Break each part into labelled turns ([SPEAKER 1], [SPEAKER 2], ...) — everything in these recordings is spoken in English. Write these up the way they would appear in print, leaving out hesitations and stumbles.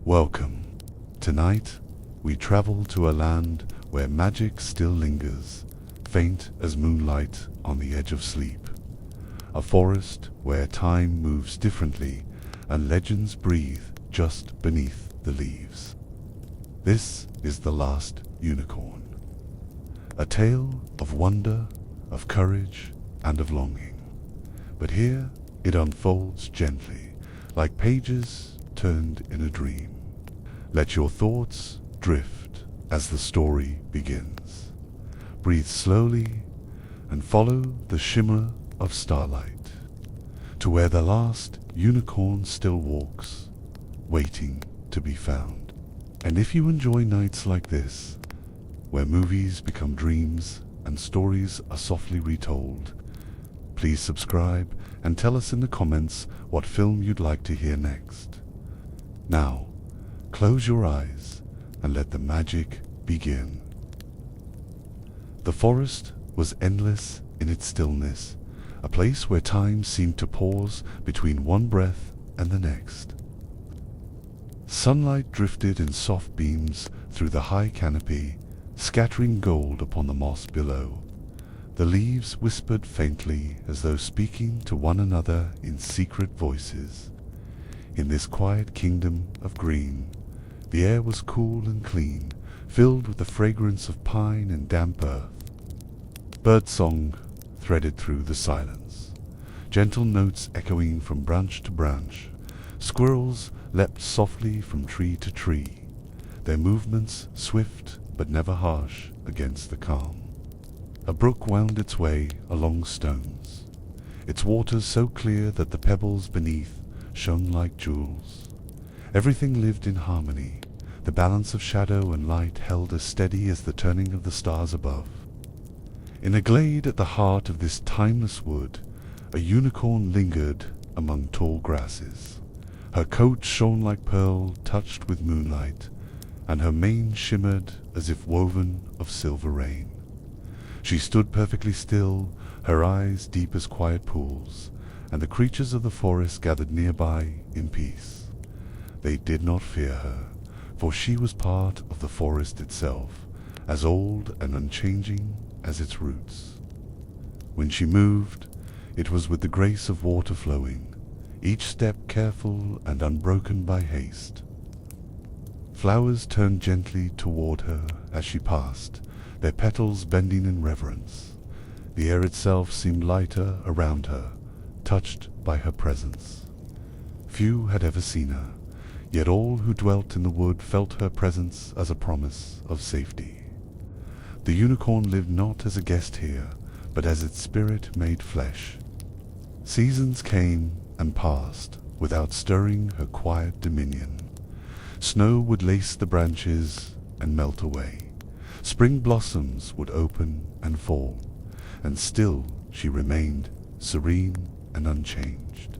[SPEAKER 1] Welcome. Tonight, we travel to a land where magic still lingers, faint as moonlight on the edge of sleep. A forest where time moves differently and legends breathe just beneath the leaves. This is The Last Unicorn. A tale of wonder, of courage, and of longing. But here it unfolds gently, like pages turned in a dream. Let your thoughts drift as the story begins. Breathe slowly and follow the shimmer of starlight to where the last unicorn still walks, waiting to be found. And if you enjoy nights like this, where movies become dreams and stories are softly retold, please subscribe and tell us in the comments what film you'd like to hear next. Now, close your eyes and let the magic begin. The forest was endless in its stillness, a place where time seemed to pause between one breath and the next. Sunlight drifted in soft beams through the high canopy, scattering gold upon the moss below. The leaves whispered faintly as though speaking to one another in secret voices. In this quiet kingdom of green, the air was cool and clean, filled with the fragrance of pine and damp earth. Birdsong threaded through the silence, gentle notes echoing from branch to branch. Squirrels leapt softly from tree to tree, their movements swift but never harsh against the calm. A brook wound its way along stones, its waters so clear that the pebbles beneath shone like jewels. Everything lived in harmony, the balance of shadow and light held as steady as the turning of the stars above. In a glade at the heart of this timeless wood, a unicorn lingered among tall grasses. Her coat shone like pearl touched with moonlight, and her mane shimmered as if woven of silver rain. She stood perfectly still, her eyes deep as quiet pools, and the creatures of the forest gathered nearby in peace. They did not fear her, for she was part of the forest itself, as old and unchanging as its roots. When she moved, it was with the grace of water flowing, each step careful and unbroken by haste. Flowers turned gently toward her as she passed, their petals bending in reverence. The air itself seemed lighter around her, touched by her presence. Few had ever seen her, yet all who dwelt in the wood felt her presence as a promise of safety. The unicorn lived not as a guest here, but as its spirit made flesh. Seasons came and passed without stirring her quiet dominion. Snow would lace the branches and melt away. Spring blossoms would open and fall, and still she remained serene and unchanged.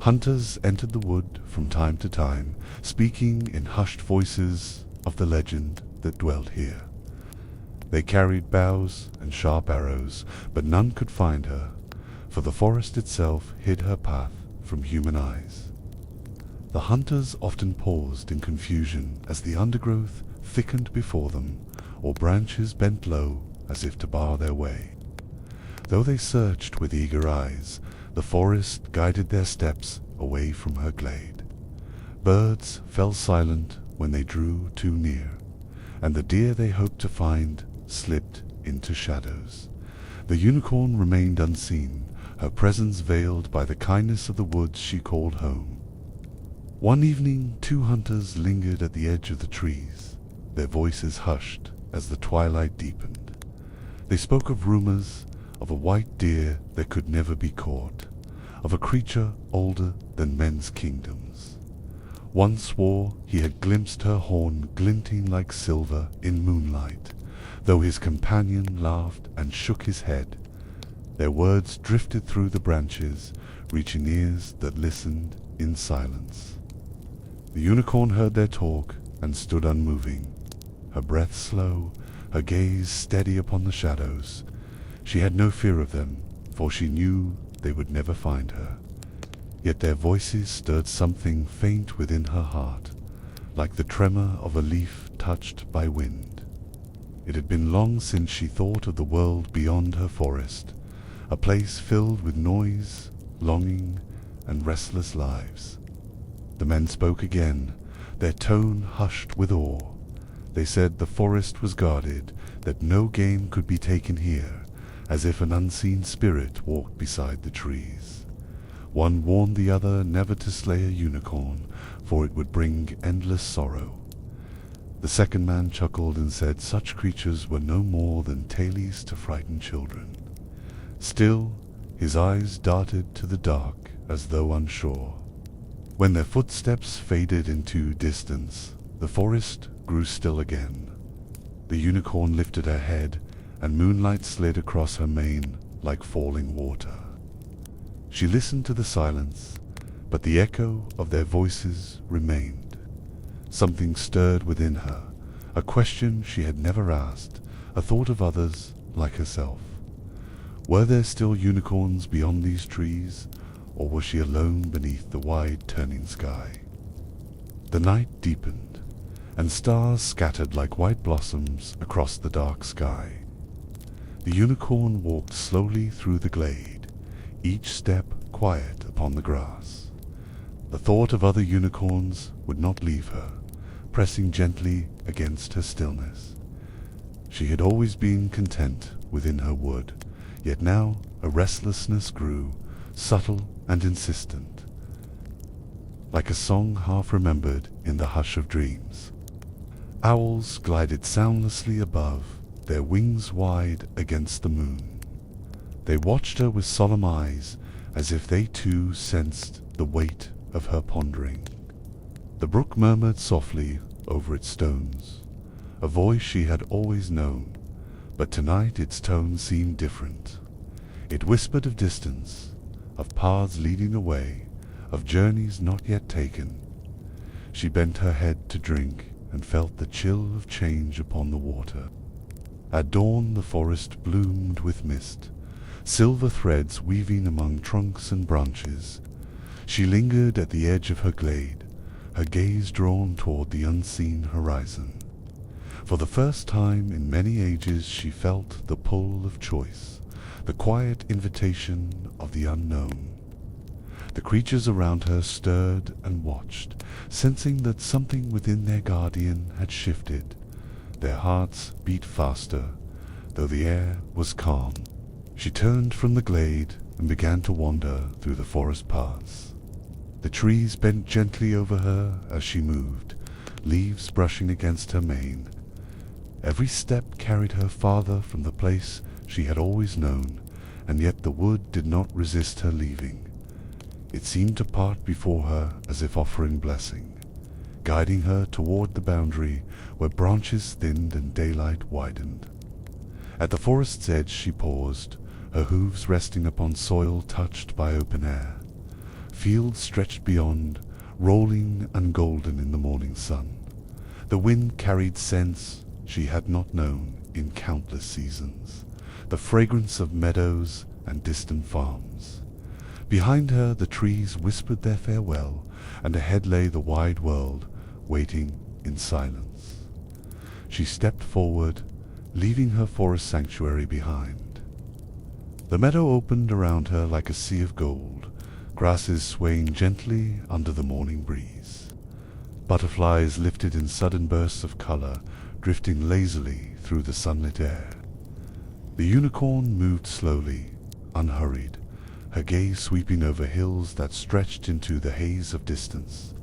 [SPEAKER 1] Hunters entered the wood from time to time, speaking in hushed voices of the legend that dwelt here. They carried bows and sharp arrows, but none could find her, for the forest itself hid her path from human eyes. The hunters often paused in confusion as the undergrowth thickened before them, or branches bent low as if to bar their way. Though they searched with eager eyes, the forest guided their steps away from her glade. Birds fell silent when they drew too near, and the deer they hoped to find slipped into shadows. The unicorn remained unseen, her presence veiled by the kindness of the woods she called home. One evening, two hunters lingered at the edge of the trees, their voices hushed as the twilight deepened. They spoke of rumors, of a white deer that could never be caught, of a creature older than men's kingdoms. One swore he had glimpsed her horn glinting like silver in moonlight, though his companion laughed and shook his head. Their words drifted through the branches, reaching ears that listened in silence. The unicorn heard their talk and stood unmoving, her breath slow, her gaze steady upon the shadows. She had no fear of them, for she knew they would never find her. Yet their voices stirred something faint within her heart, like the tremor of a leaf touched by wind. It had been long since she thought of the world beyond her forest, a place filled with noise, longing, and restless lives. The men spoke again, their tone hushed with awe. They said the forest was guarded, that no game could be taken here, as if an unseen spirit walked beside the trees. One warned the other never to slay a unicorn, for it would bring endless sorrow. The second man chuckled and said such creatures were no more than tales to frighten children. Still, his eyes darted to the dark as though unsure. When their footsteps faded into distance, the forest grew still again. The unicorn lifted her head, and moonlight slid across her mane like falling water. She listened to the silence, but the echo of their voices remained. Something stirred within her, a question she had never asked, a thought of others like herself. Were there still unicorns beyond these trees, or was she alone beneath the wide turning sky? The night deepened, and stars scattered like white blossoms across the dark sky. The unicorn walked slowly through the glade, each step quiet upon the grass. The thought of other unicorns would not leave her, pressing gently against her stillness. She had always been content within her wood, yet now a restlessness grew, subtle and insistent, like a song half remembered in the hush of dreams. Owls glided soundlessly above, their wings wide against the moon. They watched her with solemn eyes, as if they too sensed the weight of her pondering. The brook murmured softly over its stones, a voice she had always known, but tonight its tone seemed different. It whispered of distance, of paths leading away, of journeys not yet taken. She bent her head to drink, and felt the chill of change upon the water. At dawn the forest bloomed with mist, silver threads weaving among trunks and branches. She lingered at the edge of her glade, her gaze drawn toward the unseen horizon. For the first time in many ages she felt the pull of choice, the quiet invitation of the unknown. The creatures around her stirred and watched, sensing that something within their guardian had shifted. Their hearts beat faster, though the air was calm. She turned from the glade and began to wander through the forest paths. The trees bent gently over her as she moved, leaves brushing against her mane. Every step carried her farther from the place she had always known, and yet the wood did not resist her leaving. It seemed to part before her as if offering blessing, guiding her toward the boundary where branches thinned and daylight widened. At the forest's edge she paused, her hooves resting upon soil touched by open air. Fields stretched beyond, rolling and golden in the morning sun. The wind carried scents she had not known in countless seasons, the fragrance of meadows and distant farms. Behind her the trees whispered their farewell, and ahead lay the wide world, waiting in silence. She stepped forward, leaving her forest sanctuary behind. The meadow opened around her like a sea of gold, grasses swaying gently under the morning breeze. Butterflies lifted in sudden bursts of color, drifting lazily through the sunlit air. The unicorn moved slowly, unhurried, her gaze sweeping over hills that stretched into the haze of distance.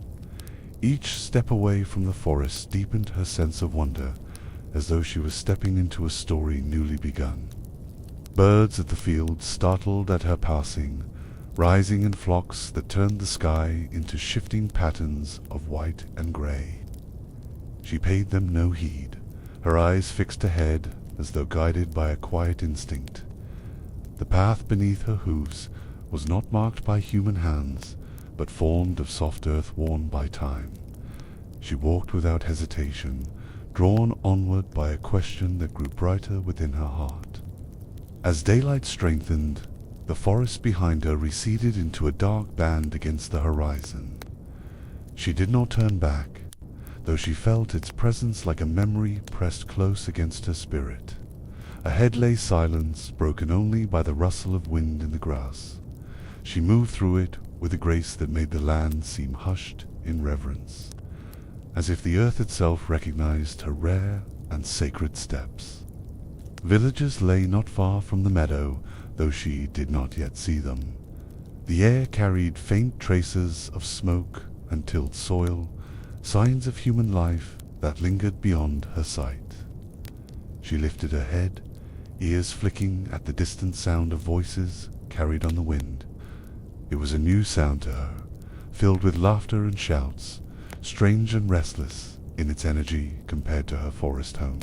[SPEAKER 1] Each step away from the forest deepened her sense of wonder, as though she was stepping into a story newly begun. Birds at the field startled at her passing, rising in flocks that turned the sky into shifting patterns of white and gray. She paid them no heed, her eyes fixed ahead as though guided by a quiet instinct. The path beneath her hoofs was not marked by human hands, but formed of soft earth worn by time. She walked without hesitation, drawn onward by a question that grew brighter within her heart. As daylight strengthened, the forest behind her receded into a dark band against the horizon. She did not turn back. though she felt its presence like a memory pressed close against her spirit. Ahead lay silence, broken only by the rustle of wind in the grass. She moved through it with a grace that made the land seem hushed in reverence, as if the earth itself recognized her rare and sacred steps. Villages lay not far from the meadow, though she did not yet see them. The air carried faint traces of smoke and tilled soil, signs of human life that lingered beyond her sight. She lifted her head, ears flicking at the distant sound of voices carried on the wind. It was a new sound to her, filled with laughter and shouts, strange and restless in its energy compared to her forest home.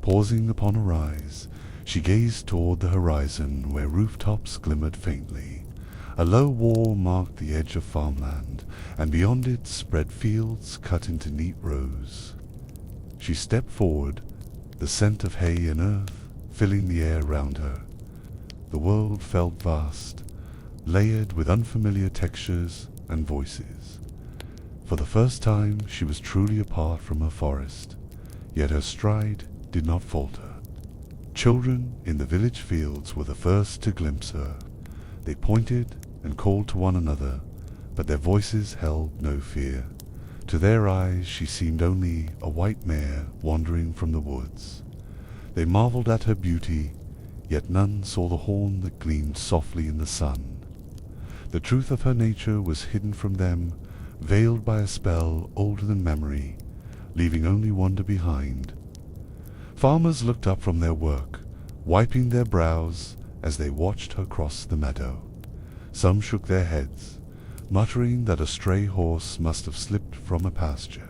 [SPEAKER 1] Pausing upon a rise, she gazed toward the horizon where rooftops glimmered faintly. A low wall marked the edge of farmland, and beyond it spread fields cut into neat rows. She stepped forward, the scent of hay and earth filling the air round her. The world felt vast, layered with unfamiliar textures and voices. For the first time she was truly apart from her forest, yet her stride did not falter. Children in the village fields were the first to glimpse her. They pointed and called to one another, but their voices held no fear. To their eyes she seemed only a white mare wandering from the woods. They marveled at her beauty, yet none saw the horn that gleamed softly in the sun. The truth of her nature was hidden from them, veiled by a spell older than memory, leaving only wonder behind. Farmers looked up from their work, wiping their brows as they watched her cross the meadow. Some shook their heads, muttering that a stray horse must have slipped from a pasture.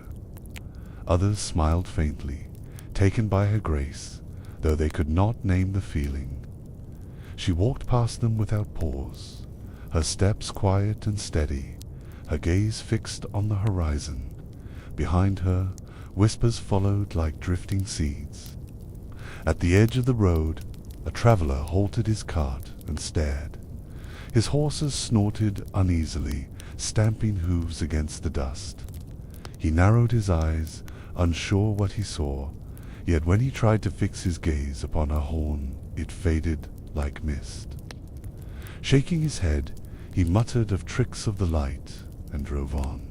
[SPEAKER 1] Others smiled faintly, taken by her grace, though they could not name the feeling. She walked past them without pause, her steps quiet and steady, her gaze fixed on the horizon. Behind her, whispers followed like drifting seeds. At the edge of the road, a traveller halted his cart and stared. His horses snorted uneasily, stamping hooves against the dust. He narrowed his eyes, unsure what he saw, yet when he tried to fix his gaze upon her horn, it faded like mist. Shaking his head, he muttered of tricks of the light and drove on.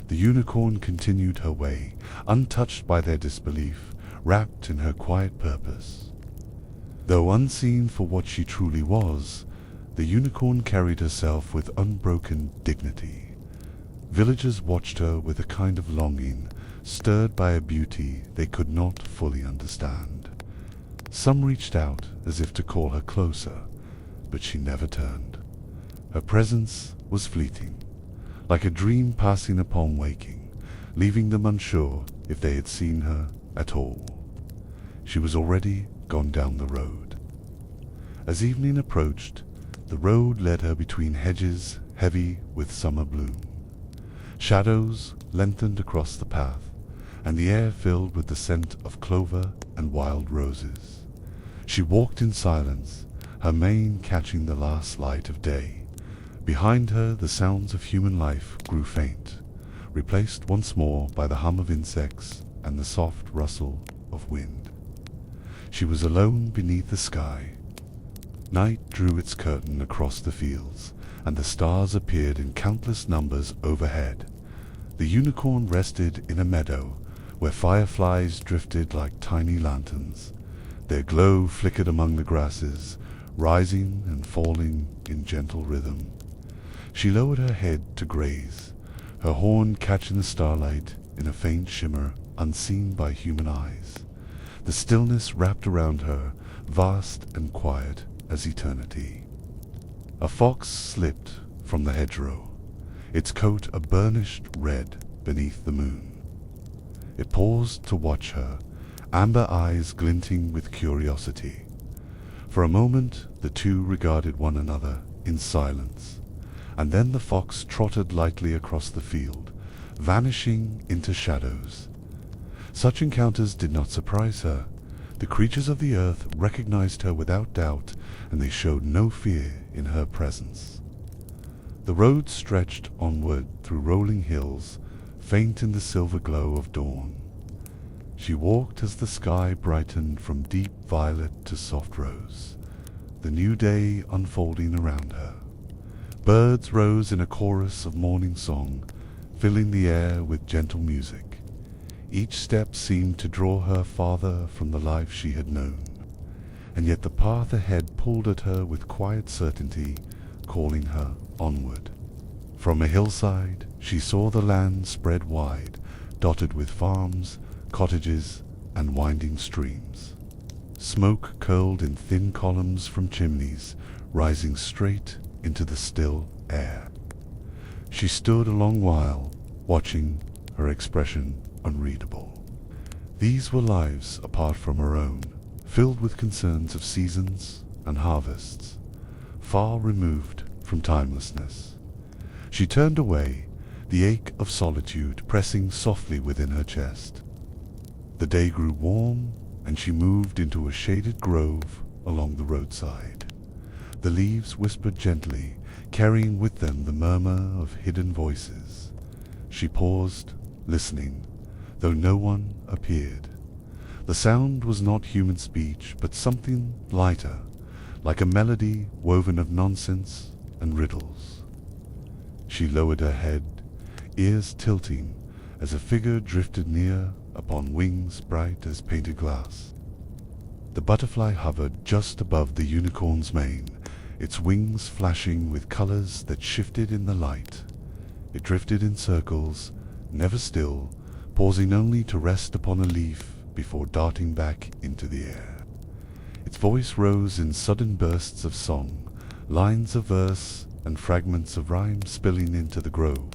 [SPEAKER 1] The unicorn continued her way, untouched by their disbelief, wrapped in her quiet purpose. Though unseen for what she truly was, the unicorn carried herself with unbroken dignity. Villagers watched her with a kind of longing, stirred by a beauty they could not fully understand. Some reached out as if to call her closer, but she never turned. Her presence was fleeting, like a dream passing upon waking, leaving them unsure if they had seen her at all. She was already gone down the road. As evening approached, the road led her between hedges heavy with summer bloom. Shadows lengthened across the path, and the air filled with the scent of clover and wild roses. She walked in silence, her mane catching the last light of day. Behind her the sounds of human life grew faint, replaced once more by the hum of insects and the soft rustle of wind. She was alone beneath the sky. Night drew its curtain across the fields, and the stars appeared in countless numbers overhead. The unicorn rested in a meadow, where fireflies drifted like tiny lanterns. Their glow flickered among the grasses, rising and falling in gentle rhythm. She lowered her head to graze, her horn catching the starlight in a faint shimmer unseen by human eyes. The stillness wrapped around her, vast and quiet as eternity. A fox slipped from the hedgerow, its coat a burnished red beneath the moon. It paused to watch her, amber eyes glinting with curiosity. For a moment the two regarded one another in silence, and then the fox trotted lightly across the field, vanishing into shadows. Such encounters did not surprise her. The creatures of the earth recognized her without doubt, and they showed no fear in her presence. The road stretched onward through rolling hills, faint in the silver glow of dawn. She walked as the sky brightened from deep violet to soft rose, the new day unfolding around her. Birds rose in a chorus of morning song, filling the air with gentle music. Each step seemed to draw her farther from the life she had known, and yet the path ahead pulled at her with quiet certainty, calling her onward. From a hillside, she saw the land spread wide, dotted with farms, cottages, and winding streams. Smoke curled in thin columns from chimneys, rising straight into the still air. She stood a long while, watching, her expression unreadable. These were lives apart from her own, filled with concerns of seasons and harvests, far removed from timelessness. She turned away, the ache of solitude pressing softly within her chest. The day grew warm, and she moved into a shaded grove along the roadside. The leaves whispered gently, carrying with them the murmur of hidden voices. She paused, listening, though no one appeared. The sound was not human speech, but something lighter, like a melody woven of nonsense and riddles. She lowered her head, ears tilting, as a figure drifted near upon wings bright as painted glass. The butterfly hovered just above the unicorn's mane, its wings flashing with colors that shifted in the light. It drifted in circles, never still, pausing only to rest upon a leaf before darting back into the air. Its voice rose in sudden bursts of song, lines of verse and fragments of rhyme spilling into the grove.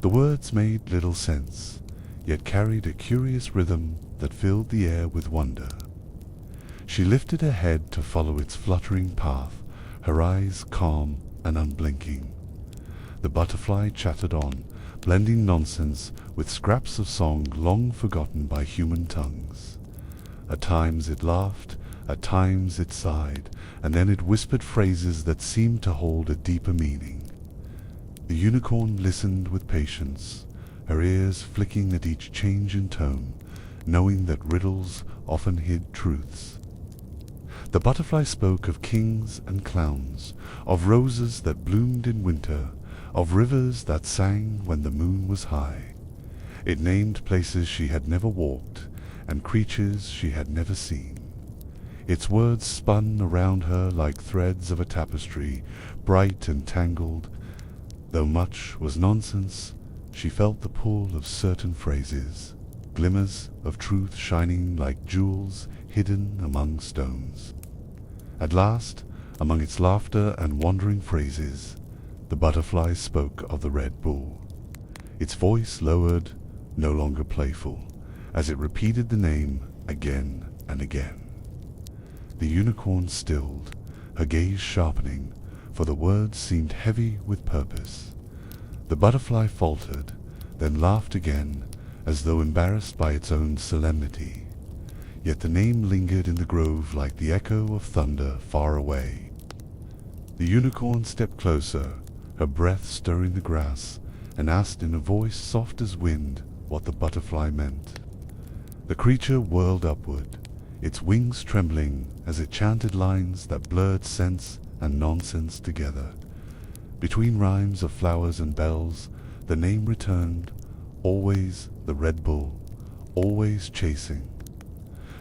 [SPEAKER 1] The words made little sense, yet carried a curious rhythm that filled the air with wonder. She lifted her head to follow its fluttering path, her eyes calm and unblinking. The butterfly chattered on, blending nonsense with scraps of song long forgotten by human tongues. At times it laughed, at times it sighed, and then it whispered phrases that seemed to hold a deeper meaning. The unicorn listened with patience, her ears flicking at each change in tone, knowing that riddles often hid truths. The butterfly spoke of kings and clowns, of roses that bloomed in winter, of rivers that sang when the moon was high. It named places she had never walked, and creatures she had never seen. Its words spun around her like threads of a tapestry, bright and tangled. Though much was nonsense, she felt the pull of certain phrases, glimmers of truth shining like jewels hidden among stones. At last, among its laughter and wandering phrases, the butterfly spoke of the Red Bull. Its voice lowered, no longer playful, as it repeated the name again and again. The unicorn stilled, her gaze sharpening, for the words seemed heavy with purpose. The butterfly faltered, then laughed again, as though embarrassed by its own solemnity. Yet the name lingered in the grove like the echo of thunder far away. The unicorn stepped closer, her breath stirring the grass, and asked in a voice soft as wind what the butterfly meant. The creature whirled upward, its wings trembling as it chanted lines that blurred sense and nonsense together. Between rhymes of flowers and bells, the name returned, always the Red Bull, always chasing.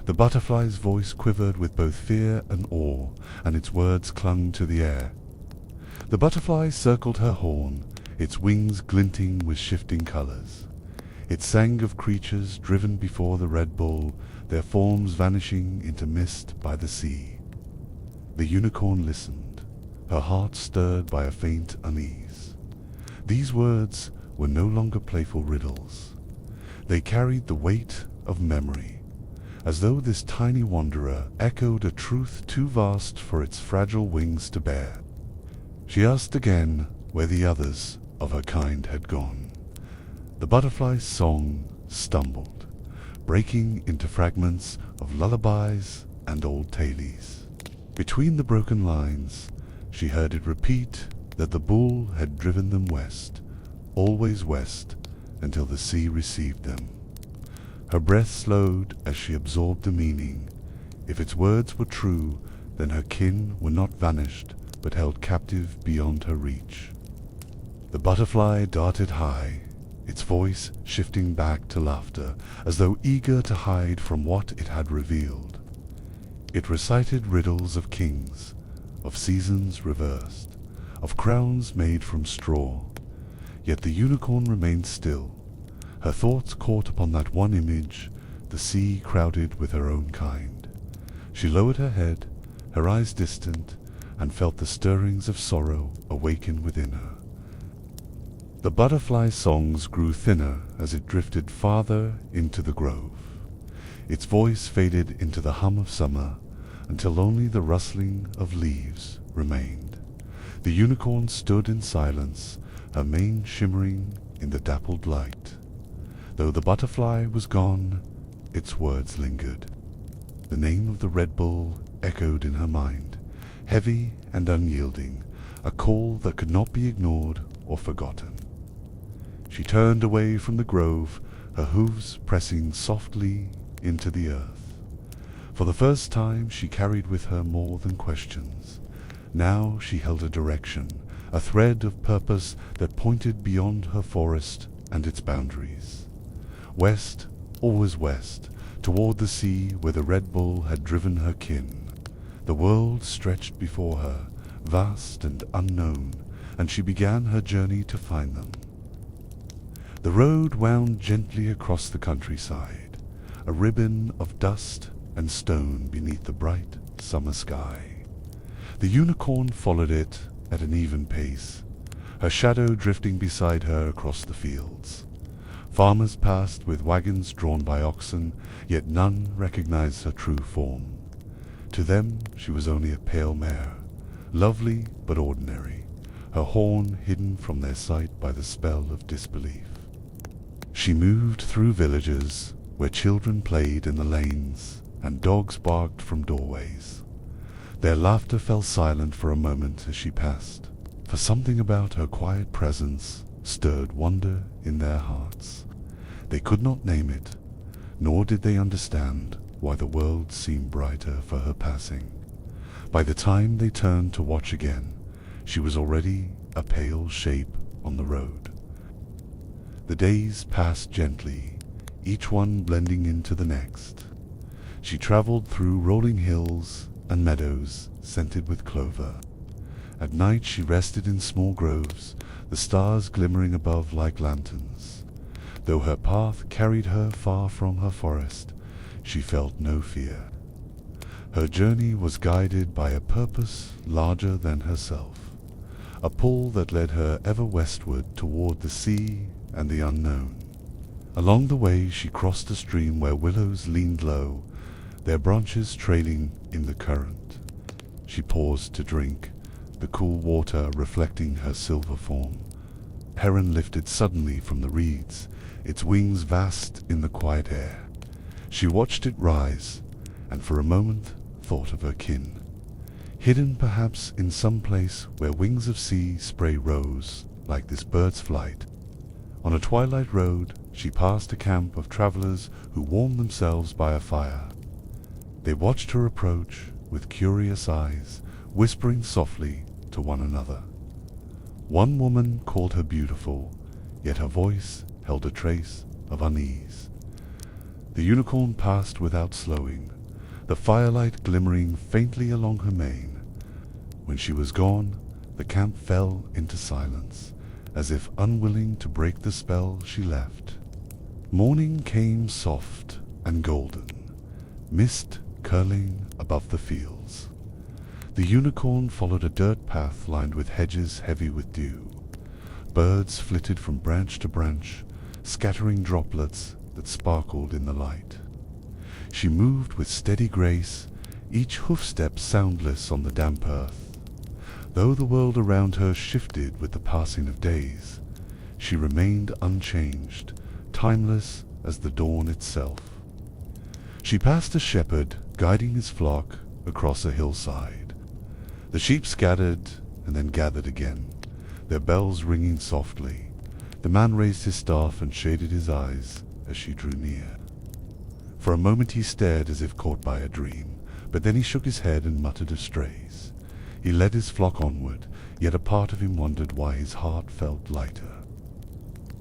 [SPEAKER 1] The butterfly's voice quivered with both fear and awe, and its words clung to the air. The butterfly circled her horn, its wings glinting with shifting colors. It sang of creatures driven before the Red Bull, their forms vanishing into mist by the sea. The unicorn listened, her heart stirred by a faint unease. These words were no longer playful riddles. They carried the weight of memory, as though this tiny wanderer echoed a truth too vast for its fragile wings to bear. She asked again where the others of her kind had gone. The butterfly's song stumbled, breaking into fragments of lullabies and old tales. Between the broken lines, she heard it repeat that the bull had driven them west, always west, until the sea received them. Her breath slowed as she absorbed the meaning. If its words were true, then her kin were not vanished, but held captive beyond her reach. The butterfly darted high, its voice shifting back to laughter, as though eager to hide from what it had revealed. It recited riddles of kings, of seasons reversed, of crowns made from straw. Yet the unicorn remained still, her thoughts caught upon that one image, the sea crowded with her own kind. She lowered her head, her eyes distant, and felt the stirrings of sorrow awaken within her. The butterfly's songs grew thinner as it drifted farther into the grove. Its voice faded into the hum of summer, until only the rustling of leaves remained. The unicorn stood in silence, her mane shimmering in the dappled light. Though the butterfly was gone, its words lingered. The name of the Red Bull echoed in her mind, heavy and unyielding, a call that could not be ignored or forgotten. She turned away from the grove, her hooves pressing softly into the earth. For the first time she carried with her more than questions. Now she held a direction, a thread of purpose that pointed beyond her forest and its boundaries. West, always west, toward the sea where the Red Bull had driven her kin. The world stretched before her, vast and unknown, and she began her journey to find them. The road wound gently across the countryside, a ribbon of dust and stone beneath the bright summer sky. The unicorn followed it at an even pace, her shadow drifting beside her across the fields. Farmers passed with wagons drawn by oxen, yet none recognized her true form. To them she was only a pale mare, lovely but ordinary, her horn hidden from their sight by the spell of disbelief. She moved through villages where children played in the lanes and dogs barked from doorways. Their laughter fell silent for a moment as she passed, for something about her quiet presence stirred wonder in their hearts. They could not name it, nor did they understand why the world seemed brighter for her passing. By the time they turned to watch again, she was already a pale shape on the road. The days passed gently, each one blending into the next. She traveled through rolling hills and meadows scented with clover. At night she rested in small groves, the stars glimmering above like lanterns. Though her path carried her far from her forest, she felt no fear. Her journey was guided by a purpose larger than herself, a pull that led her ever westward toward the sea and the unknown. Along the way she crossed a stream where willows leaned low, their branches trailing in the current. She paused to drink, the cool water reflecting her silver form. A heron lifted suddenly from the reeds, its wings vast in the quiet air. She watched it rise, and for a moment thought of her kin, hidden perhaps in some place where wings of sea spray rose like this bird's flight. On a twilight road she passed a camp of travelers who warmed themselves by a fire. They watched her approach with curious eyes, whispering softly to one another. One woman called her beautiful, yet her voice held a trace of unease. The unicorn passed without slowing, the firelight glimmering faintly along her mane. When she was gone, the camp fell into silence, as if unwilling to break the spell she left. Morning came soft and golden, mist curling above the fields. The unicorn followed a dirt path lined with hedges heavy with dew. Birds flitted from branch to branch, scattering droplets that sparkled in the light. She moved with steady grace, each hoofstep soundless on the damp earth. Though the world around her shifted with the passing of days, she remained unchanged, timeless as the dawn itself. She passed a shepherd guiding his flock across a hillside. The sheep scattered and then gathered again, their bells ringing softly. The man raised his staff and shaded his eyes as she drew near. For a moment he stared as if caught by a dream, but then he shook his head and muttered of strays. He led his flock onward, yet a part of him wondered why his heart felt lighter.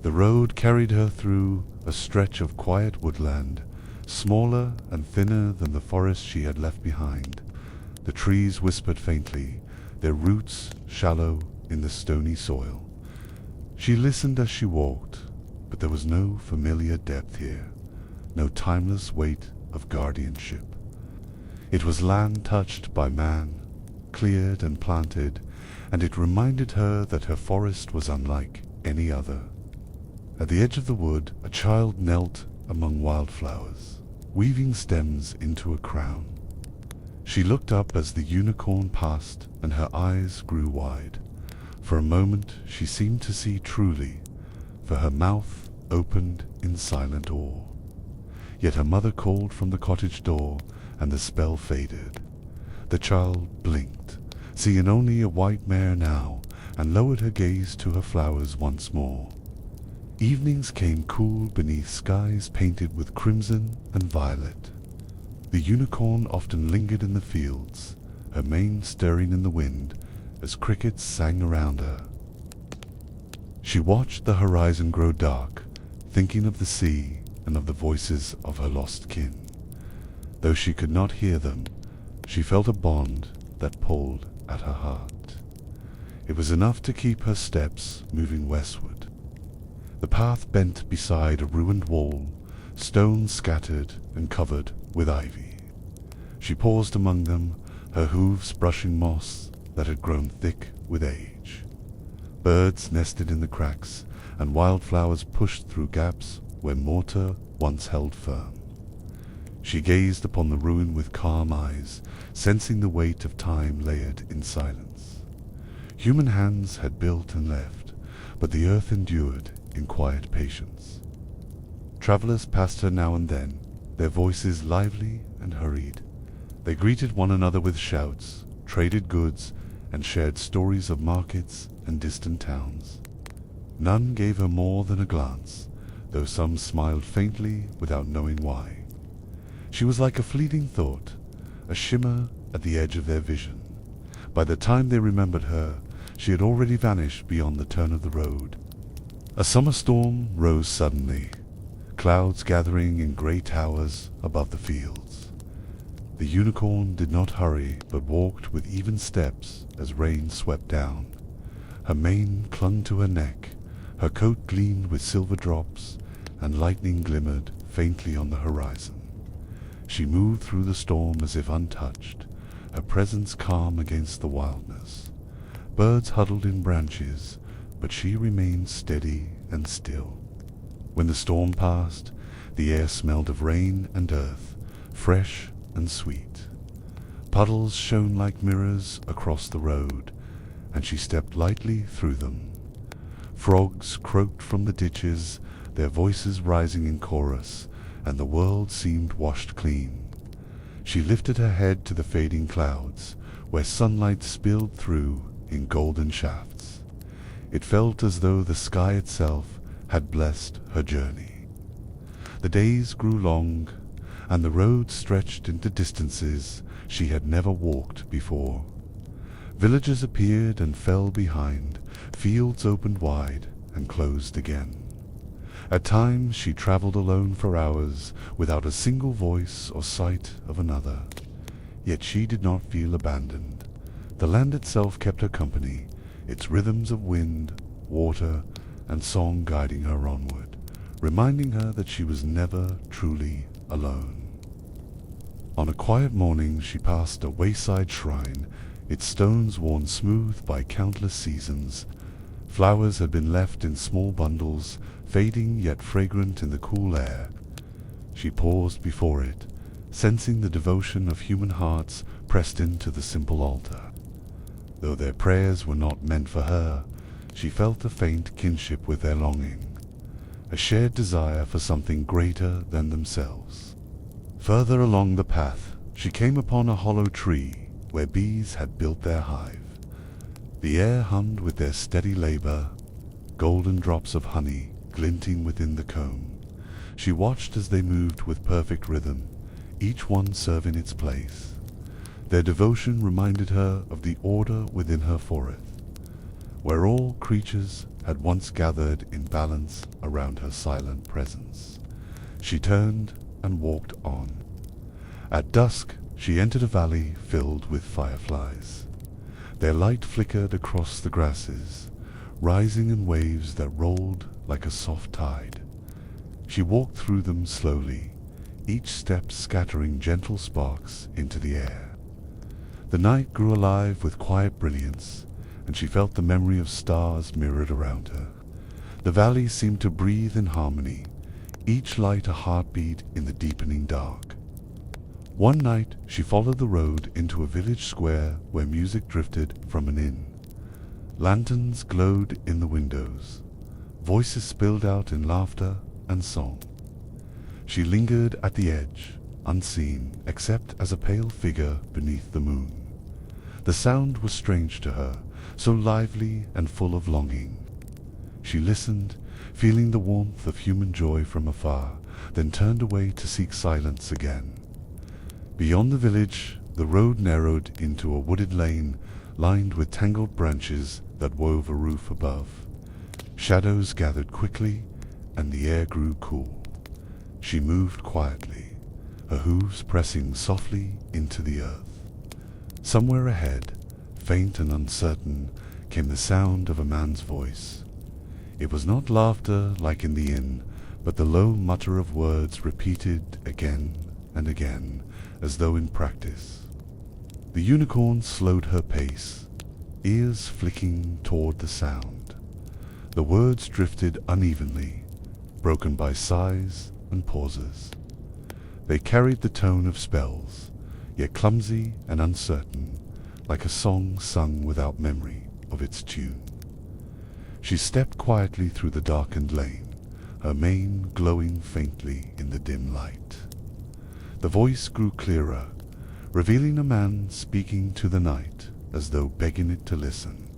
[SPEAKER 1] The road carried her through a stretch of quiet woodland, smaller and thinner than the forest she had left behind. The trees whispered faintly, their roots shallow in the stony soil. She listened as she walked, but there was no familiar depth here, no timeless weight of guardianship. It was land touched by man, cleared and planted, and it reminded her that her forest was unlike any other. At the edge of the wood, a child knelt among wildflowers, weaving stems into a crown. She looked up as the unicorn passed, and her eyes grew wide. For a moment she seemed to see truly, for her mouth opened in silent awe. Yet her mother called from the cottage door, and the spell faded. The child blinked, seeing only a white mare now, and lowered her gaze to her flowers once more. Evenings came cool beneath skies painted with crimson and violet. The unicorn often lingered in the fields, her mane stirring in the wind as crickets sang around her. She watched the horizon grow dark, thinking of the sea and of the voices of her lost kin. Though she could not hear them, she felt a bond that pulled at her heart. It was enough to keep her steps moving westward. The path bent beside a ruined wall, stones scattered and covered with ivy. She paused among them, her hooves brushing moss that had grown thick with age. Birds nested in the cracks, and wildflowers pushed through gaps where mortar once held firm. She gazed upon the ruin with calm eyes, sensing the weight of time layered in silence. Human hands had built and left, but the earth endured in quiet patience. Travelers passed her now and then, their voices lively and hurried. They greeted one another with shouts, traded goods, and shared stories of markets and distant towns. None gave her more than a glance, though some smiled faintly without knowing why. She was like a fleeting thought, a shimmer at the edge of their vision. By the time they remembered her, she had already vanished beyond the turn of the road. A summer storm rose suddenly, clouds gathering in grey towers above the fields. The unicorn did not hurry, but walked with even steps as rain swept down. Her mane clung to her neck, her coat gleamed with silver drops, and lightning glimmered faintly on the horizon. She moved through the storm as if untouched, her presence calm against the wildness. Birds huddled in branches, but she remained steady and still. When the storm passed, the air smelled of rain and earth, fresh and sweet. Puddles shone like mirrors across the road, and she stepped lightly through them. Frogs croaked from the ditches, their voices rising in chorus, and the world seemed washed clean. She lifted her head to the fading clouds, where sunlight spilled through in golden shafts. It felt as though the sky itself had blessed her journey. The days grew long, and the road stretched into distances she had never walked before. Villages appeared and fell behind, fields opened wide and closed again. At times she travelled alone for hours, without a single voice or sight of another. Yet she did not feel abandoned. The land itself kept her company, its rhythms of wind, water, and song guiding her onward, reminding her that she was never truly alone. On a quiet morning she passed a wayside shrine, its stones worn smooth by countless seasons. Flowers had been left in small bundles, fading yet fragrant in the cool air. She paused before it, sensing the devotion of human hearts pressed into the simple altar. Though their prayers were not meant for her, she felt a faint kinship with their longing, a shared desire for something greater than themselves. Further along the path, she came upon a hollow tree where bees had built their hive. The air hummed with their steady labor, golden drops of honey glinting within the comb. She watched as they moved with perfect rhythm, each one serving its place. Their devotion reminded her of the order within her forest, where all creatures had once gathered in balance around her silent presence. She turned and walked on. At dusk, she entered a valley filled with fireflies. Their light flickered across the grasses, rising in waves that rolled like a soft tide. She walked through them slowly, each step scattering gentle sparks into the air. The night grew alive with quiet brilliance, and she felt the memory of stars mirrored around her. The valley seemed to breathe in harmony, each light a heartbeat in the deepening dark. One night she followed the road into a village square where music drifted from an inn. Lanterns glowed in the windows. Voices spilled out in laughter and song. She lingered at the edge, unseen except as a pale figure beneath the moon. The sound was strange to her, so lively and full of longing. She listened, feeling the warmth of human joy from afar, then turned away to seek silence again. Beyond the village, the road narrowed into a wooded lane lined with tangled branches that wove a roof above. Shadows gathered quickly, and the air grew cool. She moved quietly, her hooves pressing softly into the earth. Somewhere ahead, faint and uncertain, came the sound of a man's voice. It was not laughter like in the inn, but the low mutter of words repeated again and again, as though in practice. The unicorn slowed her pace, ears flicking toward the sound. The words drifted unevenly, broken by sighs and pauses. They carried the tone of spells, yet clumsy and uncertain, like a song sung without memory of its tune. She stepped quietly through the darkened lane, her mane glowing faintly in the dim light. The voice grew clearer, revealing a man speaking to the night, as though begging it to listen.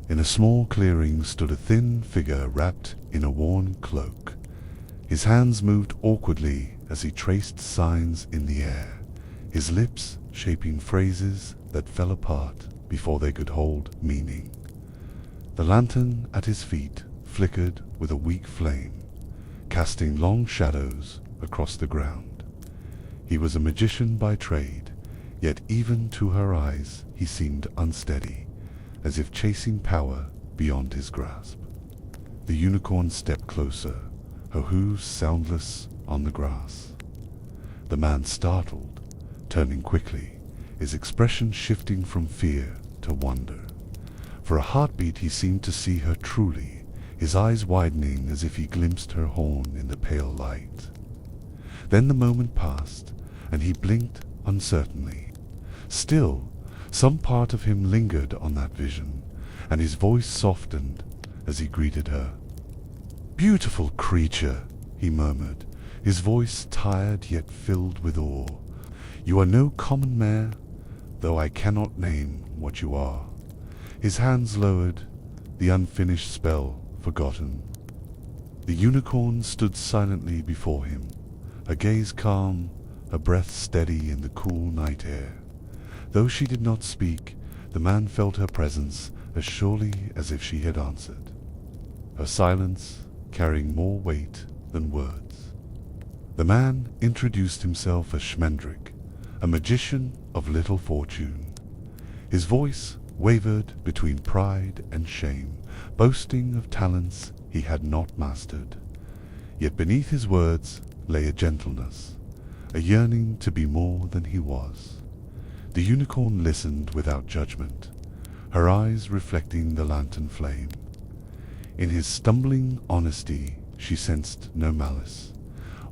[SPEAKER 1] In a small clearing stood a thin figure wrapped in a worn cloak. His hands moved awkwardly as he traced signs in the air, his lips shaping phrases that fell apart before they could hold meaning. The lantern at his feet flickered with a weak flame, casting long shadows across the ground. He was a magician by trade, yet even to her eyes he seemed unsteady, as if chasing power beyond his grasp. The unicorn stepped closer, her hooves soundless on the grass. The man startled, turning quickly, his expression shifting from fear to wonder. For a heartbeat he seemed to see her truly, his eyes widening as if he glimpsed her horn in the pale light. Then the moment passed, and he blinked uncertainly. Still, some part of him lingered on that vision, and his voice softened as he greeted her. "Beautiful creature," he murmured, his voice tired yet filled with awe. "You are no common mare, though I cannot name what you are." His hands lowered, the unfinished spell forgotten. The unicorn stood silently before him, her gaze calm, her breath steady in the cool night air. Though she did not speak, the man felt her presence as surely as if she had answered, her silence carrying more weight than words. The man introduced himself as Schmendrick, a magician of little fortune. His voice wavered between pride and shame, boasting of talents he had not mastered. Yet beneath his words lay a gentleness, a yearning to be more than he was. The unicorn listened without judgment, her eyes reflecting the lantern flame. In his stumbling honesty she sensed no malice,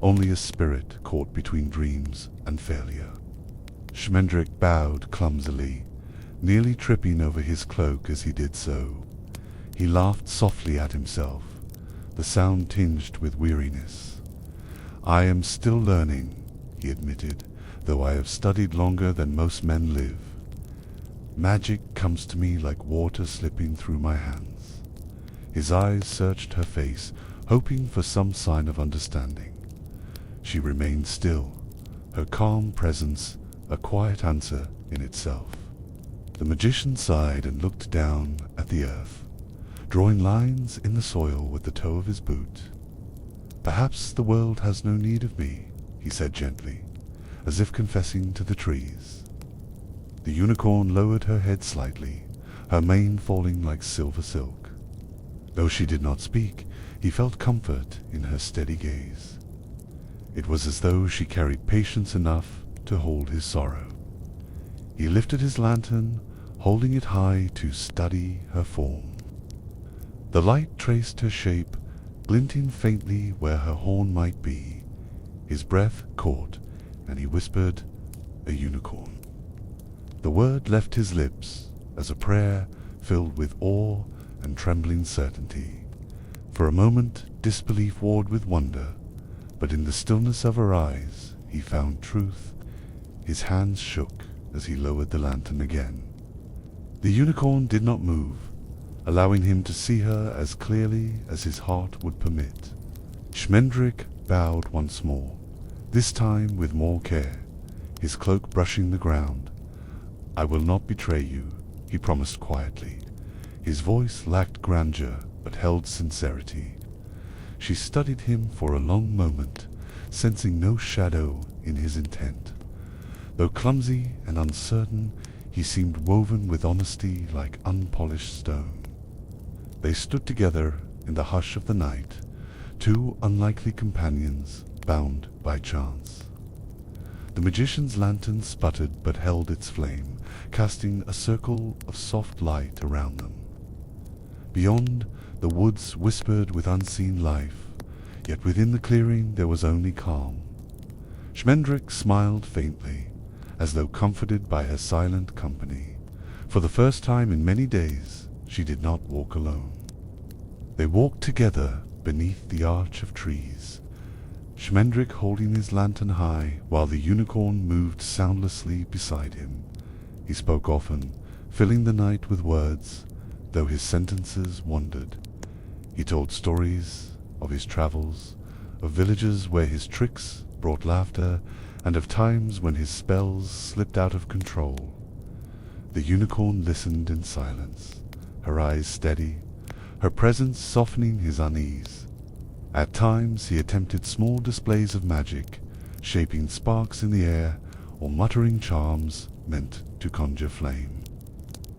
[SPEAKER 1] only a spirit caught between dreams and failure. Schmendrick bowed clumsily, nearly tripping over his cloak as he did so. He laughed softly at himself, the sound tinged with weariness. "I am still learning," he admitted, "though I have studied longer than most men live. Magic comes to me like water slipping through my hands." His eyes searched her face, hoping for some sign of understanding. She remained still, her calm presence a quiet answer in itself. The magician sighed and looked down at the earth, drawing lines in the soil with the toe of his boot. "Perhaps the world has no need of me," he said gently, as if confessing to the trees. The unicorn lowered her head slightly, her mane falling like silver silk. Though she did not speak, he felt comfort in her steady gaze. It was as though she carried patience enough to hold his sorrow. He lifted his lantern, holding it high to study her form. The light traced her shape, glinting faintly where her horn might be. His breath caught, and he whispered, "A unicorn." The word left his lips as a prayer filled with awe and trembling certainty. For a moment disbelief warred with wonder, but in the stillness of her eyes he found truth. His hands shook as he lowered the lantern again. The unicorn did not move, allowing him to see her as clearly as his heart would permit. Schmendrick bowed once more, this time with more care, his cloak brushing the ground. "I will not betray you," he promised quietly. His voice lacked grandeur, but held sincerity. She studied him for a long moment, sensing no shadow in his intent. Though clumsy and uncertain, he seemed woven with honesty like unpolished stone. They stood together in the hush of the night, two unlikely companions bound by chance. The magician's lantern sputtered but held its flame, casting a circle of soft light around them. Beyond, the woods whispered with unseen life, yet within the clearing there was only calm. Schmendrick smiled faintly, as though comforted by her silent company. For the first time in many days, she did not walk alone. They walked together beneath the arch of trees, Schmendrick holding his lantern high while the unicorn moved soundlessly beside him. He spoke often, filling the night with words, though his sentences wandered. He told stories of his travels, of villages where his tricks brought laughter, and of times when his spells slipped out of control. The unicorn listened in silence, her eyes steady, her presence softening his unease. At times he attempted small displays of magic, shaping sparks in the air or muttering charms meant to conjure flame.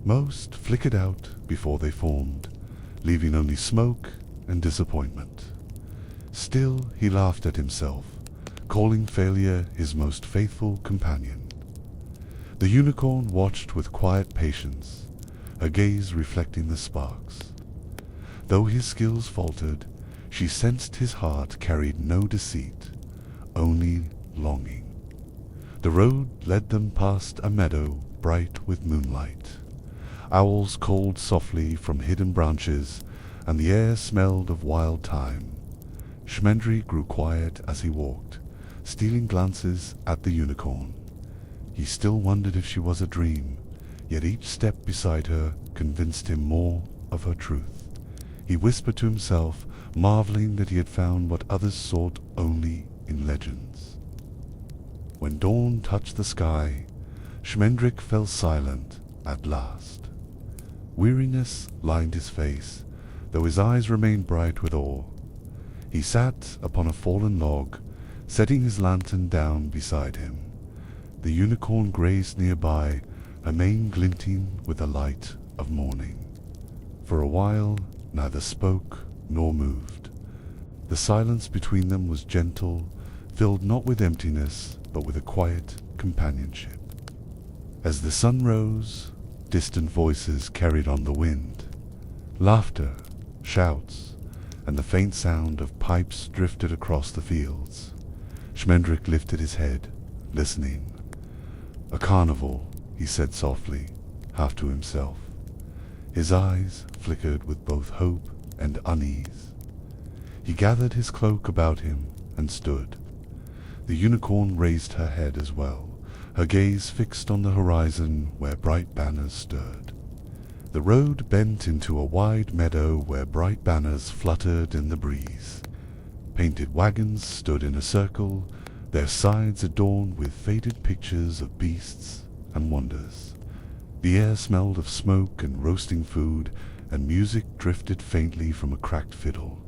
[SPEAKER 1] Most flickered out before they formed, leaving only smoke and disappointment. Still he laughed at himself, calling failure his most faithful companion. The unicorn watched with quiet patience, her gaze reflecting the sparks. Though his skills faltered, she sensed his heart carried no deceit, only longing. The road led them past a meadow bright with moonlight. Owls called softly from hidden branches, and the air smelled of wild thyme. Schmendrick grew quiet as he walked, stealing glances at the unicorn. He still wondered if she was a dream, yet each step beside her convinced him more of her truth. He whispered to himself, marveling that he had found what others sought only in legends. When dawn touched the sky, Schmendrick fell silent at last. Weariness lined his face, though his eyes remained bright with awe. He sat upon a fallen log, setting his lantern down beside him. The unicorn grazed nearby, her mane glinting with the light of morning. For a while neither spoke nor moved. The silence between them was gentle, filled not with emptiness, but with a quiet companionship. As the sun rose, distant voices carried on the wind. Laughter, shouts, and the faint sound of pipes drifted across the fields. Schmendrick lifted his head, listening. "A carnival," he said softly, half to himself. His eyes flickered with both hope and unease. He gathered his cloak about him and stood. The unicorn raised her head as well, her gaze fixed on the horizon where bright banners stirred. The road bent into a wide meadow where bright banners fluttered in the breeze. Painted wagons stood in a circle, their sides adorned with faded pictures of beasts and wonders. The air smelled of smoke and roasting food, and music drifted faintly from a cracked fiddle.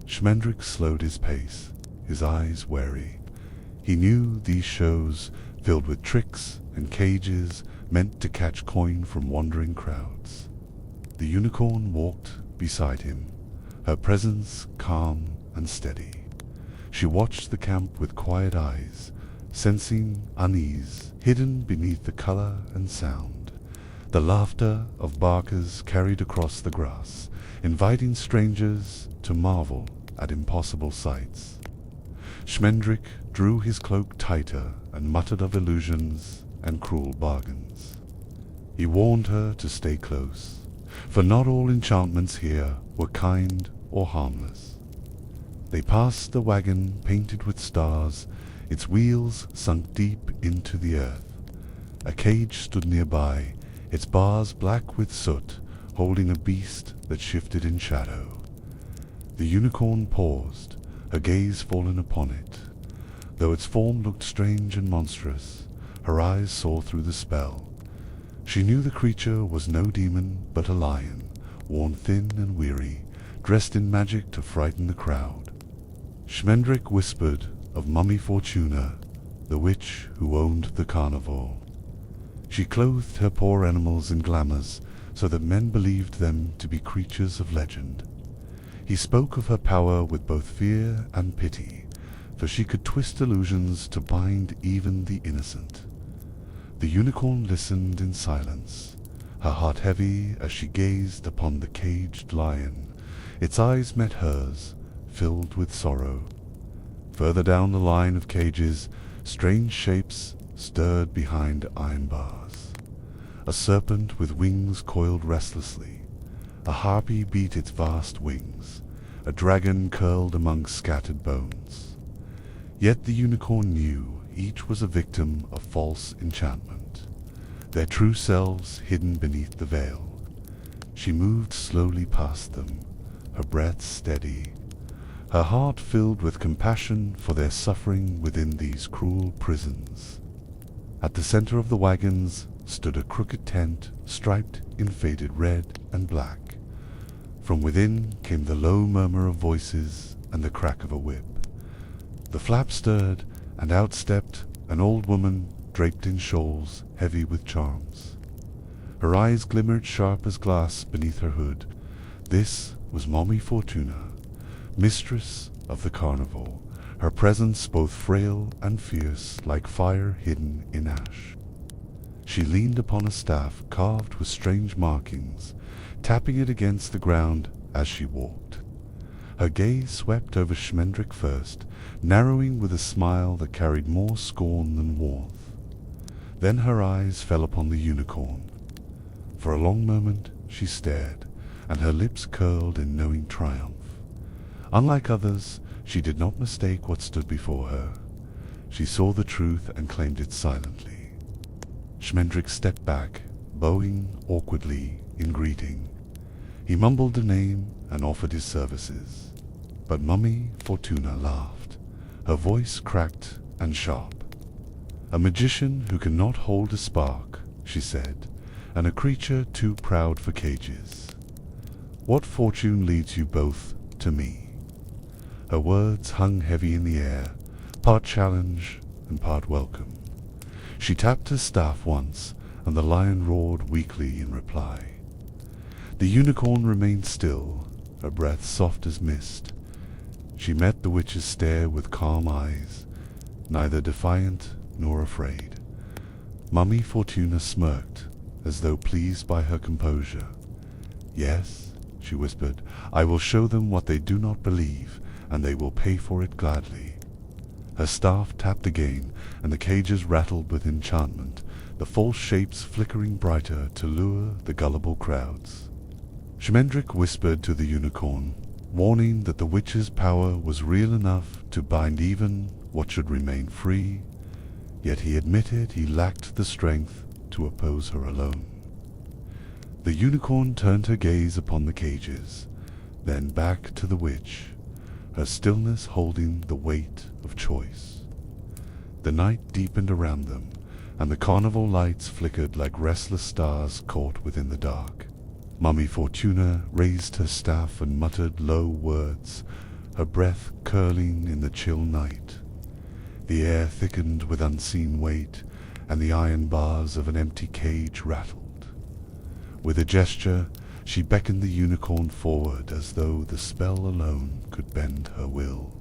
[SPEAKER 1] Schmendrick slowed his pace, his eyes wary. He knew these shows, filled with tricks and cages, meant to catch coin from wandering crowds. The unicorn walked beside him, her presence calm and steady. She watched the camp with quiet eyes, sensing unease hidden beneath the color and sound. The laughter of barkers carried across the grass, inviting strangers to marvel at impossible sights. Schmendrick drew his cloak tighter and muttered of illusions and cruel bargains. He warned her to stay close, for not all enchantments here were kind or harmless. They passed the wagon painted with stars, its wheels sunk deep into the earth. A cage stood nearby, its bars black with soot, holding a beast that shifted in shadow. The unicorn paused, her gaze fallen upon it. Though its form looked strange and monstrous, her eyes saw through the spell. She knew the creature was no demon, but a lion, worn thin and weary, dressed in magic to frighten the crowd. Schmendrick whispered of Mummy Fortuna, the witch who owned the carnival. She clothed her poor animals in glamours, so that men believed them to be creatures of legend. He spoke of her power with both fear and pity, for she could twist illusions to bind even the innocent. The unicorn listened in silence, her heart heavy as she gazed upon the caged lion. Its eyes met hers, filled with sorrow. Further down the line of cages, strange shapes stirred behind iron bars. A serpent with wings coiled restlessly. A harpy beat its vast wings. A dragon curled among scattered bones. Yet the unicorn knew each was a victim of false enchantment, their true selves hidden beneath the veil. She moved slowly past them, her breath steady, her heart filled with compassion for their suffering within these cruel prisons. At the center of the wagons stood a crooked tent striped in faded red and black. From within came the low murmur of voices and the crack of a whip. The flap stirred, and out stepped an old woman draped in shawls heavy with charms. Her eyes glimmered sharp as glass beneath her hood. This was Mummy Fortuna, mistress of the carnival, her presence both frail and fierce, like fire hidden in ash. She leaned upon a staff carved with strange markings, tapping it against the ground as she walked. Her gaze swept over Schmendrick first, narrowing with a smile that carried more scorn than warmth. Then her eyes fell upon the unicorn. For a long moment she stared, and her lips curled in knowing triumph. Unlike others, she did not mistake what stood before her. She saw the truth and claimed it silently. Schmendrick stepped back, bowing awkwardly in greeting. He mumbled a name and offered his services. But Mummy Fortuna laughed, her voice cracked and sharp. "A magician who cannot hold a spark," she said, "and a creature too proud for cages. What fortune leads you both to me?" Her words hung heavy in the air, part challenge and part welcome. She tapped her staff once, and the lion roared weakly in reply. The unicorn remained still, her breath soft as mist. She met the witch's stare with calm eyes, neither defiant nor afraid. Mummy Fortuna smirked, as though pleased by her composure. "Yes," she whispered, "I will show them what they do not believe, and they will pay for it gladly." Her staff tapped again, and the cages rattled with enchantment, the false shapes flickering brighter to lure the gullible crowds. Schmendrick whispered to the unicorn, warning that the witch's power was real enough to bind even what should remain free, yet he admitted he lacked the strength to oppose her alone. The unicorn turned her gaze upon the cages, then back to the witch, her stillness holding the weight of choice. The night deepened around them, and the carnival lights flickered like restless stars caught within the dark. Mummy Fortuna raised her staff and muttered low words, her breath curling in the chill night. The air thickened with unseen weight, and the iron bars of an empty cage rattled. With a gesture, she beckoned the unicorn forward as though the spell alone could bend her will.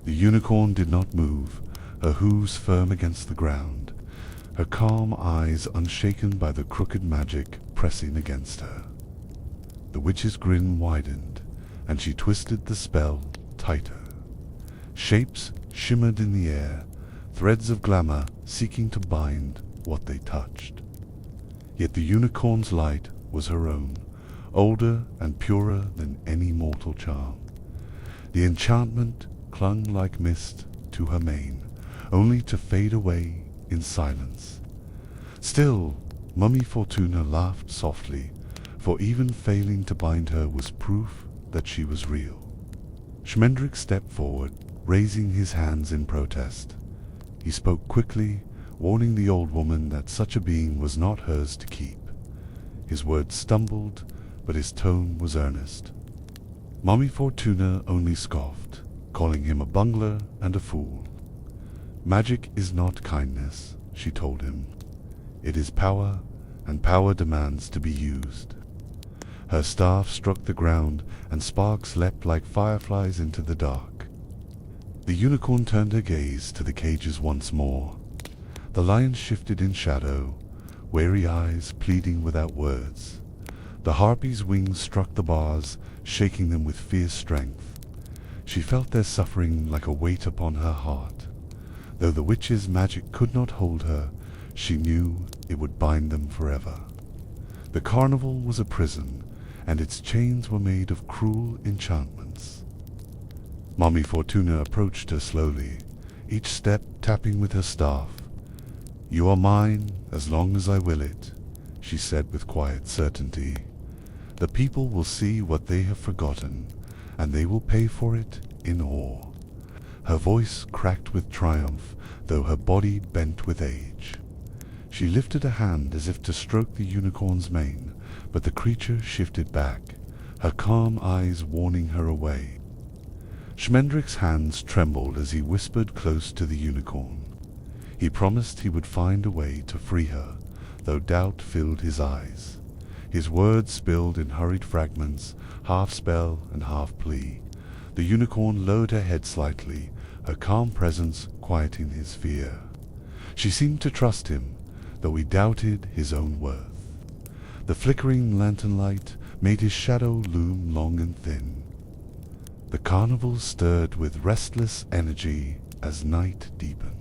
[SPEAKER 1] The unicorn did not move, her hooves firm against the ground, her calm eyes unshaken by the crooked magic pressing against her. The witch's grin widened, and she twisted the spell tighter. Shapes shimmered in the air, threads of glamour seeking to bind what they touched. Yet the unicorn's light was her own, older and purer than any mortal charm. The enchantment clung like mist to her mane, only to fade away in silence. Still, Mummy Fortuna laughed softly, for even failing to bind her was proof that she was real. Schmendrick stepped forward, raising his hands in protest. He spoke quickly, warning the old woman that such a being was not hers to keep. His words stumbled, but his tone was earnest. Mummy Fortuna only scoffed, calling him a bungler and a fool. Magic is not kindness, she told him. It is power, and power demands to be used. Her staff struck the ground, and sparks leapt like fireflies into the dark. The unicorn turned her gaze to the cages once more. The lion shifted in shadow, weary eyes pleading without words. The harpy's wings struck the bars, shaking them with fierce strength. She felt their suffering like a weight upon her heart. Though the witch's magic could not hold her, she knew it would bind them forever. The carnival was a prison, and its chains were made of cruel enchantments. Mummy Fortuna approached her slowly, each step tapping with her staff. "You are mine as long as I will it," she said with quiet certainty. "The people will see what they have forgotten, and they will pay for it in awe." Her voice cracked with triumph, though her body bent with age. She lifted a hand as if to stroke the unicorn's mane, but the creature shifted back, her calm eyes warning her away. Schmendrick's hands trembled as he whispered close to the unicorn. He promised he would find a way to free her, though doubt filled his eyes. His words spilled in hurried fragments, half spell and half plea. The unicorn lowered her head slightly, her calm presence quieting his fear. She seemed to trust him, though he doubted his own worth. The flickering lantern light made his shadow loom long and thin. The carnival stirred with restless energy as night deepened.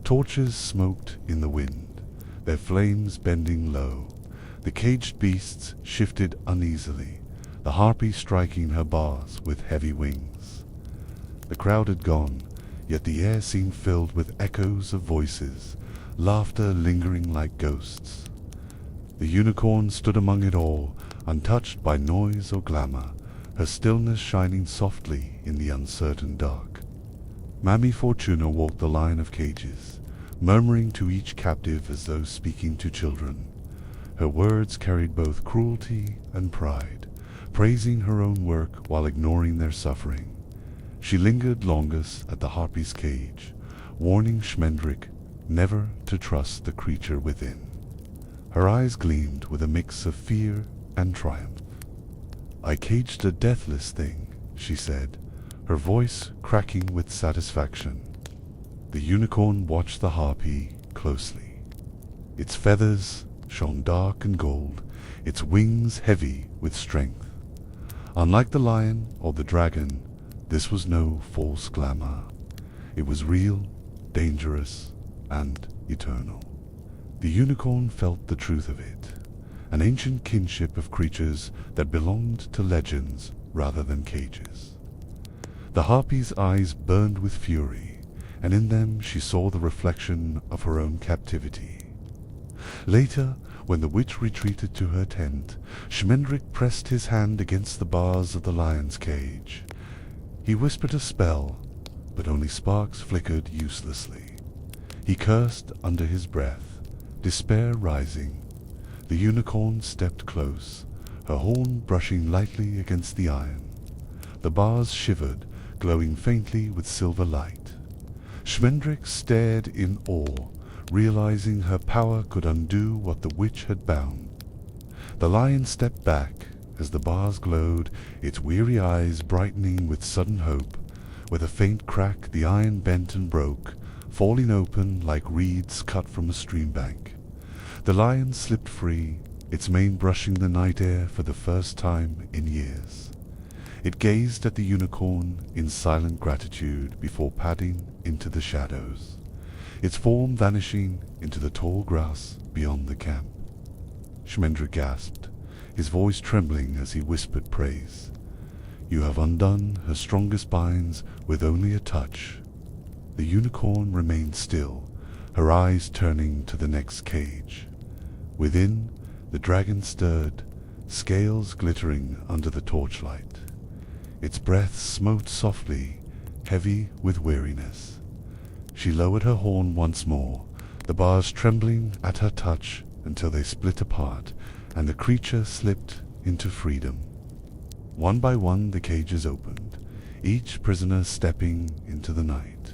[SPEAKER 1] Torches smoked in the wind, their flames bending low. The caged beasts shifted uneasily, the harpy striking her bars with heavy wings. The crowd had gone, yet the air seemed filled with echoes of voices, laughter lingering like ghosts. The unicorn stood among it all, untouched by noise or glamour, her stillness shining softly in the uncertain dark. Mummy Fortuna walked the line of cages, murmuring to each captive as though speaking to children. Her words carried both cruelty and pride, praising her own work while ignoring their suffering. She lingered longest at the harpy's cage, warning Schmendrick never to trust the creature within. Her eyes gleamed with a mix of fear and triumph. "I caged a deathless thing," she said, her voice cracking with satisfaction. The unicorn watched the harpy closely. Its feathers shone dark and gold, its wings heavy with strength. Unlike the lion or the dragon, this was no false glamour. It was real, dangerous, and eternal. The unicorn felt the truth of it, an ancient kinship of creatures that belonged to legends rather than cages. The harpy's eyes burned with fury, and in them she saw the reflection of her own captivity. Later, When the witch retreated to her tent, Schmendrick pressed his hand against the bars of the lion's cage. He whispered a spell, but only sparks flickered uselessly. He cursed under his breath, despair rising. The unicorn stepped close, her horn brushing lightly against the iron. The bars shivered, glowing faintly with silver light. Schmendrick stared in awe, realizing her power could undo what the witch had bound. The lion stepped back as the bars glowed, its weary eyes brightening with sudden hope. With a faint crack, the iron bent and broke, falling open like reeds cut from a stream bank. The lion slipped free, its mane brushing the night air for the first time in years. It gazed at the unicorn in silent gratitude before padding into the shadows, its form vanishing into the tall grass beyond the camp. Schmendrick gasped, his voice trembling as he whispered praise. You have undone her strongest binds with only a touch. The unicorn remained still, her eyes turning to the next cage. Within, the dragon stirred, scales glittering under the torchlight. Its breath smote softly, heavy with weariness. She lowered her horn once more, the bars trembling at her touch until they split apart, and the creature slipped into freedom. One by one the cages opened, each prisoner stepping into the night.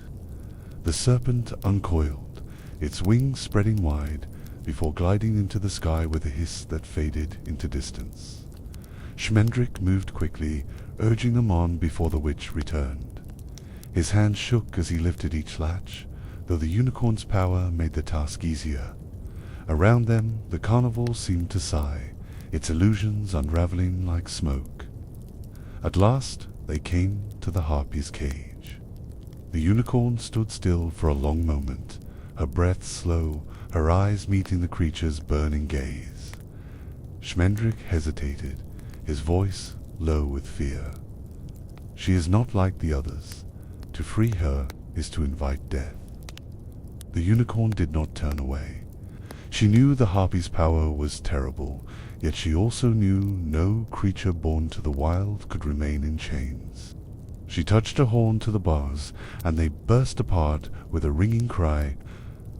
[SPEAKER 1] The serpent uncoiled, its wings spreading wide, before gliding into the sky with a hiss that faded into distance. Schmendrick moved quickly, urging them on before the witch returned. His hand shook as he lifted each latch, though the unicorn's power made the task easier. Around them, the carnival seemed to sigh, its illusions unraveling like smoke. At last, they came to the harpy's cage. The unicorn stood still for a long moment, her breath slow, her eyes meeting the creature's burning gaze. Schmendrick hesitated, his voice low with fear. She is not like the others. To free her is to invite death. The unicorn did not turn away. She knew the harpy's power was terrible, yet she also knew no creature born to the wild could remain in chains. She touched her horn to the bars, and they burst apart with a ringing cry.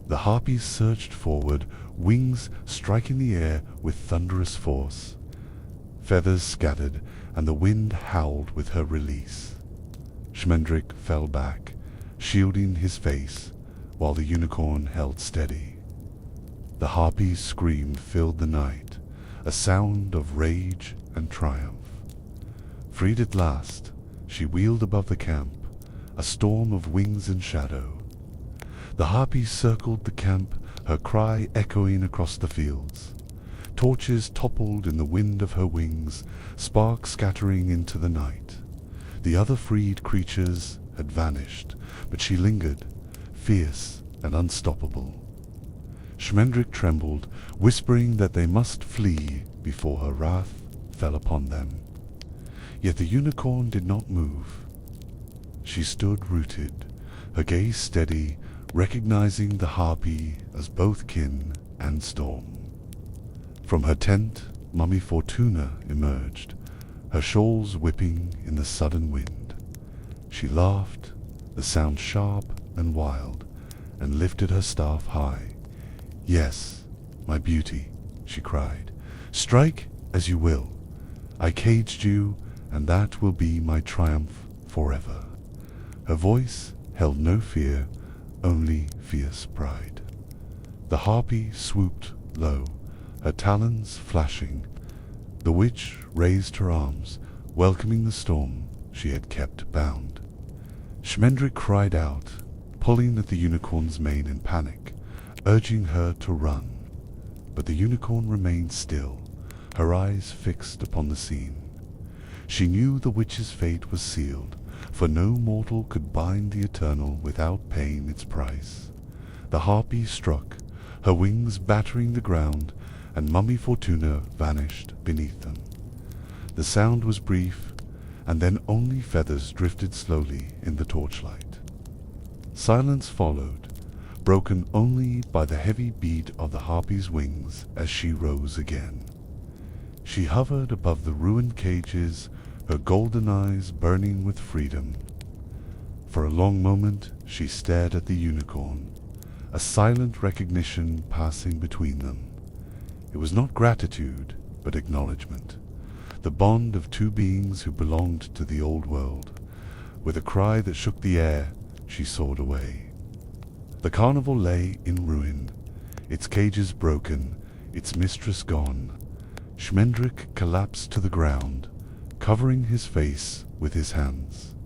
[SPEAKER 1] The harpies surged forward, wings striking the air with thunderous force. Feathers scattered, and the wind howled with her release. Schmendrick fell back, shielding his face, while the unicorn held steady. The harpy's scream filled the night, a sound of rage and triumph. Freed at last, she wheeled above the camp, a storm of wings and shadow. The harpy circled the camp, her cry echoing across the fields. Torches toppled in the wind of her wings, sparks scattering into the night. The other freed creatures had vanished, but she lingered, fierce and unstoppable. Schmendrick trembled, whispering that they must flee before her wrath fell upon them. Yet the unicorn did not move. She stood rooted, her gaze steady, recognizing the harpy as both kin and storm. From her tent, Mummy Fortuna emerged, her shawls whipping in the sudden wind. She laughed, the sound sharp and wild, and lifted her staff high. "Yes, my beauty," she cried, "strike as you will. I caged you, and that will be my triumph forever." Her voice held no fear, only fierce pride. The harpy swooped low, her talons flashing. The witch raised her arms, welcoming the storm she had kept bound. Schmendrick cried out, pulling at the unicorn's mane in panic, urging her to run. But the unicorn remained still, her eyes fixed upon the scene. She knew the witch's fate was sealed, for no mortal could bind the eternal without paying its price. The harpy struck, her wings battering the ground, and Mummy Fortuna vanished beneath them. The sound was brief, and then only feathers drifted slowly in the torchlight. Silence followed, broken only by the heavy beat of the harpy's wings as she rose again. She hovered above the ruined cages, her golden eyes burning with freedom. For a long moment she stared at the unicorn, a silent recognition passing between them. It was not gratitude, but acknowledgement, the bond of two beings who belonged to the old world. With a cry that shook the air, she soared away. The carnival lay in ruin, its cages broken, its mistress gone. Schmendrick collapsed to the ground, covering his face with his hands.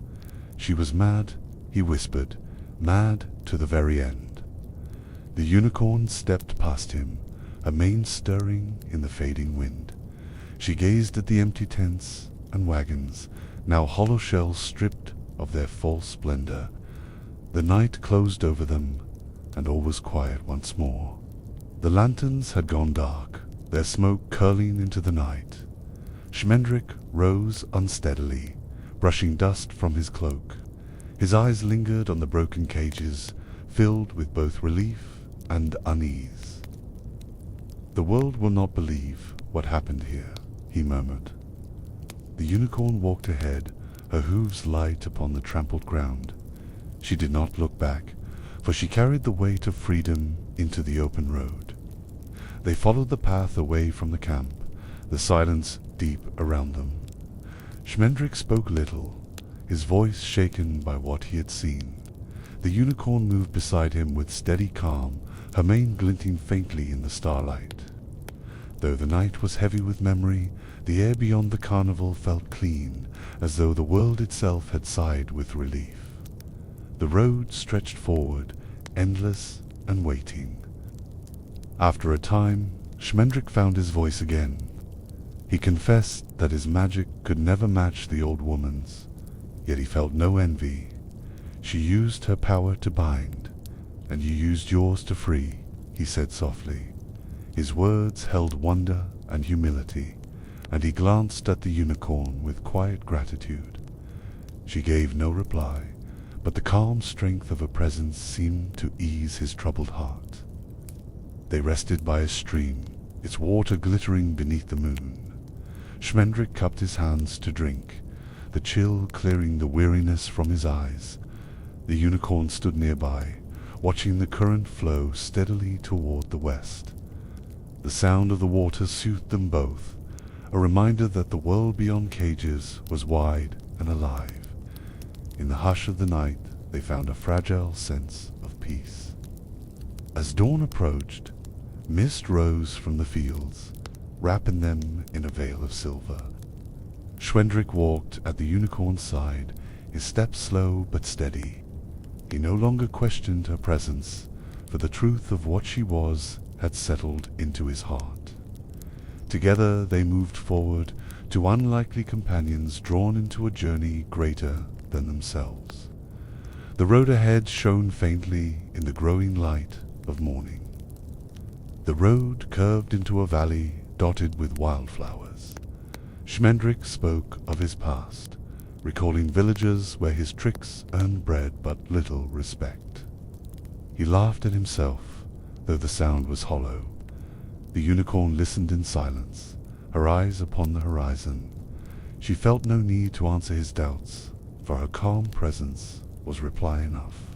[SPEAKER 1] She was mad, he whispered, mad to the very end. The unicorn stepped past him, her mane stirring in the fading wind. She gazed at the empty tents and wagons, now hollow shells stripped of their false splendor. The night closed over them, and all was quiet once more. The lanterns had gone dark, their smoke curling into the night. Schmendrick rose unsteadily, brushing dust from his cloak. His eyes lingered on the broken cages, filled with both relief and unease. "The world will not believe what happened here," he murmured. The unicorn walked ahead, her hooves light upon the trampled ground. She did not look back, for she carried the weight of freedom into the open road. They followed the path away from the camp, the silence deep around them. Schmendrick spoke little, his voice shaken by what he had seen. The unicorn moved beside him with steady calm, her mane glinting faintly in the starlight. Though the night was heavy with memory, the air beyond the carnival felt clean, as though the world itself had sighed with relief. The road stretched forward, endless and waiting. After a time, Schmendrick found his voice again. He confessed that his magic could never match the old woman's, yet he felt no envy. "She used her power to bind, and you used yours to free," he said softly. His words held wonder and humility, and he glanced at the unicorn with quiet gratitude. She gave no reply, but the calm strength of her presence seemed to ease his troubled heart. They rested by a stream, its water glittering beneath the moon. Schmendrick cupped his hands to drink, the chill clearing the weariness from his eyes. The unicorn stood nearby, watching the current flow steadily toward the west. The sound of the water soothed them both, a reminder that the world beyond cages was wide and alive. In the hush of the night, they found a fragile sense of peace. As dawn approached, mist rose from the fields, wrapping them in a veil of silver. Schmendrick walked at the unicorn's side, his steps slow but steady. He no longer questioned her presence, for the truth of what she was had settled into his heart. Together they moved forward, two unlikely companions drawn into a journey greater than themselves. The road ahead shone faintly in the growing light of morning. The road curved into a valley dotted with wildflowers. Schmendrick spoke of his past, recalling villages where his tricks earned bread but little respect. He laughed at himself, though the sound was hollow. The unicorn listened in silence, her eyes upon the horizon. She felt no need to answer his doubts, for her calm presence was reply enough.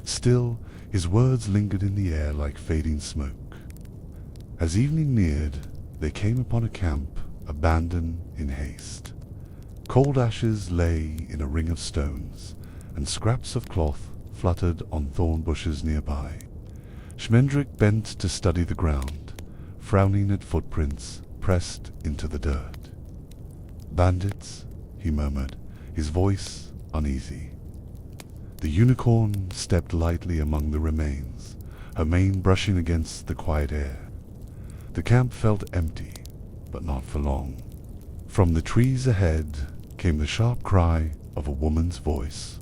[SPEAKER 1] Still, his words lingered in the air like fading smoke. As evening neared, they came upon a camp abandoned in haste. Cold ashes lay in a ring of stones, and scraps of cloth fluttered on thorn bushes nearby. Schmendrick bent to study the ground, frowning at footprints pressed into the dirt. "Bandits," he murmured, his voice uneasy. The unicorn stepped lightly among the remains, her mane brushing against the quiet air. The camp felt empty, but not for long. From the trees ahead came the sharp cry of a woman's voice.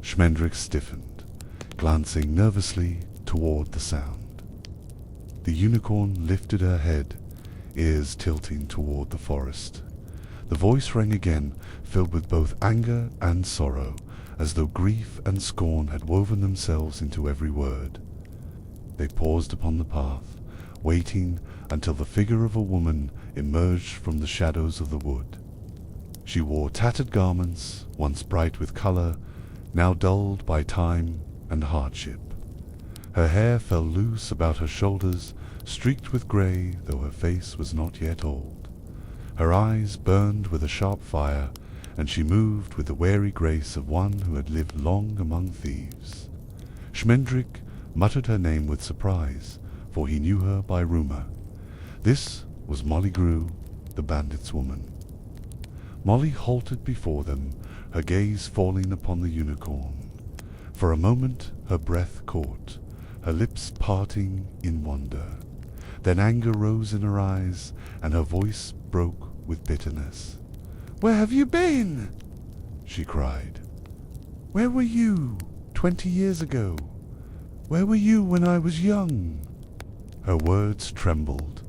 [SPEAKER 1] Schmendrick stiffened, glancing nervously toward the sound. The unicorn lifted her head, ears tilting toward the forest. The voice rang again, filled with both anger and sorrow, as though grief and scorn had woven themselves into every word. They paused upon the path, waiting until the figure of a woman emerged from the shadows of the wood. She wore tattered garments, once bright with color, now dulled by time and hardship. Her hair fell loose about her shoulders, streaked with grey, though her face was not yet old. Her eyes burned with a sharp fire, and she moved with the wary grace of one who had lived long among thieves. Schmendrick muttered her name with surprise, for he knew her by rumour. This was Molly Grew, the bandit's woman. Molly halted before them, her gaze falling upon the unicorn. For a moment her breath caught, her lips parting in wonder. Then anger rose in her eyes, and her voice broke with bitterness. "Where have you been?" she cried. "Where were you 20 years ago? Where were you when I was young?" Her words trembled,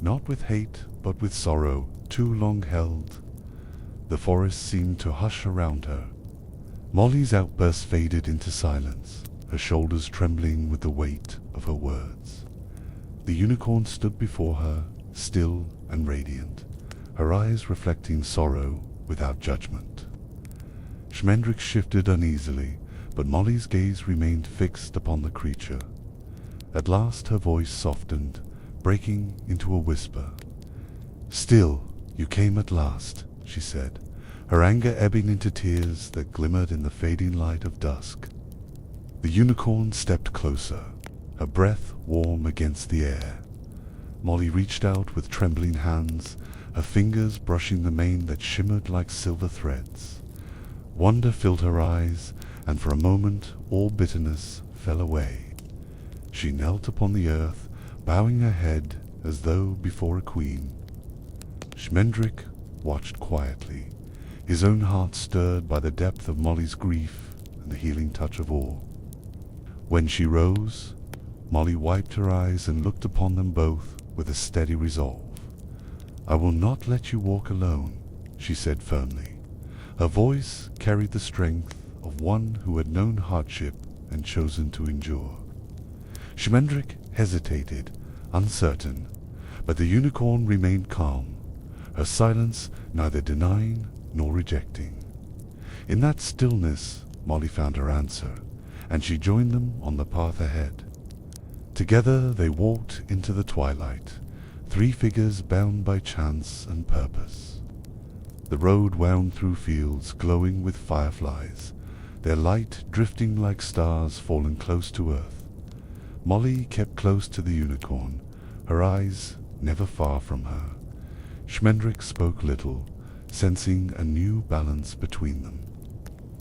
[SPEAKER 1] not with hate, but with sorrow too long held. The forest seemed to hush around her. Molly's outburst faded into silence, her shoulders trembling with the weight of her words. The unicorn stood before her, still and radiant, her eyes reflecting sorrow without judgment. Schmendrick shifted uneasily, but Molly's gaze remained fixed upon the creature. At last her voice softened, breaking into a whisper. "Still, you came at last," she said, her anger ebbing into tears that glimmered in the fading light of dusk. The unicorn stepped closer, her breath warm against the air. Molly reached out with trembling hands, her fingers brushing the mane that shimmered like silver threads. Wonder filled her eyes, and for a moment all bitterness fell away. She knelt upon the earth, bowing her head as though before a queen. Schmendrick watched quietly, his own heart stirred by the depth of Molly's grief and the healing touch of awe. When she rose, Molly wiped her eyes and looked upon them both with a steady resolve. "I will not let you walk alone," she said firmly. Her voice carried the strength of one who had known hardship and chosen to endure. Schmendrick hesitated, uncertain, but the unicorn remained calm, her silence neither denying nor rejecting. In that stillness Molly found her answer, and she joined them on the path ahead. Together they walked into the twilight, three figures bound by chance and purpose. The road wound through fields glowing with fireflies, their light drifting like stars fallen close to earth. Molly kept close to the unicorn, her eyes never far from her. Schmendrick spoke little, sensing a new balance between them.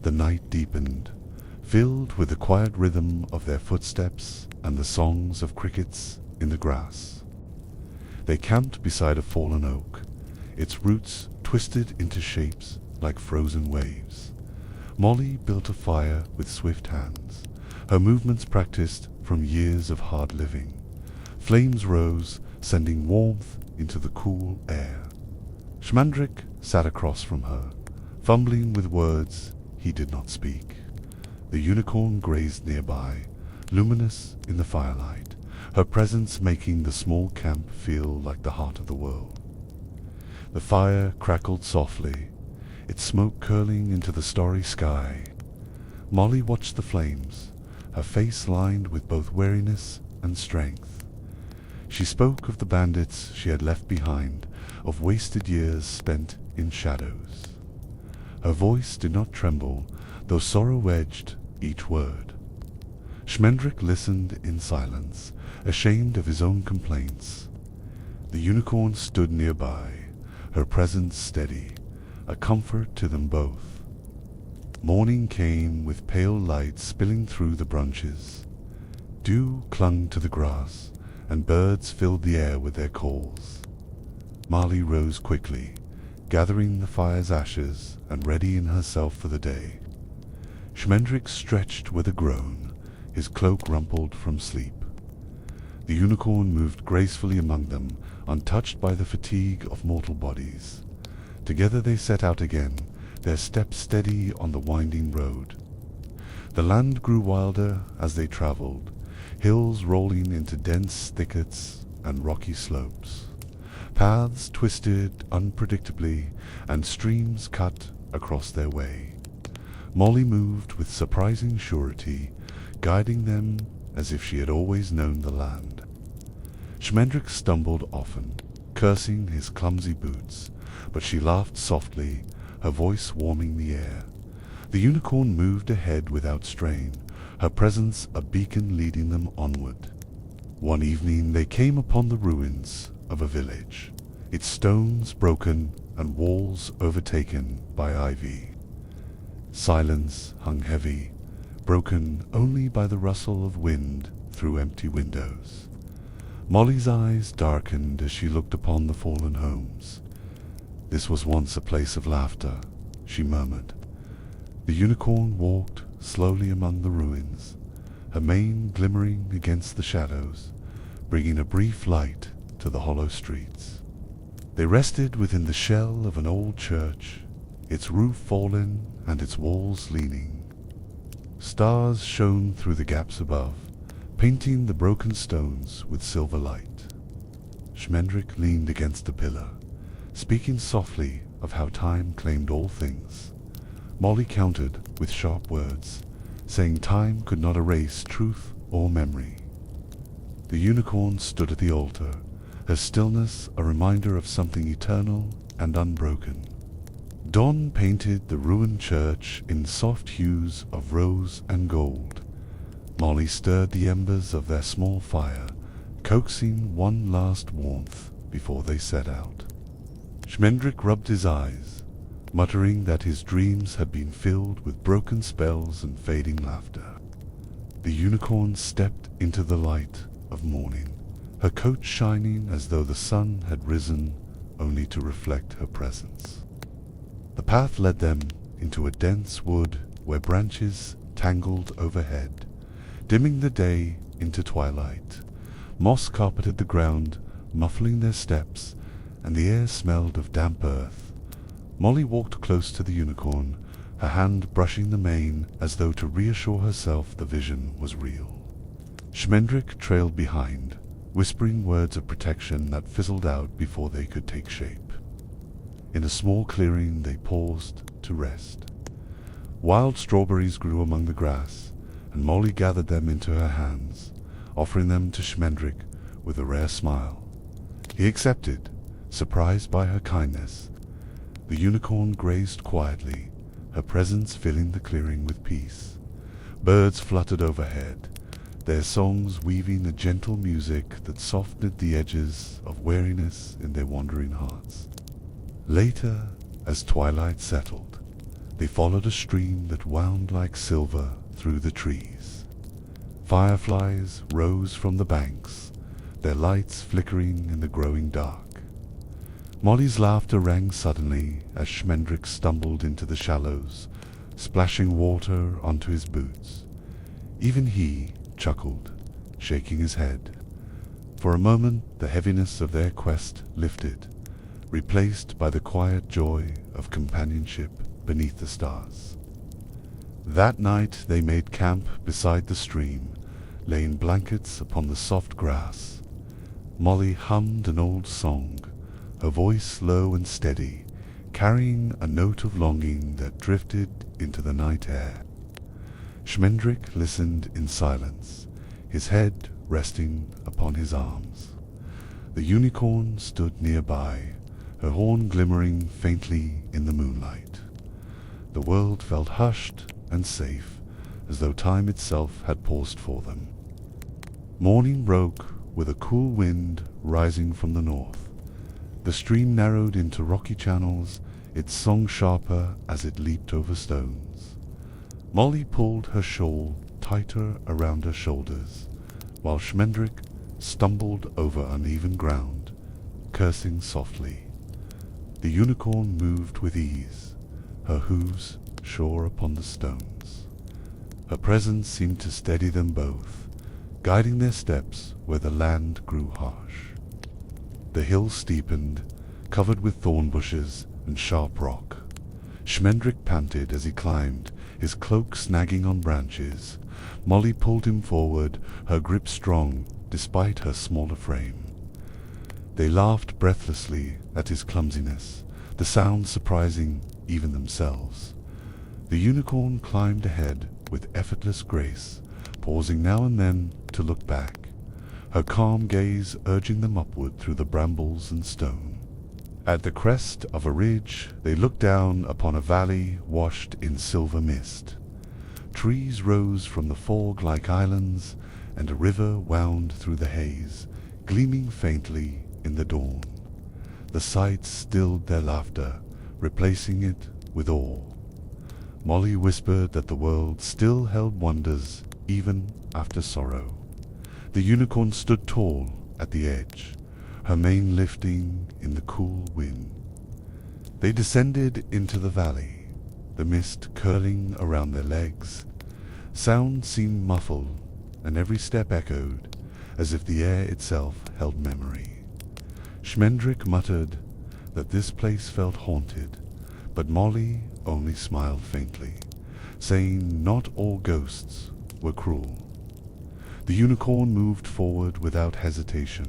[SPEAKER 1] The night deepened, filled with the quiet rhythm of their footsteps and the songs of crickets in the grass. They camped beside a fallen oak, its roots twisted into shapes like frozen waves. Molly built a fire with swift hands, her movements practiced from years of hard living. Flames rose, sending warmth into the cool air. Schmendrick sat across from her, fumbling with words he did not speak. The unicorn grazed nearby, luminous in the firelight, her presence making the small camp feel like the heart of the world. The fire crackled softly, its smoke curling into the starry sky. Molly watched the flames, her face lined with both weariness and strength. She spoke of the bandits she had left behind, of wasted years spent in shadows. Her voice did not tremble, though sorrow edged each word. Schmendrick listened in silence, ashamed of his own complaints. The unicorn stood nearby, her presence steady, a comfort to them both. Morning came with pale light spilling through the branches. Dew clung to the grass, and birds filled the air with their calls. Molly rose quickly, gathering the fire's ashes and readying herself for the day. Schmendrick stretched with a groan, his cloak rumpled from sleep. The unicorn moved gracefully among them, untouched by the fatigue of mortal bodies. Together they set out again, their steps steady on the winding road. The land grew wilder as they travelled, hills rolling into dense thickets and rocky slopes. Paths twisted unpredictably, and streams cut across their way. Molly moved with surprising surety, guiding them as if she had always known the land. Schmendrick stumbled often, cursing his clumsy boots, but she laughed softly, her voice warming the air. The unicorn moved ahead without strain, her presence a beacon leading them onward. One evening they came upon the ruins of a village, its stones broken and walls overtaken by ivy. Silence hung heavy, broken only by the rustle of wind through empty windows. Molly's eyes darkened as she looked upon the fallen homes. "This was once a place of laughter," she murmured. The unicorn walked slowly among the ruins, her mane glimmering against the shadows, bringing a brief light to the hollow streets. They rested within the shell of an old church, its roof fallen and its walls leaning. Stars shone through the gaps above, painting the broken stones with silver light. Schmendrick leaned against a pillar, speaking softly of how time claimed all things. Molly countered with sharp words, saying time could not erase truth or memory. The unicorn stood at the altar, her stillness a reminder of something eternal and unbroken. Dawn painted the ruined church in soft hues of rose and gold. Molly stirred the embers of their small fire, coaxing one last warmth before they set out. Schmendrick rubbed his eyes, muttering that his dreams had been filled with broken spells and fading laughter. The unicorn stepped into the light of morning, her coat shining as though the sun had risen only to reflect her presence. The path led them into a dense wood where branches tangled overhead, dimming the day into twilight. Moss carpeted the ground, muffling their steps, and the air smelled of damp earth. Molly walked close to the unicorn, her hand brushing the mane as though to reassure herself the vision was real. Schmendrick trailed behind, whispering words of protection that fizzled out before they could take shape. In a small clearing they paused to rest. Wild strawberries grew among the grass, and Molly gathered them into her hands, offering them to Schmendrick with a rare smile. He accepted, surprised by her kindness. The unicorn grazed quietly, her presence filling the clearing with peace. Birds fluttered overhead, their songs weaving a gentle music that softened the edges of weariness in their wandering hearts. Later, as twilight settled, they followed a stream that wound like silver through the trees. Fireflies rose from the banks, their lights flickering in the growing dark. Molly's laughter rang suddenly as Schmendrick stumbled into the shallows, splashing water onto his boots. Even he chuckled, shaking his head. For a moment the heaviness of their quest lifted, replaced by the quiet joy of companionship beneath the stars. That night they made camp beside the stream, laying blankets upon the soft grass. Molly hummed an old song, her voice low and steady, carrying a note of longing that drifted into the night air. Schmendrick listened in silence, his head resting upon his arms. The unicorn stood nearby, her horn glimmering faintly in the moonlight. The world felt hushed and safe, as though time itself had paused for them. Morning broke with a cool wind rising from the north. The stream narrowed into rocky channels, its song sharper as it leaped over stones. Molly pulled her shawl tighter around her shoulders, while Schmendrick stumbled over uneven ground, cursing softly. The unicorn moved with ease, her hooves sure upon the stones. Her presence seemed to steady them both, guiding their steps where the land grew harsh. The hill steepened, covered with thorn bushes and sharp rock. Schmendrick panted as he climbed, his cloak snagging on branches, Molly pulled him forward, her grip strong despite her smaller frame. They laughed breathlessly at his clumsiness, the sound surprising even themselves. The unicorn climbed ahead with effortless grace, pausing now and then to look back, her calm gaze urging them upward through the brambles and stone. At the crest of a ridge, they looked down upon a valley washed in silver mist. Trees rose from the fog like islands, and a river wound through the haze, gleaming faintly in the dawn. The sight stilled their laughter, replacing it with awe. Molly whispered that the world still held wonders even after sorrow. The unicorn stood tall at the edge, her mane lifting in the cool wind. They descended into the valley, the mist curling around their legs. Sound seemed muffled, and every step echoed, as if the air itself held memory. Schmendrick muttered that this place felt haunted, but Molly only smiled faintly, saying not all ghosts were cruel. The unicorn moved forward without hesitation,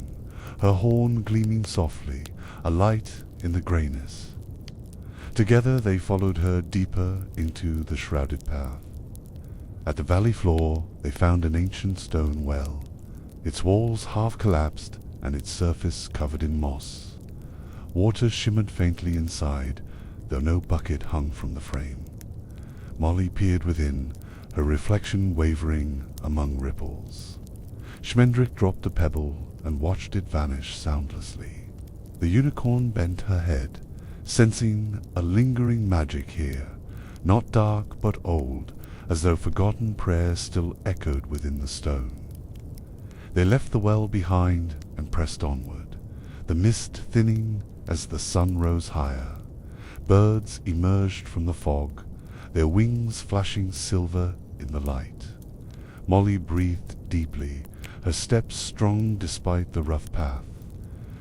[SPEAKER 1] her horn gleaming softly, a light in the greyness. Together they followed her deeper into the shrouded path. At the valley floor they found an ancient stone well, its walls half collapsed and its surface covered in moss. Water shimmered faintly inside, though no bucket hung from the frame. Molly peered within, her reflection wavering among ripples. Schmendrick dropped the pebble and watched it vanish soundlessly. The unicorn bent her head, sensing a lingering magic here, not dark but old, as though forgotten prayers still echoed within the stone. They left the well behind and pressed onward, the mist thinning as the sun rose higher. Birds emerged from the fog, their wings flashing silver in the light. Molly breathed deeply, her steps strong despite the rough path.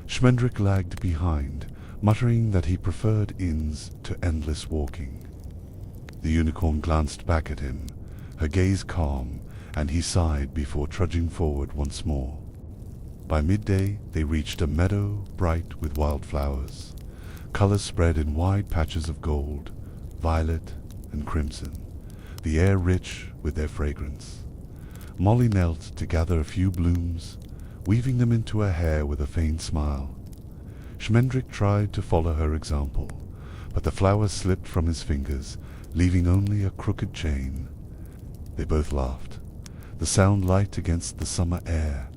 [SPEAKER 1] Schmendrick lagged behind, muttering that he preferred inns to endless walking. The unicorn glanced back at him, her gaze calm, and he sighed before trudging forward once more. By midday they reached a meadow bright with wildflowers, colors spread in wide patches of gold, violet, and crimson, the air rich with their fragrance. Molly knelt to gather a few blooms, weaving them into her hair with a faint smile. Schmendrick tried to follow her example, but the flowers slipped from his fingers, leaving only a crooked chain. They both laughed, the sound light against the summer air.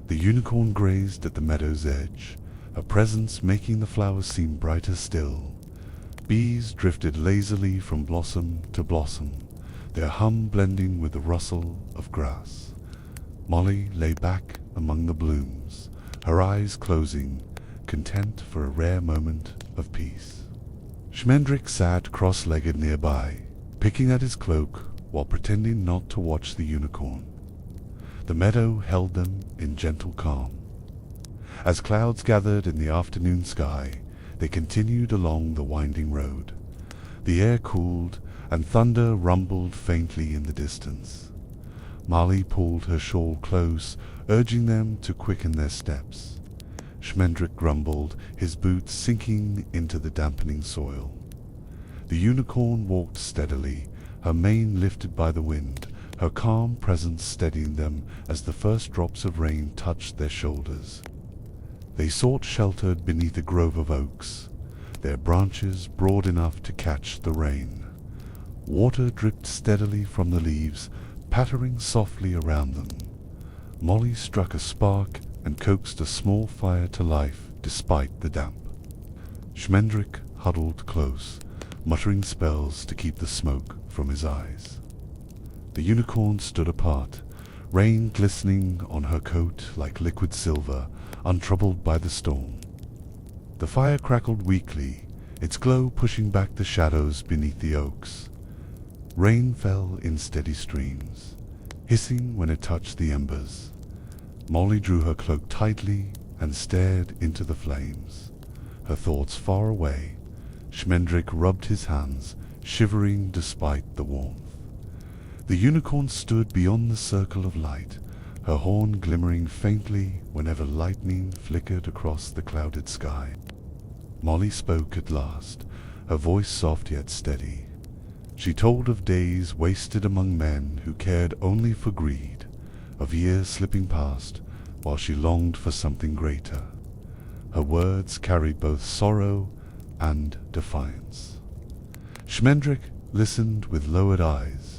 [SPEAKER 1] The unicorn grazed at the meadow's edge, her presence making the flowers seem brighter still. Bees drifted lazily from blossom to blossom, their hum blending with the rustle of grass. Molly lay back among the blooms, her eyes closing, content for a rare moment of peace. Schmendrick sat cross-legged nearby, picking at his cloak while pretending not to watch the unicorn. The meadow held them in gentle calm. As clouds gathered in the afternoon sky, they continued along the winding road. The air cooled, and thunder rumbled faintly in the distance. Molly pulled her shawl close, urging them to quicken their steps. Schmendrick grumbled, his boots sinking into the dampening soil. The unicorn walked steadily, her mane lifted by the wind, her calm presence steadying them as the first drops of rain touched their shoulders. They sought shelter beneath a grove of oaks, their branches broad enough to catch the rain. Water dripped steadily from the leaves, pattering softly around them. Molly struck a spark and coaxed a small fire to life despite the damp. Schmendrick huddled close, muttering spells to keep the smoke from his eyes. The unicorn stood apart, rain glistening on her coat like liquid silver, untroubled by the storm. The fire crackled weakly, its glow pushing back the shadows beneath the oaks. Rain fell in steady streams, hissing when it touched the embers. Molly drew her cloak tightly and stared into the flames, her thoughts far away. Schmendrick rubbed his hands, shivering despite the warmth. The unicorn stood beyond the circle of light, her horn glimmering faintly whenever lightning flickered across the clouded sky. Molly spoke at last, her voice soft yet steady. She told of days wasted among men who cared only for greed, of years slipping past while she longed for something greater. Her words carried both sorrow and defiance. Schmendrick listened with lowered eyes,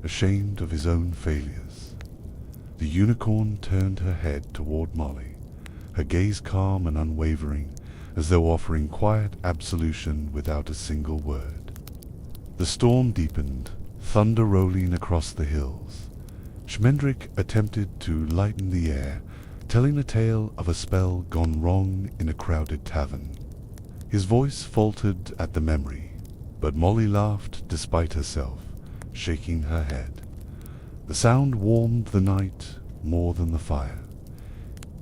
[SPEAKER 1] ashamed of his own failures. The unicorn turned her head toward Molly, her gaze calm and unwavering, as though offering quiet absolution without a single word. The storm deepened, thunder rolling across the hills. Schmendrick attempted to lighten the air, telling a tale of a spell gone wrong in a crowded tavern. His voice faltered at the memory, but Molly laughed despite herself, shaking her head. The sound warmed the night more than the fire.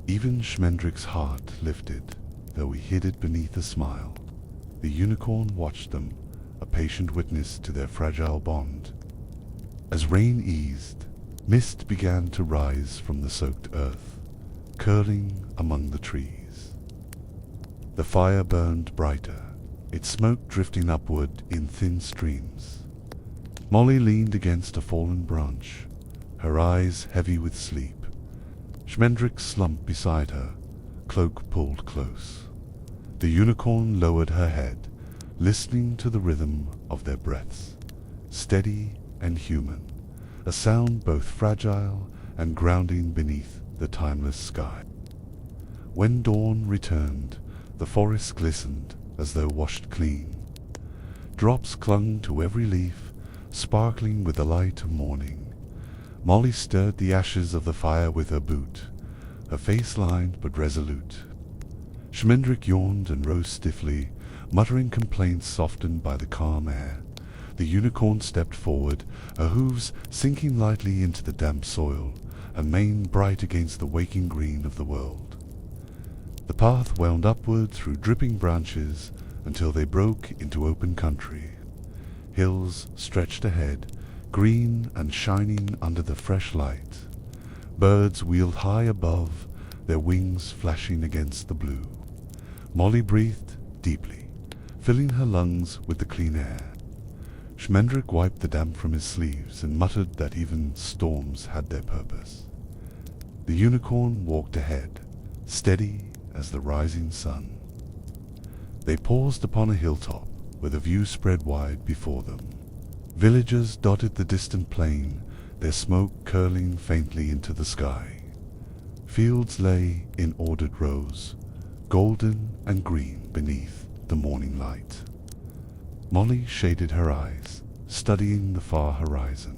[SPEAKER 1] Even Schmendrick's heart lifted, though he hid it beneath a smile. The unicorn watched them, a patient witness to their fragile bond. As rain eased, mist began to rise from the soaked earth, curling among the trees. The fire burned brighter, its smoke drifting upward in thin streams. Molly leaned against a fallen branch, her eyes heavy with sleep. Schmendrick slumped beside her, cloak pulled close. The unicorn lowered her head, listening to the rhythm of their breaths, steady and human, a sound both fragile and grounding beneath the timeless sky. When dawn returned, the forest glistened as though washed clean. Drops clung to every leaf, sparkling with the light of morning. Molly stirred the ashes of the fire with her boot, her face lined but resolute. Schmendrick yawned and rose stiffly, muttering complaints softened by the calm air. The unicorn stepped forward, her hooves sinking lightly into the damp soil, her mane bright against the waking green of the world. The path wound upward through dripping branches until they broke into open country. Hills stretched ahead, green and shining under the fresh light. Birds wheeled high above, their wings flashing against the blue. Molly breathed deeply, filling her lungs with the clean air. Schmendrick wiped the damp from his sleeves and muttered that even storms had their purpose. The unicorn walked ahead, steady as the rising sun. They paused upon a hilltop where the view spread wide before them. Villages dotted the distant plain, their smoke curling faintly into the sky. Fields lay in ordered rows, golden and green beneath the morning light. Molly shaded her eyes, studying the far horizon.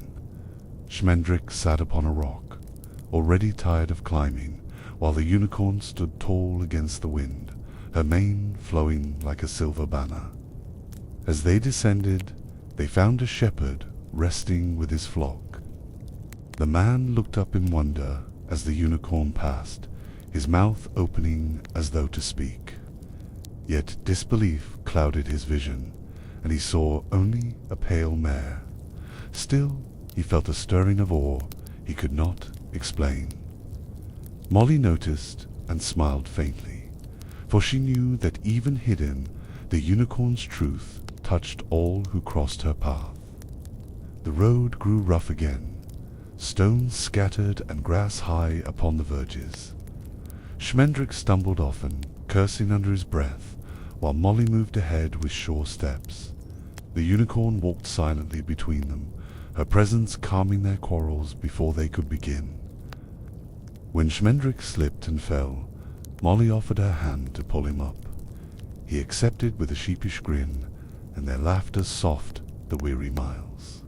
[SPEAKER 1] Schmendrick sat upon a rock, already tired of climbing, while the unicorn stood tall against the wind, her mane flowing like a silver banner. As they descended, they found a shepherd resting with his flock. The man looked up in wonder as the unicorn passed, his mouth opening as though to speak. Yet disbelief clouded his vision, and he saw only a pale mare. Still, he felt a stirring of awe he could not explain. Molly noticed and smiled faintly, for she knew that even hidden, the unicorn's truth touched all who crossed her path. The road grew rough again, stones scattered and grass high upon the verges. Schmendrick stumbled often, cursing under his breath, while Molly moved ahead with sure steps. The unicorn walked silently between them, her presence calming their quarrels before they could begin. When Schmendrick slipped and fell, Molly offered her hand to pull him up. He accepted with a sheepish grin, and their laughter soft the weary miles.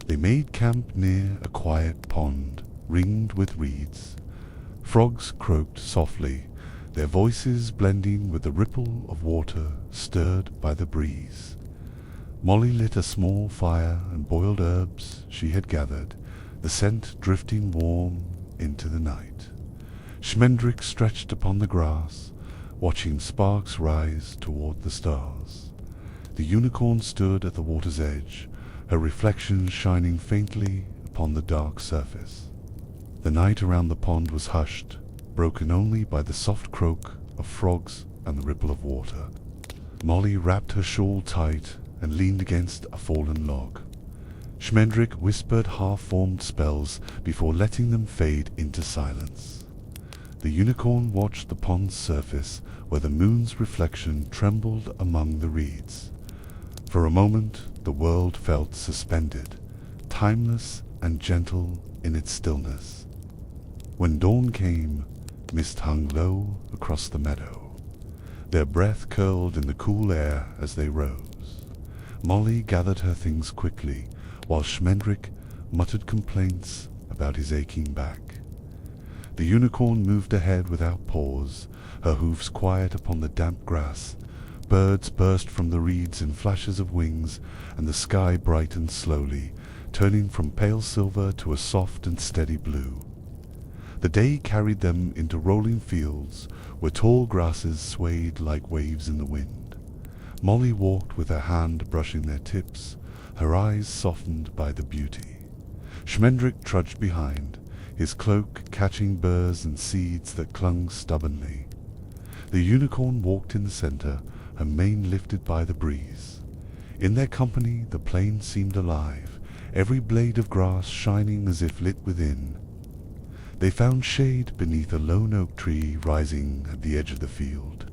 [SPEAKER 1] They made camp near a quiet pond, ringed with reeds. Frogs croaked softly, their voices blending with the ripple of water stirred by the breeze. Molly lit a small fire and boiled herbs she had gathered, the scent drifting warm into the night. Schmendrick stretched upon the grass, watching sparks rise toward the stars. The unicorn stood at the water's edge, her reflection shining faintly upon the dark surface. The night around the pond was hushed, broken only by the soft croak of frogs and the ripple of water. Molly wrapped her shawl tight and leaned against a fallen log. Schmendrick whispered half-formed spells before letting them fade into silence. The unicorn watched the pond's surface where the moon's reflection trembled among the reeds. For a moment the world felt suspended, timeless and gentle in its stillness. When dawn came, mist hung low across the meadow. Their breath curled in the cool air as they rose. Molly gathered her things quickly, while Schmendrick muttered complaints about his aching back. The unicorn moved ahead without pause, her hoofs quiet upon the damp grass. Birds burst from the reeds in flashes of wings, and the sky brightened slowly, turning from pale silver to a soft and steady blue. The day carried them into rolling fields, where tall grasses swayed like waves in the wind. Molly walked with her hand brushing their tips, her eyes softened by the beauty. Schmendrick trudged behind, his cloak catching burrs and seeds that clung stubbornly. The unicorn walked in the center, her mane lifted by the breeze. In their company the plain seemed alive, every blade of grass shining as if lit within. They found shade beneath a lone oak tree rising at the edge of the field.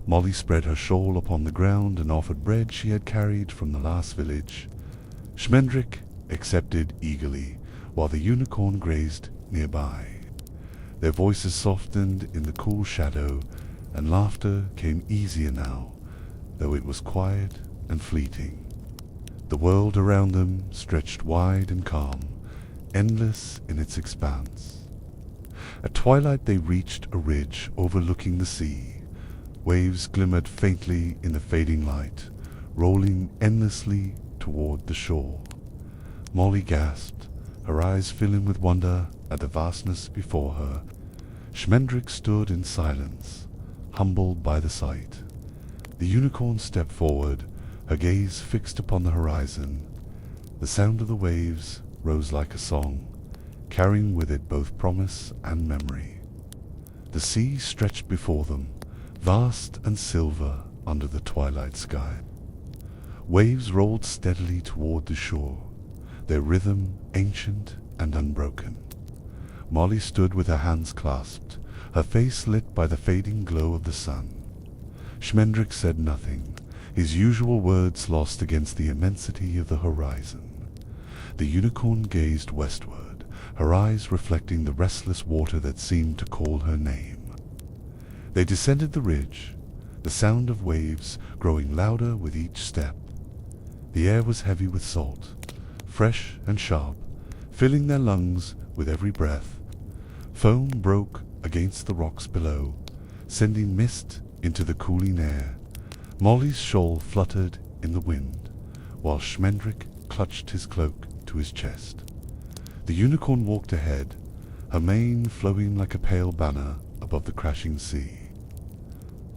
[SPEAKER 1] Molly spread her shawl upon the ground and offered bread she had carried from the last village. Schmendrick accepted eagerly, while the unicorn grazed nearby. Their voices softened in the cool shadow, and laughter came easier now, though it was quiet and fleeting. The world around them stretched wide and calm, endless in its expanse. At twilight they reached a ridge overlooking the sea. Waves glimmered faintly in the fading light, rolling endlessly toward the shore. Molly gasped, her eyes filling with wonder at the vastness before her. Schmendrick stood in silence, humbled by the sight. The unicorn stepped forward, her gaze fixed upon the horizon. The sound of the waves rose like a song, carrying with it both promise and memory. The sea stretched before them, vast and silver under the twilight sky. Waves rolled steadily toward the shore, their rhythm ancient and unbroken. Molly stood with her hands clasped, her face lit by the fading glow of the sun. Schmendrick said nothing, his usual words lost against the immensity of the horizon. The unicorn gazed westward, her eyes reflecting the restless water that seemed to call her name. They descended the ridge, the sound of waves growing louder with each step. The air was heavy with salt, fresh and sharp, filling their lungs with every breath. Foam broke against the rocks below, sending mist into the cooling air. Molly's shawl fluttered in the wind, while Schmendrick clutched his cloak to his chest. The unicorn walked ahead, her mane flowing like a pale banner above the crashing sea.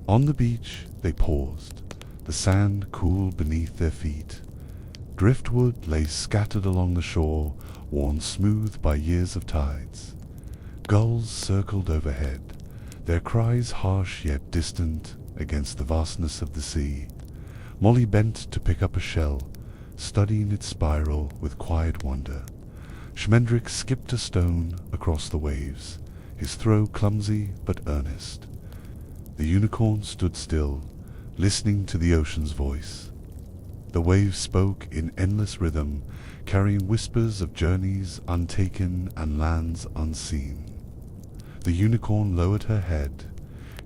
[SPEAKER 1] On the beach they paused, the sand cool beneath their feet. Driftwood lay scattered along the shore, worn smooth by years of tides. Gulls circled overhead, their cries harsh yet distant against the vastness of the sea. Molly bent to pick up a shell, studying its spiral with quiet wonder. Schmendrick skipped a stone across the waves, his throw clumsy but earnest. The unicorn stood still, listening to the ocean's voice. The waves spoke in endless rhythm, carrying whispers of journeys untaken and lands unseen. The unicorn lowered her head,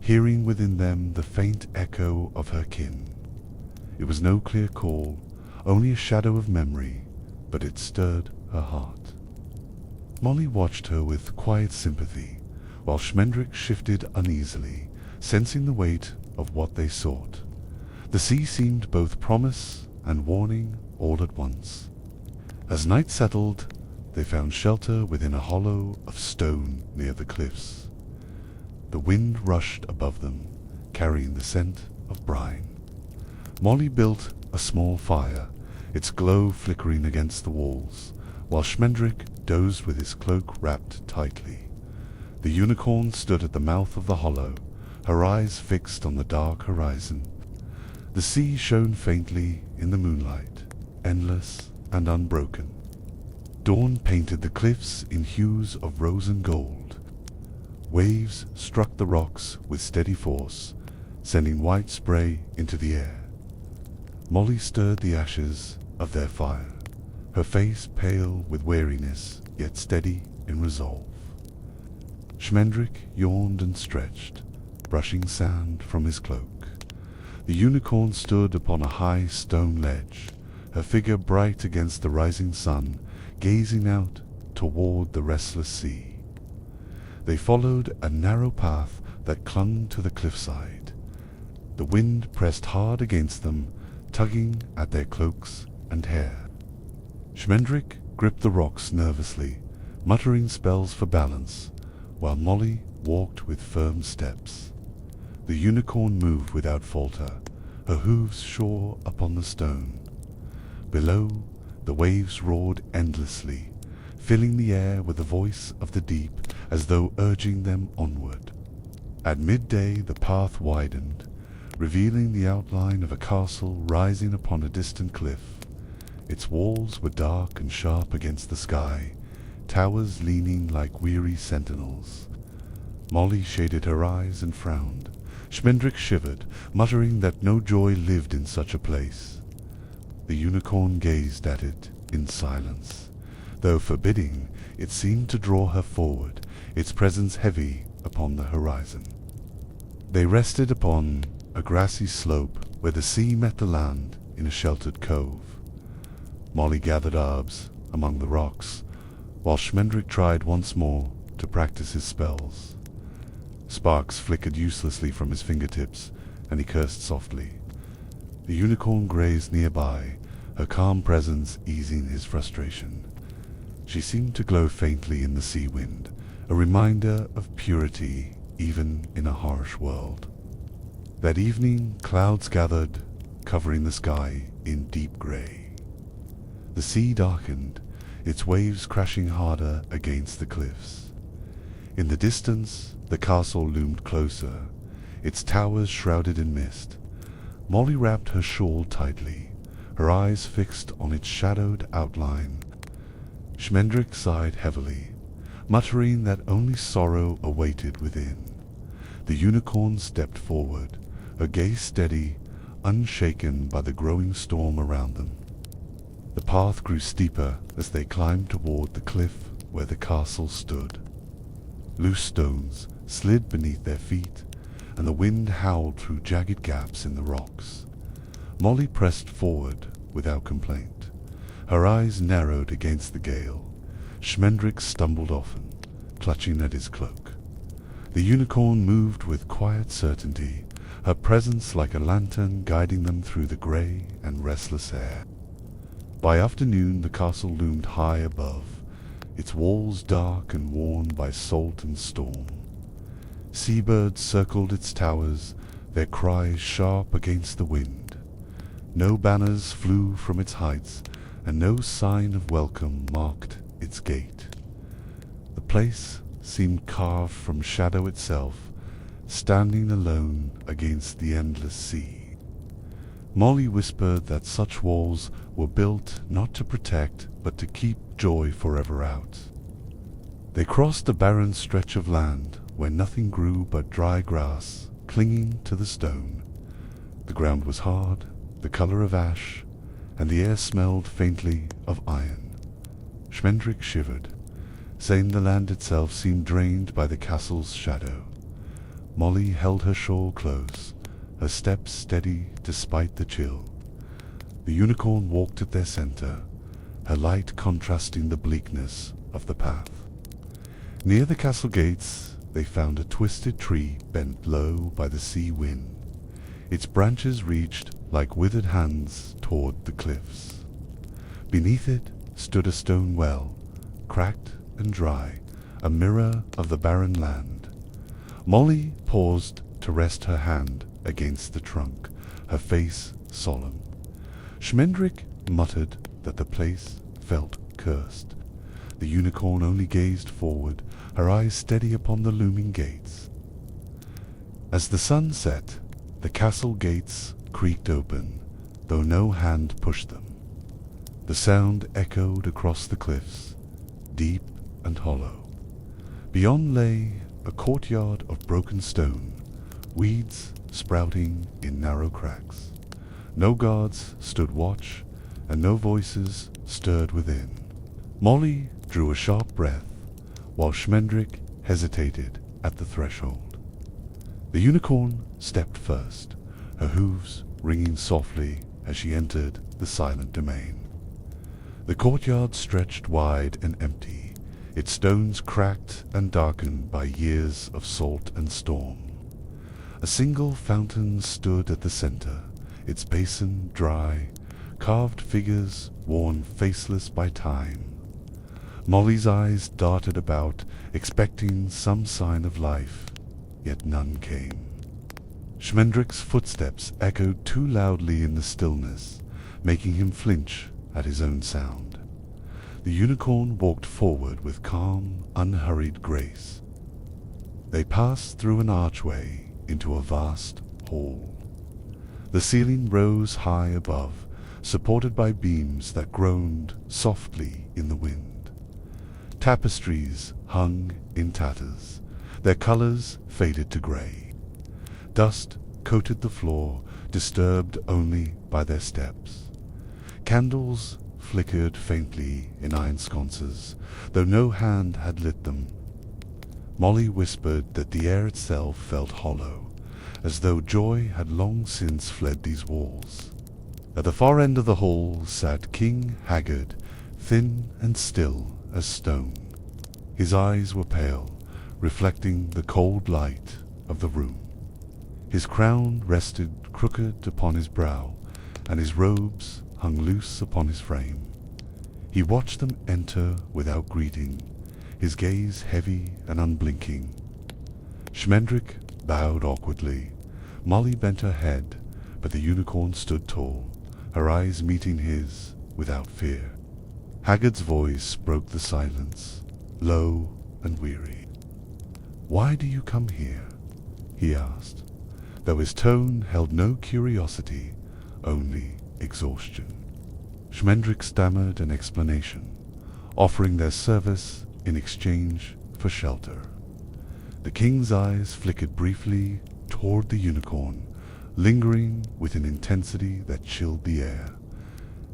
[SPEAKER 1] hearing within them the faint echo of her kin. It was no clear call, only a shadow of memory, but it stirred her heart. Molly watched her with quiet sympathy, while Schmendrick shifted uneasily, sensing the weight of what they sought. The sea seemed both promise and warning all at once. As night settled, they found shelter within a hollow of stone near the cliffs. The wind rushed above them, carrying the scent of brine. Molly built a small fire, its glow flickering against the walls, while Schmendrick dozed with his cloak wrapped tightly. The unicorn stood at the mouth of the hollow, her eyes fixed on the dark horizon. The sea shone faintly in the moonlight, endless and unbroken. Dawn painted the cliffs in hues of rose and gold. Waves struck the rocks with steady force, sending white spray into the air. Molly stirred the ashes of their fire, her face pale with weariness, yet steady in resolve. Schmendrick yawned and stretched, brushing sand from his cloak. The unicorn stood upon a high stone ledge, her figure bright against the rising sun, gazing out toward the restless sea. They followed a narrow path that clung to the cliffside. The wind pressed hard against them, tugging at their cloaks and hair. Schmendrick gripped the rocks nervously, muttering spells for balance, while Molly walked with firm steps. The unicorn moved without falter, her hooves sure upon the stone. Below, the waves roared endlessly, filling the air with the voice of the deep as though urging them onward. At midday the path widened, revealing the outline of a castle rising upon a distant cliff. Its walls were dark and sharp against the sky, towers leaning like weary sentinels. Molly shaded her eyes and frowned. Schmendrick shivered, muttering that no joy lived in such a place. The unicorn gazed at it in silence. Though forbidding, it seemed to draw her forward, its presence heavy upon the horizon. They rested upon a grassy slope where the sea met the land in a sheltered cove. Molly gathered herbs among the rocks, while Schmendrick tried once more to practice his spells. Sparks flickered uselessly from his fingertips, and he cursed softly. The unicorn grazed nearby, her calm presence easing his frustration. She seemed to glow faintly in the sea wind, a reminder of purity even in a harsh world. That evening, clouds gathered, covering the sky in deep grey. The sea darkened, its waves crashing harder against the cliffs. In the distance, the castle loomed closer, its towers shrouded in mist. Molly wrapped her shawl tightly, her eyes fixed on its shadowed outline. Schmendrick sighed heavily, muttering that only sorrow awaited within. The unicorn stepped forward, her gaze steady, unshaken by the growing storm around them. The path grew steeper as they climbed toward the cliff where the castle stood. Loose stones slid beneath their feet, and the wind howled through jagged gaps in the rocks. Molly pressed forward without complaint. Her eyes narrowed against the gale. Schmendrick stumbled often, clutching at his cloak. The unicorn moved with quiet certainty, her presence like a lantern guiding them through the grey and restless air. By afternoon the castle loomed high above, its walls dark and worn by salt and storm. Seabirds circled its towers, their cries sharp against the wind. No banners flew from its heights, and no sign of welcome marked its gate. The place seemed carved from shadow itself, standing alone against the endless sea. Molly whispered that such walls were built not to protect, but to keep joy forever out. They crossed a barren stretch of land where nothing grew but dry grass clinging to the stone. The ground was hard, the color of ash, and the air smelled faintly of iron. Schmendrick shivered, saying the land itself seemed drained by the castle's shadow. Molly held her shawl close, her steps steady despite the chill. The unicorn walked at their center, her light contrasting the bleakness of the path. Near the castle gates they found a twisted tree bent low by the sea wind. Its branches reached like withered hands toward the cliffs. Beneath it stood a stone well, cracked and dry, a mirror of the barren land. Molly paused to rest her hand against the trunk, her face solemn. Schmendrick muttered that the place felt cursed. The unicorn only gazed forward, her eyes steady upon the looming gates. As the sun set, the castle gates creaked open, though no hand pushed them. The sound echoed across the cliffs, deep and hollow. Beyond lay a courtyard of broken stone, weeds sprouting in narrow cracks. No guards stood watch, and no voices stirred within. Molly drew a sharp breath, while Schmendrick hesitated at the threshold. The unicorn stepped first, her hooves ringing softly as she entered the silent domain. The courtyard stretched wide and empty, its stones cracked and darkened by years of salt and storm. A single fountain stood at the center, its basin dry, carved figures worn faceless by time. Molly's eyes darted about, expecting some sign of life, yet none came. Schmendrick's footsteps echoed too loudly in the stillness, making him flinch at his own sound. The unicorn walked forward with calm, unhurried grace. They passed through an archway into a vast hall. The ceiling rose high above, supported by beams that groaned softly in the wind. Tapestries hung in tatters, their colors faded to gray. Dust coated the floor, disturbed only by their steps. Candles flickered faintly in iron sconces, though no hand had lit them. Molly whispered that the air itself felt hollow, as though joy had long since fled these walls. At the far end of the hall sat King Haggard, thin and still as stone. His eyes were pale, reflecting the cold light of the room. His crown rested crooked upon his brow, and his robes hung loose upon his frame. He watched them enter without greeting, his gaze heavy and unblinking. Schmendrick bowed awkwardly. Molly bent her head, but the unicorn stood tall, her eyes meeting his without fear. Haggard's voice broke the silence, low and weary. "Why do you come here?" he asked, though his tone held no curiosity, only exhaustion. Schmendrick stammered an explanation, offering their service in exchange for shelter. The king's eyes flickered briefly toward the unicorn, lingering with an intensity that chilled the air.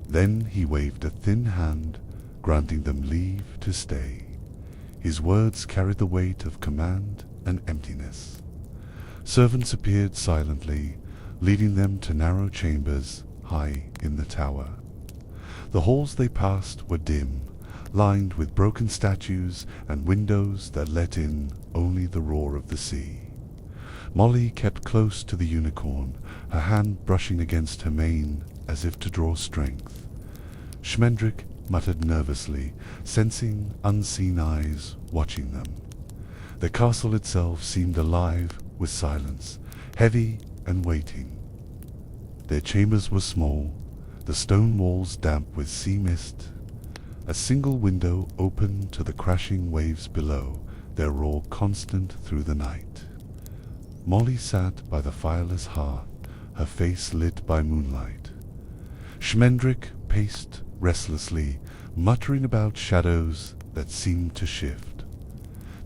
[SPEAKER 1] Then he waved a thin hand, granting them leave to stay. His words carried the weight of command and emptiness. Servants appeared silently, leading them to narrow chambers high in the tower. The halls they passed were dim, lined with broken statues and windows that let in only the roar of the sea. Molly kept close to the unicorn, her hand brushing against her mane as if to draw strength. Schmendrick muttered nervously, sensing unseen eyes watching them. The castle itself seemed alive with silence, heavy and waiting. Their chambers were small, the stone walls damp with sea mist. A single window opened to the crashing waves below, their roar constant through the night. Molly sat by the fireless hearth, her face lit by moonlight. Schmendrick paced restlessly, muttering about shadows that seemed to shift.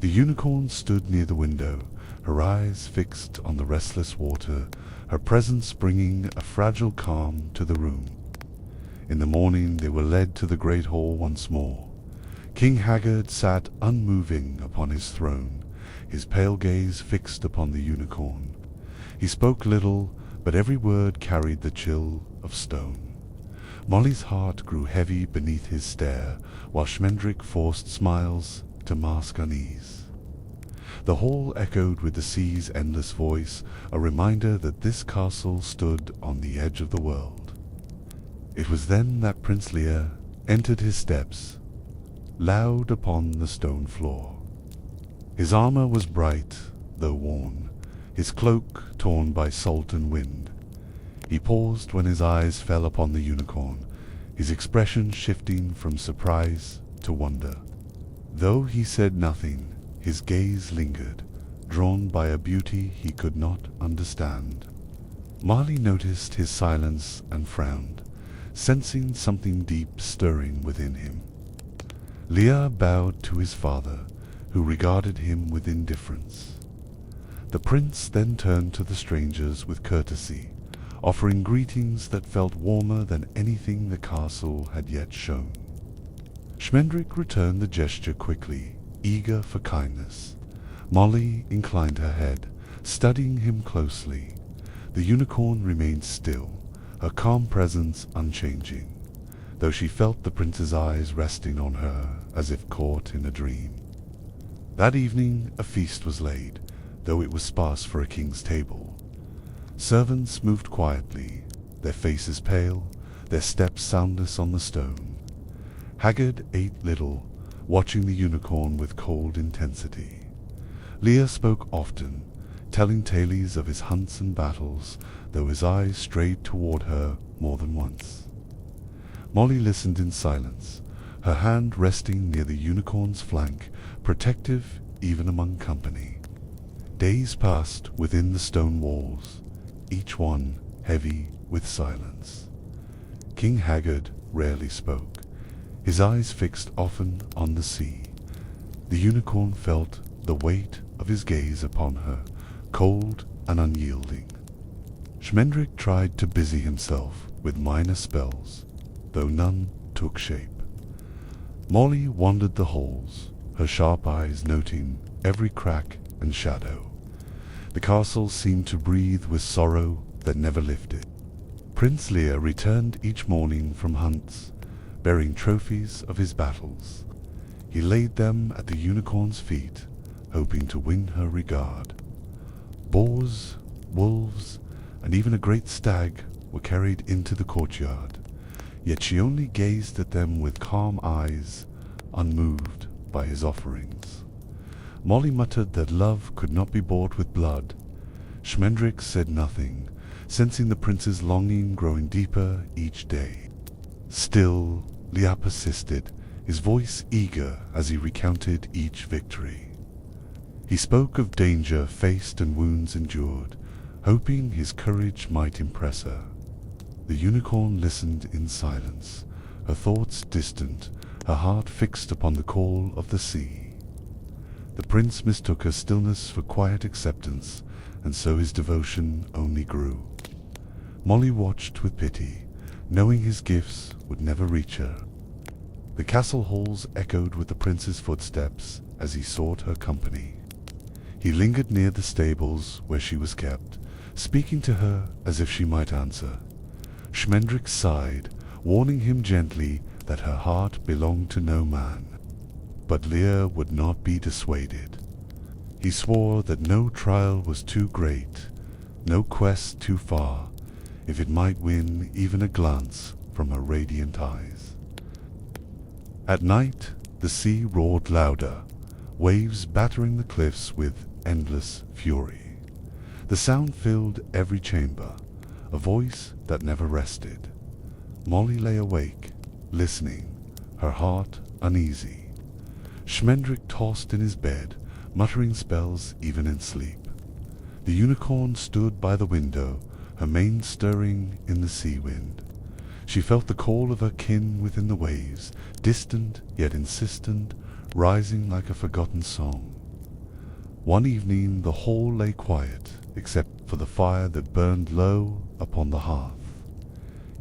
[SPEAKER 1] The unicorn stood near the window, her eyes fixed on the restless water, her presence bringing a fragile calm to the room. In the morning they were led to the great hall once more. King Haggard sat unmoving upon his throne, his pale gaze fixed upon the unicorn. He spoke little, but every word carried the chill of stone. Molly's heart grew heavy beneath his stare, while Schmendrick forced smiles to mask unease. The hall echoed with the sea's endless voice, a reminder that this castle stood on the edge of the world. It was then that Prince Lear entered his steps, loud upon the stone floor. His armor was bright, though worn, his cloak torn by salt and wind. He paused when his eyes fell upon the unicorn, his expression shifting from surprise to wonder. Though he said nothing, his gaze lingered, drawn by a beauty he could not understand. Marley noticed his silence and frowned, sensing something deep stirring within him. Leah bowed to his father, who regarded him with indifference. The prince then turned to the strangers with courtesy, offering greetings that felt warmer than anything the castle had yet shown. Schmendrick returned the gesture quickly, eager for kindness. Molly inclined her head, studying him closely. The unicorn remained still, her calm presence unchanging, though she felt the prince's eyes resting on her as if caught in a dream. That evening a feast was laid, though it was sparse for a king's table. Servants moved quietly, their faces pale, their steps soundless on the stone. Haggard ate little, watching the unicorn with cold intensity. Leah spoke often, telling tales of his hunts and battles, though his eyes strayed toward her more than once. Molly listened in silence, her hand resting near the unicorn's flank, protective even among company. Days passed within the stone walls, each one heavy with silence. King Haggard rarely spoke, his eyes fixed often on the sea. The unicorn felt the weight of his gaze upon her, cold and unyielding. Schmendrick tried to busy himself with minor spells, though none took shape. Molly wandered the halls, her sharp eyes noting every crack and shadow. The castle seemed to breathe with sorrow that never lifted. Prince Lear returned each morning from hunts, bearing trophies of his battles. He laid them at the unicorn's feet, hoping to win her regard. Boars, wolves, and even a great stag were carried into the courtyard, yet she only gazed at them with calm eyes, unmoved by his offerings. Molly muttered that love could not be bought with blood. Schmendrick said nothing, sensing the prince's longing growing deeper each day. Still, Leah persisted, his voice eager as he recounted each victory. He spoke of danger faced and wounds endured, hoping his courage might impress her. The unicorn listened in silence, her thoughts distant, her heart fixed upon the call of the sea. The prince mistook her stillness for quiet acceptance, and so his devotion only grew. Molly watched with pity, knowing his gifts would never reach her. The castle halls echoed with the prince's footsteps as he sought her company. He lingered near the stables where she was kept, speaking to her as if she might answer. Schmendrick sighed, warning him gently that her heart belonged to no man. But Lear would not be dissuaded. He swore that no trial was too great, no quest too far, if it might win even a glance from her radiant eyes. At night, the sea roared louder, waves battering the cliffs with endless fury. The sound filled every chamber, a voice that never rested. Molly lay awake, listening, her heart uneasy. Schmendrick tossed in his bed, muttering spells even in sleep. The unicorn stood by the window, her mane stirring in the sea wind. She felt the call of her kin within the waves, distant yet insistent, rising like a forgotten song. One evening the hall lay quiet, except for the fire that burned low upon the hearth.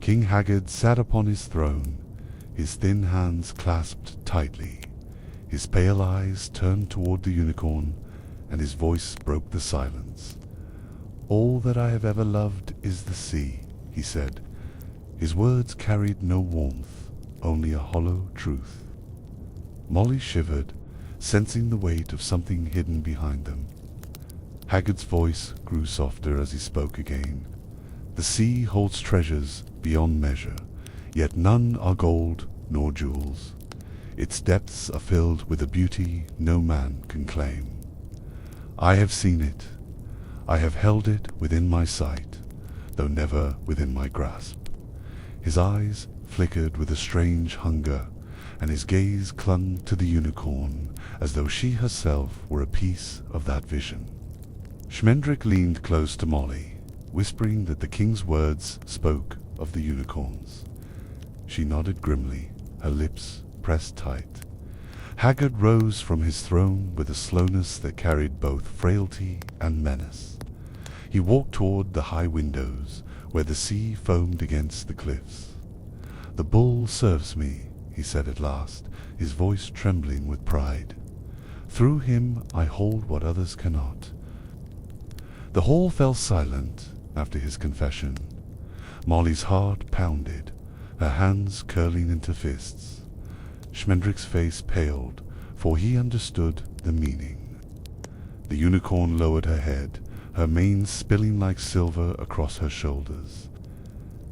[SPEAKER 1] King Haggard sat upon his throne, his thin hands clasped tightly, his pale eyes turned toward the unicorn, and his voice broke the silence. "All that I have ever loved is the sea," he said. His words carried no warmth, only a hollow truth. Molly shivered, sensing the weight of something hidden behind them. Haggard's voice grew softer as he spoke again. "The sea holds treasures beyond measure, yet none are gold nor jewels. Its depths are filled with a beauty no man can claim. I have seen it. I have held it within my sight, though never within my grasp." His eyes flickered with a strange hunger, and his gaze clung to the unicorn as though she herself were a piece of that vision. Schmendrick leaned close to Molly, whispering that the king's words spoke of the unicorns. She nodded grimly, her lips pressed tight. Haggard rose from his throne with a slowness that carried both frailty and menace. He walked toward the high windows, where the sea foamed against the cliffs. "The bull serves me," he said at last, his voice trembling with pride. "Through him I hold what others cannot." The hall fell silent after his confession. Molly's heart pounded, her hands curling into fists. Schmendrick's face paled, for he understood the meaning. The unicorn lowered her head, her mane spilling like silver across her shoulders.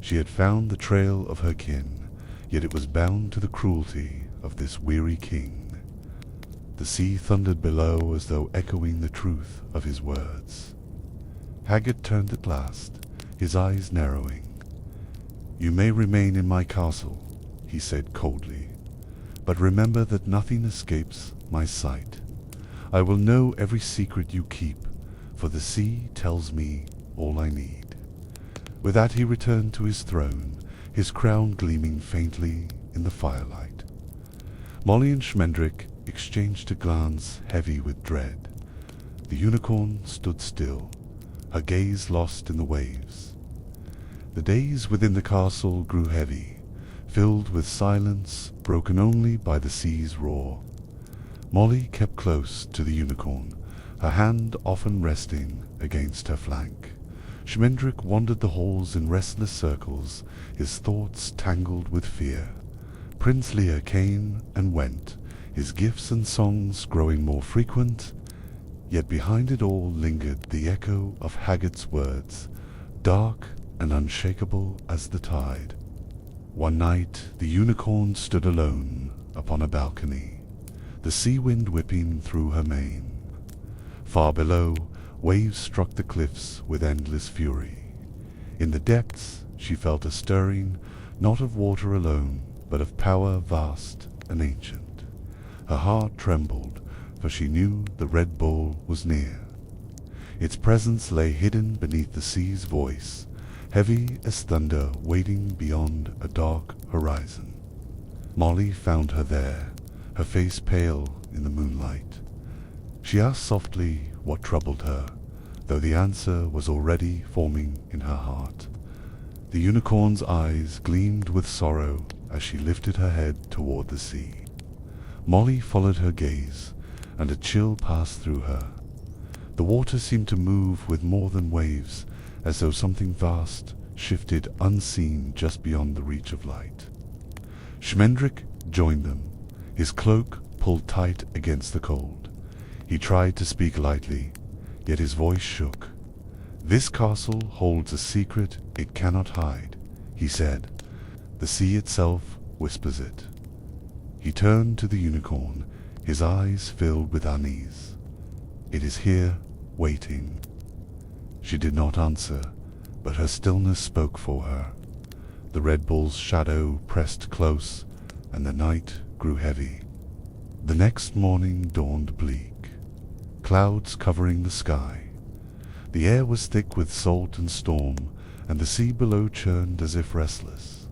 [SPEAKER 1] She had found the trail of her kin, yet it was bound to the cruelty of this weary king. The sea thundered below as though echoing the truth of his words. Haggard turned at last, his eyes narrowing. "You may remain in my castle," he said coldly, "but remember that nothing escapes my sight. I will know every secret you keep, for the sea tells me all I need." With that he returned to his throne, his crown gleaming faintly in the firelight. Molly and Schmendrick exchanged a glance heavy with dread. The unicorn stood still, her gaze lost in the waves. The days within the castle grew heavy, filled with silence broken only by the sea's roar. Molly kept close to the unicorn, her hand often resting against her flank. Schmendrick wandered the halls in restless circles, his thoughts tangled with fear. Prince Lear came and went, his gifts and songs growing more frequent, yet behind it all lingered the echo of Haggard's words, dark and unshakable as the tide. One night the unicorn stood alone upon a balcony, the sea wind whipping through her mane. Far below, waves struck the cliffs with endless fury. In the depths she felt a stirring, not of water alone, but of power vast and ancient. Her heart trembled, for she knew the Red Bull was near. Its presence lay hidden beneath the sea's voice, heavy as thunder waiting beyond a dark horizon. Molly found her there, her face pale in the moonlight. She asked softly what troubled her, though the answer was already forming in her heart. The unicorn's eyes gleamed with sorrow as she lifted her head toward the sea. Molly followed her gaze, and a chill passed through her. The water seemed to move with more than waves, as though something vast shifted unseen just beyond the reach of light. Schmendrick joined them, his cloak pulled tight against the cold. He tried to speak lightly, yet his voice shook. "This castle holds a secret it cannot hide," he said. "The sea itself whispers it." He turned to the unicorn, his eyes filled with unease. "It is here, waiting." She did not answer, but her stillness spoke for her. The Red Bull's shadow pressed close, and the night grew heavy. The next morning dawned bleak, clouds covering the sky. The air was thick with salt and storm, and the sea below churned as if restless.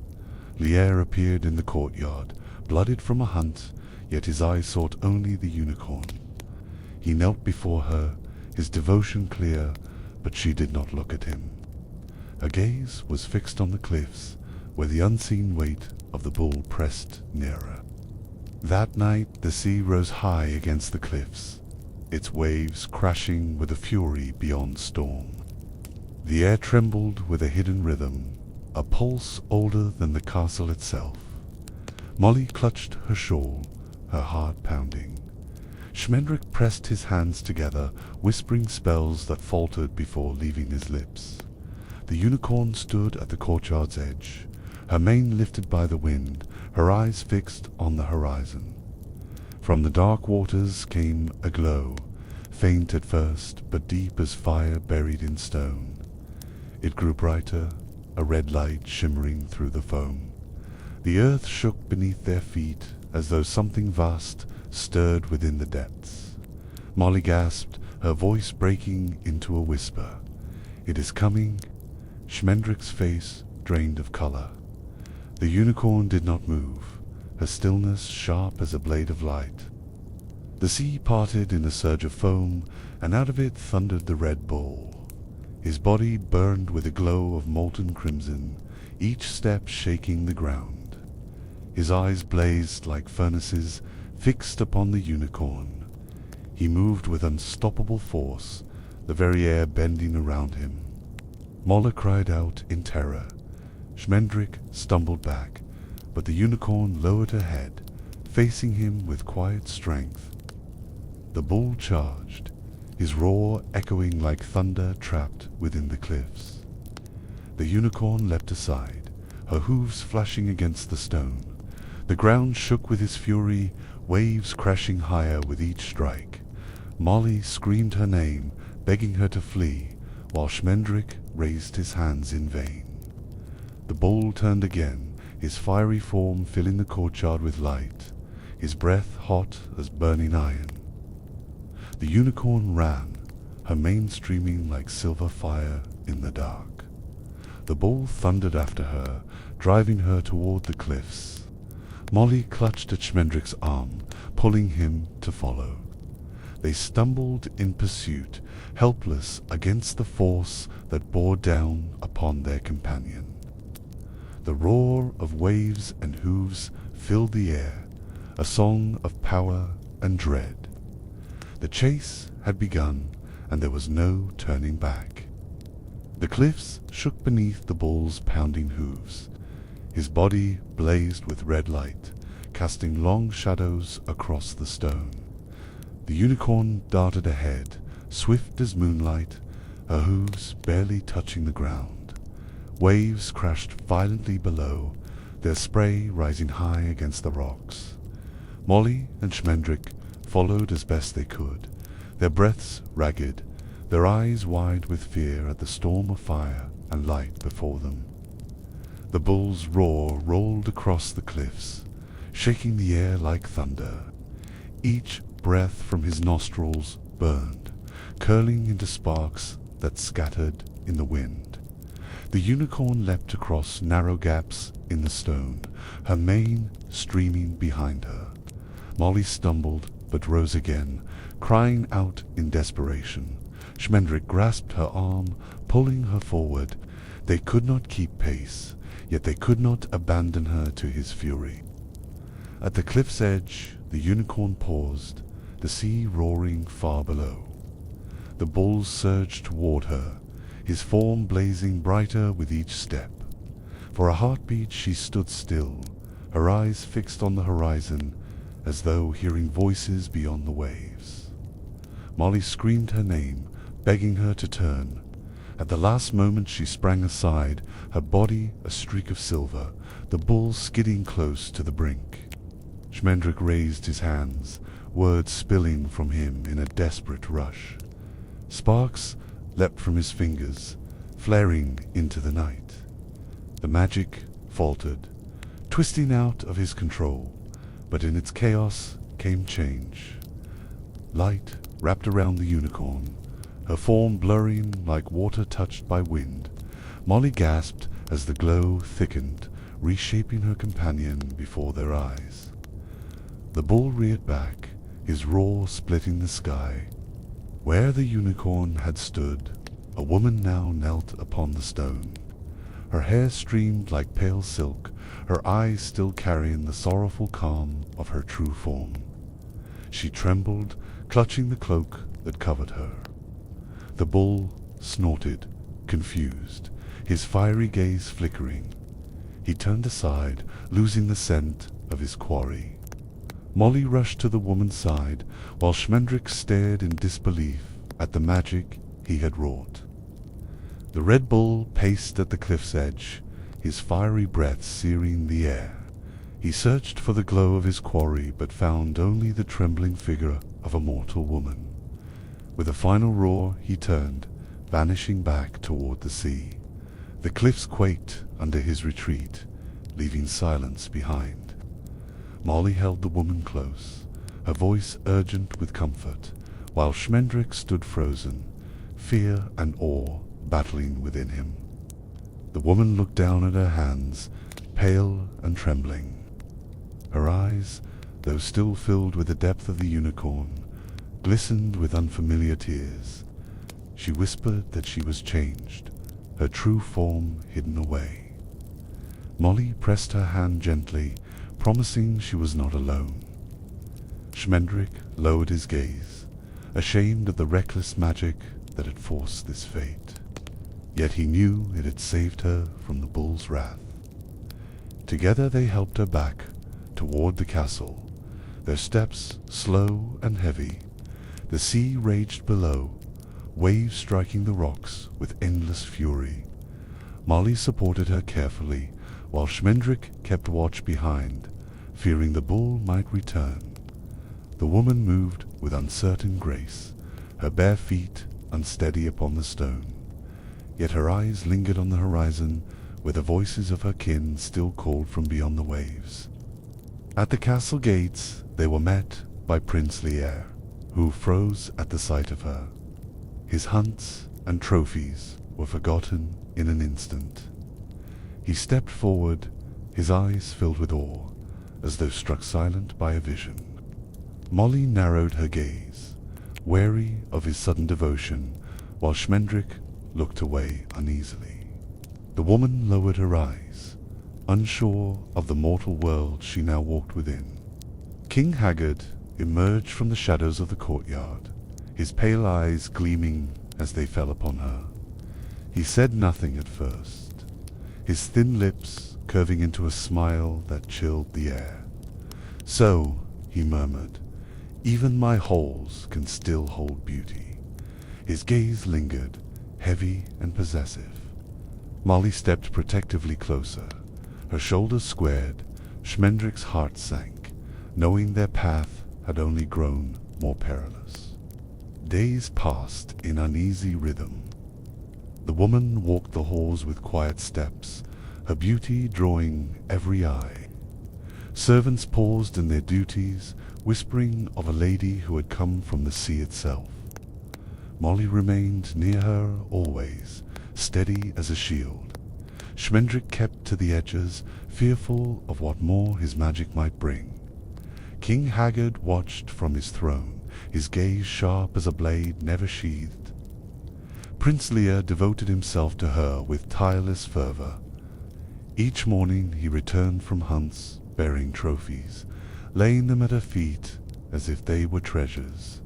[SPEAKER 1] Lier appeared in the courtyard, blooded from a hunt, yet his eyes sought only the unicorn. He knelt before her, his devotion clear, but she did not look at him. Her gaze was fixed on the cliffs, where the unseen weight of the bull pressed nearer. That night the sea rose high against the cliffs, its waves crashing with a fury beyond storm. The air trembled with a hidden rhythm, a pulse older than the castle itself. Molly clutched her shawl, her heart pounding. Schmendrick pressed his hands together, whispering spells that faltered before leaving his lips. The unicorn stood at the courtyard's edge, her mane lifted by the wind, her eyes fixed on the horizon. From the dark waters came a glow, faint at first, but deep as fire buried in stone. It grew brighter, a red light shimmering through the foam. The earth shook beneath their feet as though something vast stirred within the depths. Molly gasped, her voice breaking into a whisper. "It is coming." Schmendrick's face drained of color. The unicorn did not move, her stillness sharp as a blade of light. The sea parted in a surge of foam, and out of it thundered the Red Bull. His body burned with a glow of molten crimson, each step shaking the ground. His eyes blazed like furnaces, fixed upon the unicorn. He moved with unstoppable force, the very air bending around him. Molla cried out in terror. Schmendrick stumbled back, but the unicorn lowered her head, facing him with quiet strength. The bull charged, his roar echoing like thunder trapped within the cliffs. The unicorn leapt aside, her hooves flashing against the stone. The ground shook with his fury, waves crashing higher with each strike. Molly screamed her name, begging her to flee, while Schmendrick raised his hands in vain. The bull turned again, his fiery form filling the courtyard with light, his breath hot as burning iron. The unicorn ran, her mane streaming like silver fire in the dark. The bull thundered after her, driving her toward the cliffs. Molly clutched at Schmendrick's arm, pulling him to follow. They stumbled in pursuit, helpless against the force that bore down upon their companion. The roar of waves and hooves filled the air, a song of power and dread. The chase had begun, and there was no turning back. The cliffs shook beneath the bull's pounding hooves. His body blazed with red light, casting long shadows across the stone. The unicorn darted ahead, swift as moonlight, her hooves barely touching the ground. Waves crashed violently below, their spray rising high against the rocks. Molly and Schmendrick followed as best they could, their breaths ragged, their eyes wide with fear at the storm of fire and light before them. The bull's roar rolled across the cliffs, shaking the air like thunder. Each breath from his nostrils burned, curling into sparks that scattered in the wind. The unicorn leapt across narrow gaps in the stone, her mane streaming behind her. Molly stumbled, but rose again, crying out in desperation. Schmendrick grasped her arm, pulling her forward. They could not keep pace, yet they could not abandon her to his fury. At the cliff's edge, the unicorn paused, the sea roaring far below. The bull surged toward her, his form blazing brighter with each step. For a heartbeat she stood still, her eyes fixed on the horizon, as though hearing voices beyond the waves. Molly screamed her name, begging her to turn. At the last moment she sprang aside, her body a streak of silver, the bull skidding close to the brink. Schmendrick raised his hands, words spilling from him in a desperate rush. Sparks leapt from his fingers, flaring into the night. The magic faltered, twisting out of his control, but in its chaos came change. Light wrapped around the unicorn, her form blurring like water touched by wind. Molly gasped as the glow thickened, reshaping her companion before their eyes. The bull reared back, his roar splitting the sky. Where the unicorn had stood, a woman now knelt upon the stone. Her hair streamed like pale silk, her eyes still carrying the sorrowful calm of her true form. She trembled, clutching the cloak that covered her. The bull snorted, confused, his fiery gaze flickering. He turned aside, losing the scent of his quarry. Molly rushed to the woman's side, while Schmendrick stared in disbelief at the magic he had wrought. The Red Bull paced at the cliff's edge, his fiery breath searing the air. He searched for the glow of his quarry, but found only the trembling figure of a mortal woman. With a final roar he turned, vanishing back toward the sea. The cliffs quaked under his retreat, leaving silence behind. Molly held the woman close, her voice urgent with comfort, while Schmendrick stood frozen, fear and awe battling within him. The woman looked down at her hands, pale and trembling. Her eyes, though still filled with the depth of the unicorn, glistened with unfamiliar tears. She whispered that she was changed, her true form hidden away. Molly pressed her hand gently, promising she was not alone. Schmendrick lowered his gaze, ashamed of the reckless magic that had forced this fate. Yet he knew it had saved her from the bull's wrath. Together they helped her back toward the castle, their steps slow and heavy. The sea raged below, waves striking the rocks with endless fury. Molly supported her carefully, while Schmendrick kept watch behind, fearing the bull might return. The woman moved with uncertain grace, her bare feet unsteady upon the stone. Yet her eyes lingered on the horizon, where the voices of her kin still called from beyond the waves. At the castle gates they were met by Prince Lear, who froze at the sight of her. His hunts and trophies were forgotten in an instant. He stepped forward, his eyes filled with awe, as though struck silent by a vision. Molly narrowed her gaze, wary of his sudden devotion, while Schmendrick looked away uneasily. The woman lowered her eyes, unsure of the mortal world she now walked within. King Haggard emerged from the shadows of the courtyard, his pale eyes gleaming as they fell upon her. He said nothing at first, his thin lips curving into a smile that chilled the air. "So," he murmured, "even my halls can still hold beauty." His gaze lingered, heavy and possessive. Molly stepped protectively closer, her shoulders squared. Schmendrick's heart sank, knowing their path had only grown more perilous. Days passed in uneasy rhythm. The woman walked the halls with quiet steps, her beauty drawing every eye. Servants paused in their duties, whispering of a lady who had come from the sea itself. Molly remained near her always, steady as a shield. Schmendrick kept to the edges, fearful of what more his magic might bring. King Haggard watched from his throne, his gaze sharp as a blade never sheathed. Prince Lear devoted himself to her with tireless fervor. Each morning he returned from hunts, bearing trophies, laying them at her feet as if they were treasures.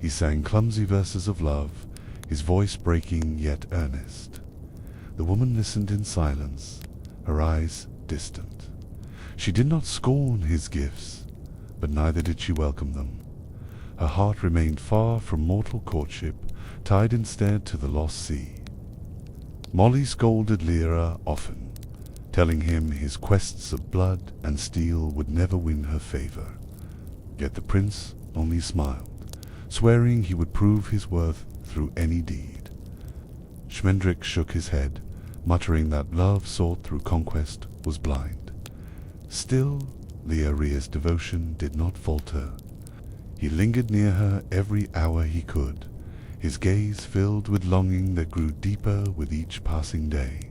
[SPEAKER 1] He sang clumsy verses of love, his voice breaking yet earnest. The woman listened in silence, her eyes distant. She did not scorn his gifts, but neither did she welcome them. Her heart remained far from mortal courtship, tied instead to the lost sea. Molly scolded Lyra often, telling him his quests of blood and steel would never win her favor. Yet the prince only smiled, swearing he would prove his worth through any deed. Schmendrick shook his head, muttering that love sought through conquest was blind. Still, Learia's devotion did not falter. He lingered near her every hour he could, his gaze filled with longing that grew deeper with each passing day.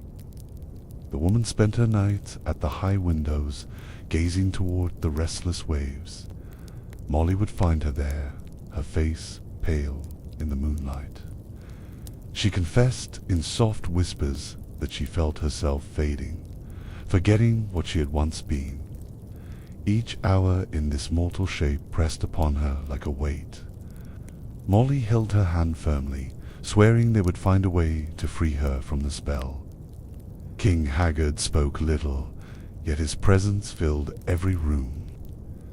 [SPEAKER 1] The woman spent her nights at the high windows, gazing toward the restless waves. Molly would find her there, her face pale in the moonlight. She confessed in soft whispers that she felt herself fading, forgetting what she had once been. Each hour in this mortal shape pressed upon her like a weight. Molly held her hand firmly, swearing they would find a way to free her from the spell. King Haggard spoke little, yet his presence filled every room.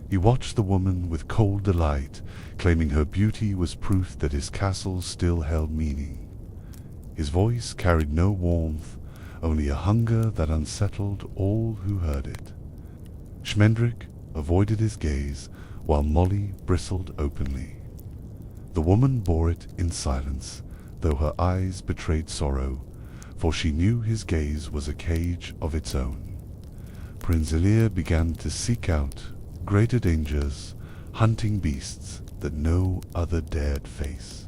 [SPEAKER 1] He watched the woman with cold delight, claiming her beauty was proof that his castle still held meaning. His voice carried no warmth, only a hunger that unsettled all who heard it. Schmendrick avoided his gaze, while Molly bristled openly. The woman bore it in silence, though her eyes betrayed sorrow, for she knew his gaze was a cage of its own. Prince Lear began to seek out greater dangers, hunting beasts that no other dared face.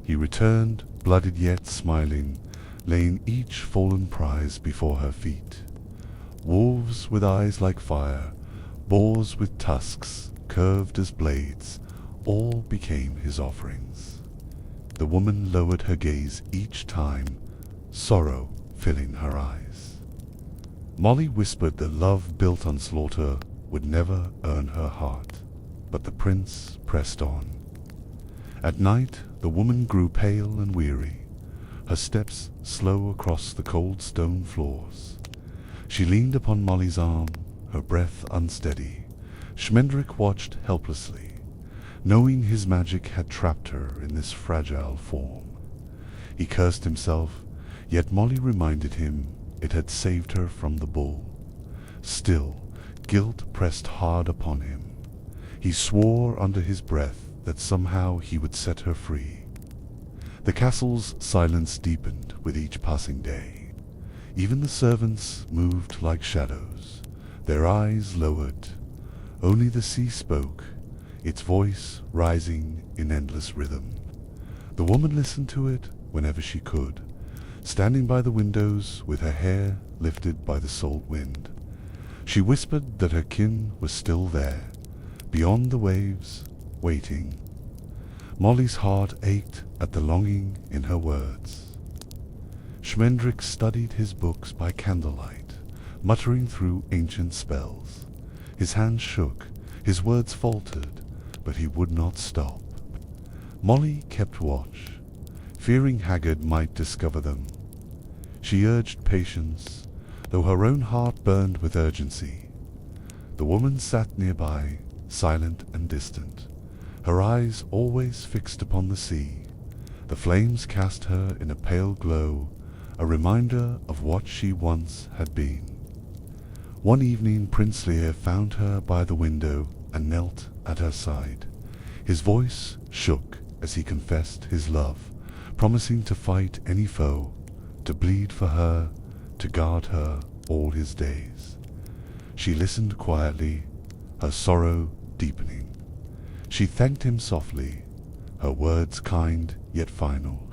[SPEAKER 1] He returned, blooded yet smiling, laying each fallen prize before her feet. Wolves with eyes like fire, boars with tusks curved as blades, all became his offerings. The woman lowered her gaze each time, sorrow filling her eyes. Molly whispered that love built on slaughter would never earn her heart, but the prince pressed on. At night the woman grew pale and weary, her steps slow across the cold stone floors. She leaned upon Molly's arm, her breath unsteady. Schmendrick watched helplessly, knowing his magic had trapped her in this fragile form. He cursed himself, yet Molly reminded him it had saved her from the bull. Still, guilt pressed hard upon him. He swore under his breath that somehow he would set her free. The castle's silence deepened with each passing day. Even the servants moved like shadows, their eyes lowered. Only the sea spoke, its voice rising in endless rhythm. The woman listened to it whenever she could, standing by the windows with her hair lifted by the salt wind. She whispered that her kin was still there, beyond the waves, waiting. Molly's heart ached at the longing in her words. Schmendrick studied his books by candlelight, muttering through ancient spells. His hands shook, his words faltered, but he would not stop. Molly kept watch, fearing Haggard might discover them. She urged patience, though her own heart burned with urgency. The woman sat nearby, silent and distant, her eyes always fixed upon the sea. The flames cast her in a pale glow, a reminder of what she once had been. One evening Prince Lear found her by the window and knelt at her side. His voice shook as he confessed his love, promising to fight any foe, to bleed for her, to guard her all his days. She listened quietly, her sorrow deepening. She thanked him softly, her words kind yet final,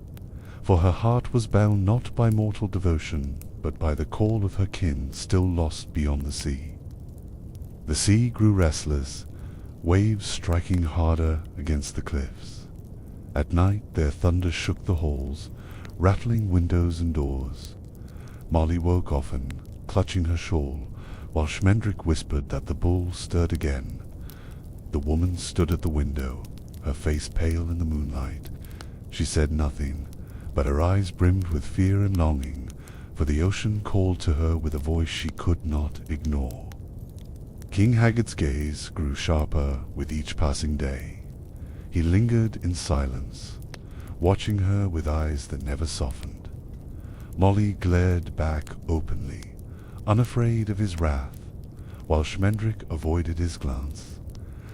[SPEAKER 1] for her heart was bound not by mortal devotion, but by the call of her kin still lost beyond the sea. The sea grew restless, waves striking harder against the cliffs. At night their thunder shook the halls, rattling windows and doors. Molly woke often, clutching her shawl, while Schmendrick whispered that the bull stirred again. The woman stood at the window, her face pale in the moonlight. She said nothing, but her eyes brimmed with fear and longing, for the ocean called to her with a voice she could not ignore. King Haggard's gaze grew sharper with each passing day. He lingered in silence, watching her with eyes that never softened. Molly glared back openly, unafraid of his wrath, while Schmendrick avoided his glance.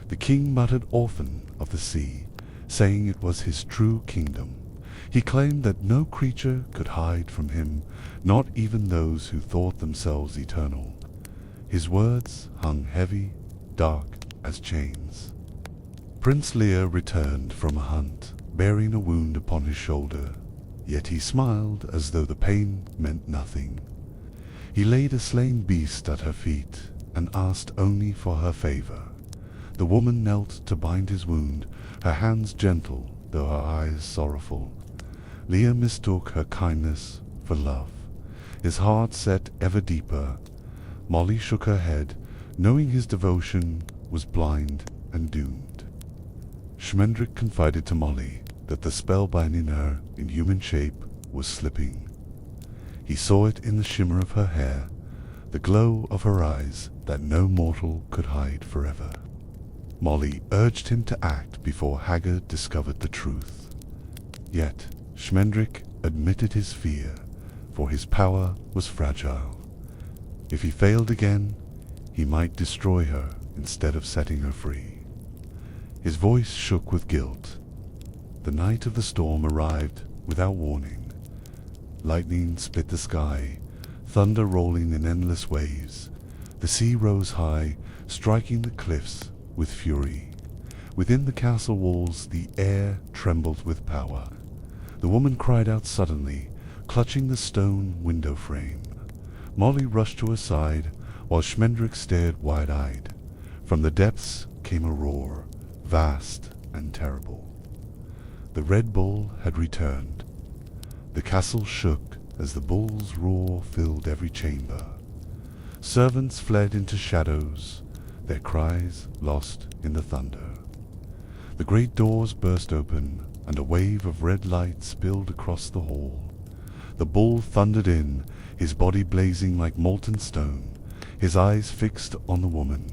[SPEAKER 1] The king muttered often of the sea, saying it was his true kingdom. He claimed that no creature could hide from him, not even those who thought themselves eternal. His words hung heavy, dark as chains. Prince Lear returned from a hunt, bearing a wound upon his shoulder, yet he smiled as though the pain meant nothing. He laid a slain beast at her feet, and asked only for her favor. The woman knelt to bind his wound, her hands gentle, though her eyes sorrowful. Lear mistook her kindness for love. His heart set ever deeper. Molly shook her head, knowing his devotion was blind and doomed. Schmendrick confided to Molly that the spell binding her in human shape was slipping. He saw it in the shimmer of her hair, the glow of her eyes that no mortal could hide forever. Molly urged him to act before Haggard discovered the truth. Yet Schmendrick admitted his fear, for his power was fragile. If he failed again, he might destroy her instead of setting her free. His voice shook with guilt. The night of the storm arrived without warning. Lightning split the sky, thunder rolling in endless waves. The sea rose high, striking the cliffs with fury. Within the castle walls the air trembled with power. The woman cried out suddenly, clutching the stone window frame. Molly rushed to her side, while Schmendrick stared wide-eyed. From the depths came a roar, vast and terrible. The Red Bull had returned. The castle shook as the bull's roar filled every chamber. Servants fled into shadows, their cries lost in the thunder. The great doors burst open, and a wave of red light spilled across the hall. The bull thundered in, his body blazing like molten stone, his eyes fixed on the woman.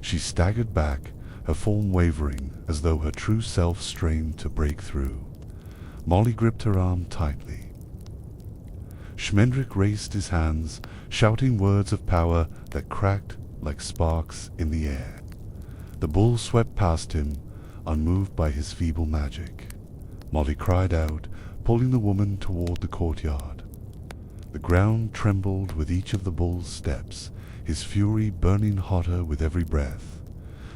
[SPEAKER 1] She staggered back, her form wavering as though her true self strained to break through. Molly gripped her arm tightly. Schmendrick raised his hands, shouting words of power that cracked like sparks in the air. The bull swept past him, unmoved by his feeble magic. Molly cried out, pulling the woman toward the courtyard. The ground trembled with each of the bull's steps, his fury burning hotter with every breath.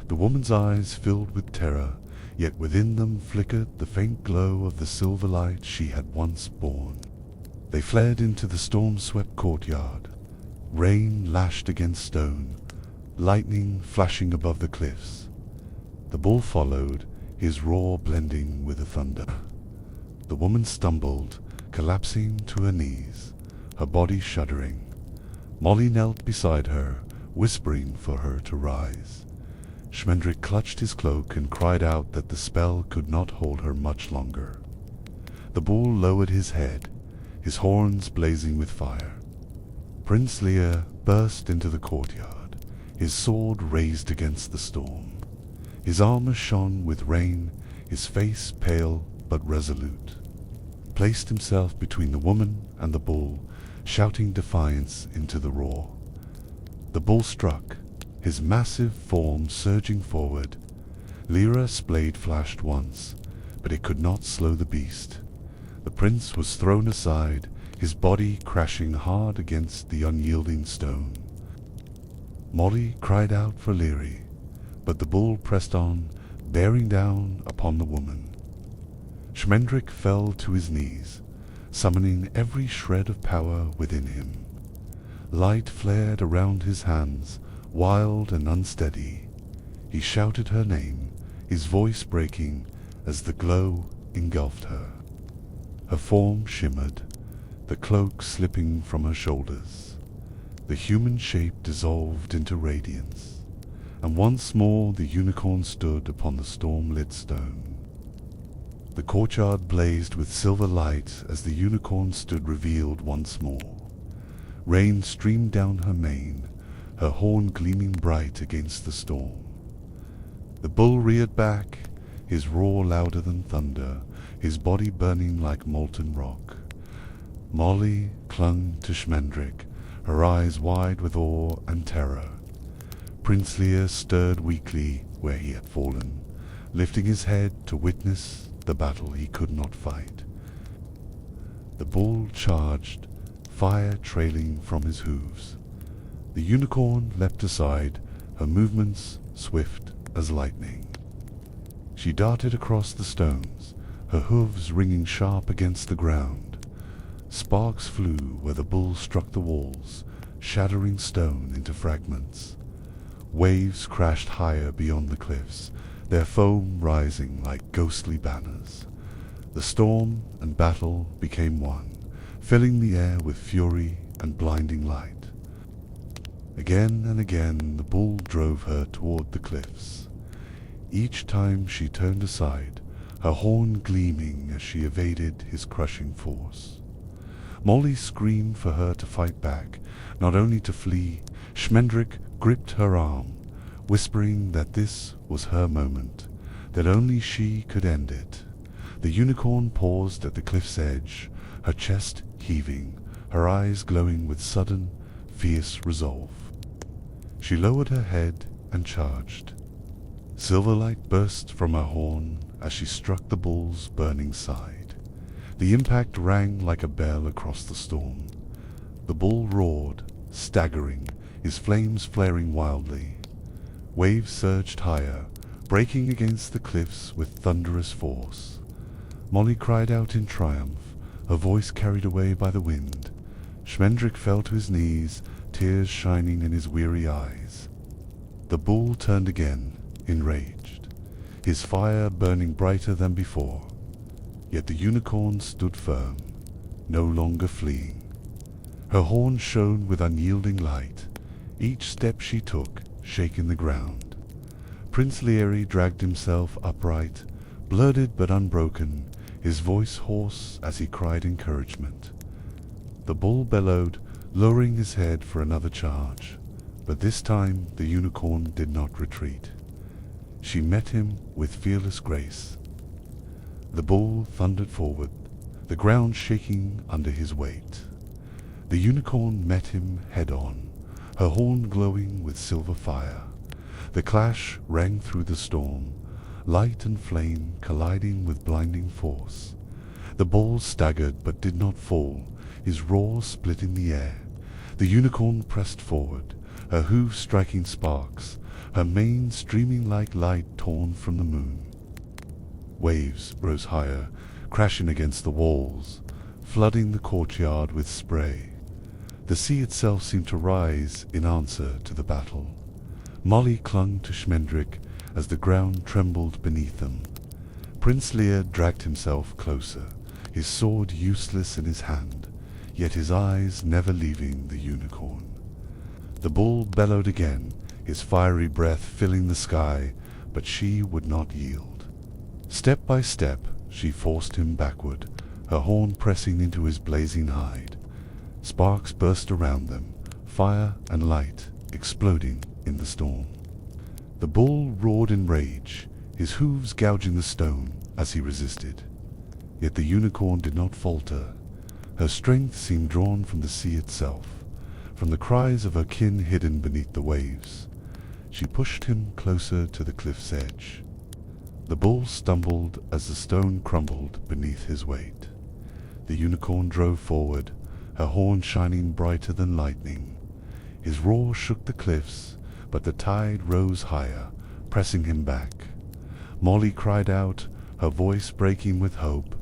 [SPEAKER 1] The woman's eyes filled with terror, yet within them flickered the faint glow of the silver light she had once borne. They fled into the storm-swept courtyard. Rain lashed against stone, lightning flashing above the cliffs. The bull followed, his roar blending with the thunder. The woman stumbled, collapsing to her knees, her body shuddering. Molly knelt beside her, whispering for her to rise. Schmendrick clutched his cloak and cried out that the spell could not hold her much longer. The bull lowered his head, his horns blazing with fire. Prince Lear burst into the courtyard, his sword raised against the storm. His armor shone with rain, his face pale but resolute. Placed himself between the woman and the bull, shouting defiance into the roar. The bull struck, his massive form surging forward. Lyra's blade flashed once, but it could not slow the beast. The prince was thrown aside, his body crashing hard against the unyielding stone. Molly cried out for Leary, but the bull pressed on, bearing down upon the woman. Schmendrick fell to his knees, summoning every shred of power within him. Light flared around his hands, wild and unsteady. He shouted her name, his voice breaking as the glow engulfed her. Her form shimmered, the cloak slipping from her shoulders. The human shape dissolved into radiance, and once more the unicorn stood upon the storm-lit stone. The courtyard blazed with silver light as the unicorn stood revealed once more. Rain streamed down her mane, her horn gleaming bright against the storm. The bull reared back, his roar louder than thunder, his body burning like molten rock. Molly clung to Schmendrick, her eyes wide with awe and terror. Prince Lear stirred weakly where he had fallen, lifting his head to witness the battle he could not fight. The bull charged, fire trailing from his hooves. The unicorn leapt aside, her movements swift as lightning. She darted across the stones, her hooves ringing sharp against the ground. Sparks flew where the bull struck the walls, shattering stone into fragments. Waves crashed higher beyond the cliffs, their foam rising like ghostly banners. The storm and battle became one, filling the air with fury and blinding light. Again and again the bull drove her toward the cliffs. Each time she turned aside, her horn gleaming as she evaded his crushing force. Molly screamed for her to fight back, not only to flee. Schmendrick gripped her arm, whispering that this was her moment, that only she could end it. The unicorn paused at the cliff's edge, her chest heaving, her eyes glowing with sudden, fierce resolve. She lowered her head and charged. Silver light burst from her horn as she struck the bull's burning side. The impact rang like a bell across the storm. The bull roared, staggering, his flames flaring wildly. Waves surged higher, breaking against the cliffs with thunderous force. Molly cried out in triumph, her voice carried away by the wind. Schmendrick fell to his knees, tears shining in his weary eyes. The bull turned again, enraged, his fire burning brighter than before. Yet the unicorn stood firm, no longer fleeing. Her horn shone with unyielding light, each step she took shaking the ground. Prince Leary dragged himself upright, blooded but unbroken, his voice hoarse as he cried encouragement. The bull bellowed, lowering his head for another charge, but this time the unicorn did not retreat. She met him with fearless grace. The bull thundered forward, the ground shaking under his weight. The unicorn met him head-on, her horn glowing with silver fire. The clash rang through the storm, light and flame colliding with blinding force. The bull staggered but did not fall, his roar split in the air. The unicorn pressed forward, her hooves striking sparks, her mane streaming like light torn from the moon. Waves rose higher, crashing against the walls, flooding the courtyard with spray. The sea itself seemed to rise in answer to the battle. Molly clung to Schmendrick as the ground trembled beneath them. Prince Lear dragged himself closer, his sword useless in his hand, yet his eyes never leaving the unicorn. The bull bellowed again, his fiery breath filling the sky, but she would not yield. Step by step she forced him backward, her horn pressing into his blazing hide. Sparks burst around them, fire and light exploding in the storm. The bull roared in rage, his hooves gouging the stone as he resisted. Yet the unicorn did not falter. Her strength seemed drawn from the sea itself, from the cries of her kin hidden beneath the waves. She pushed him closer to the cliff's edge. The bull stumbled as the stone crumbled beneath his weight. The unicorn drove forward, her horn shining brighter than lightning. His roar shook the cliffs, but the tide rose higher, pressing him back. Molly cried out, her voice breaking with hope.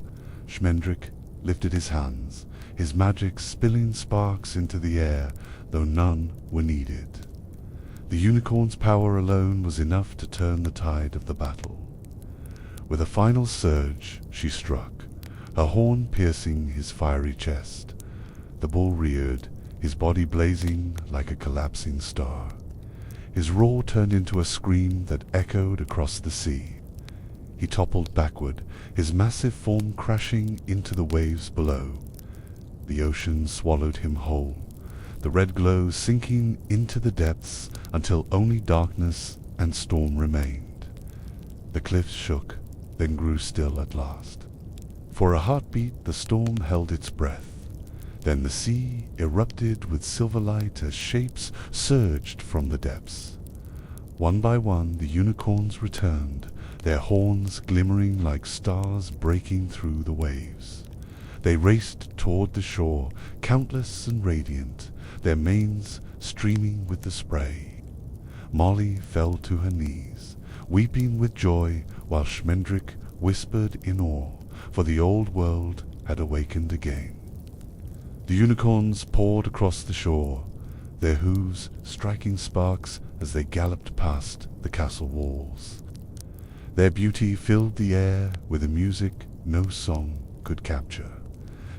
[SPEAKER 1] Schmendrick lifted his hands, his magic spilling sparks into the air, though none were needed. The unicorn's power alone was enough to turn the tide of the battle. With a final surge, she struck, her horn piercing his fiery chest. The bull reared, his body blazing like a collapsing star. His roar turned into a scream that echoed across the sea. He toppled backward, his massive form crashing into the waves below. The ocean swallowed him whole, the red glow sinking into the depths until only darkness and storm remained. The cliffs shook, then grew still at last. For a heartbeat the storm held its breath. Then the sea erupted with silver light as shapes surged from the depths. One by one the unicorns returned, their horns glimmering like stars breaking through the waves. They raced toward the shore, countless and radiant, their manes streaming with the spray. Molly fell to her knees, weeping with joy, while Schmendrick whispered in awe, for the old world had awakened again. The unicorns poured across the shore, their hooves striking sparks as they galloped past the castle walls. Their beauty filled the air with a music no song could capture.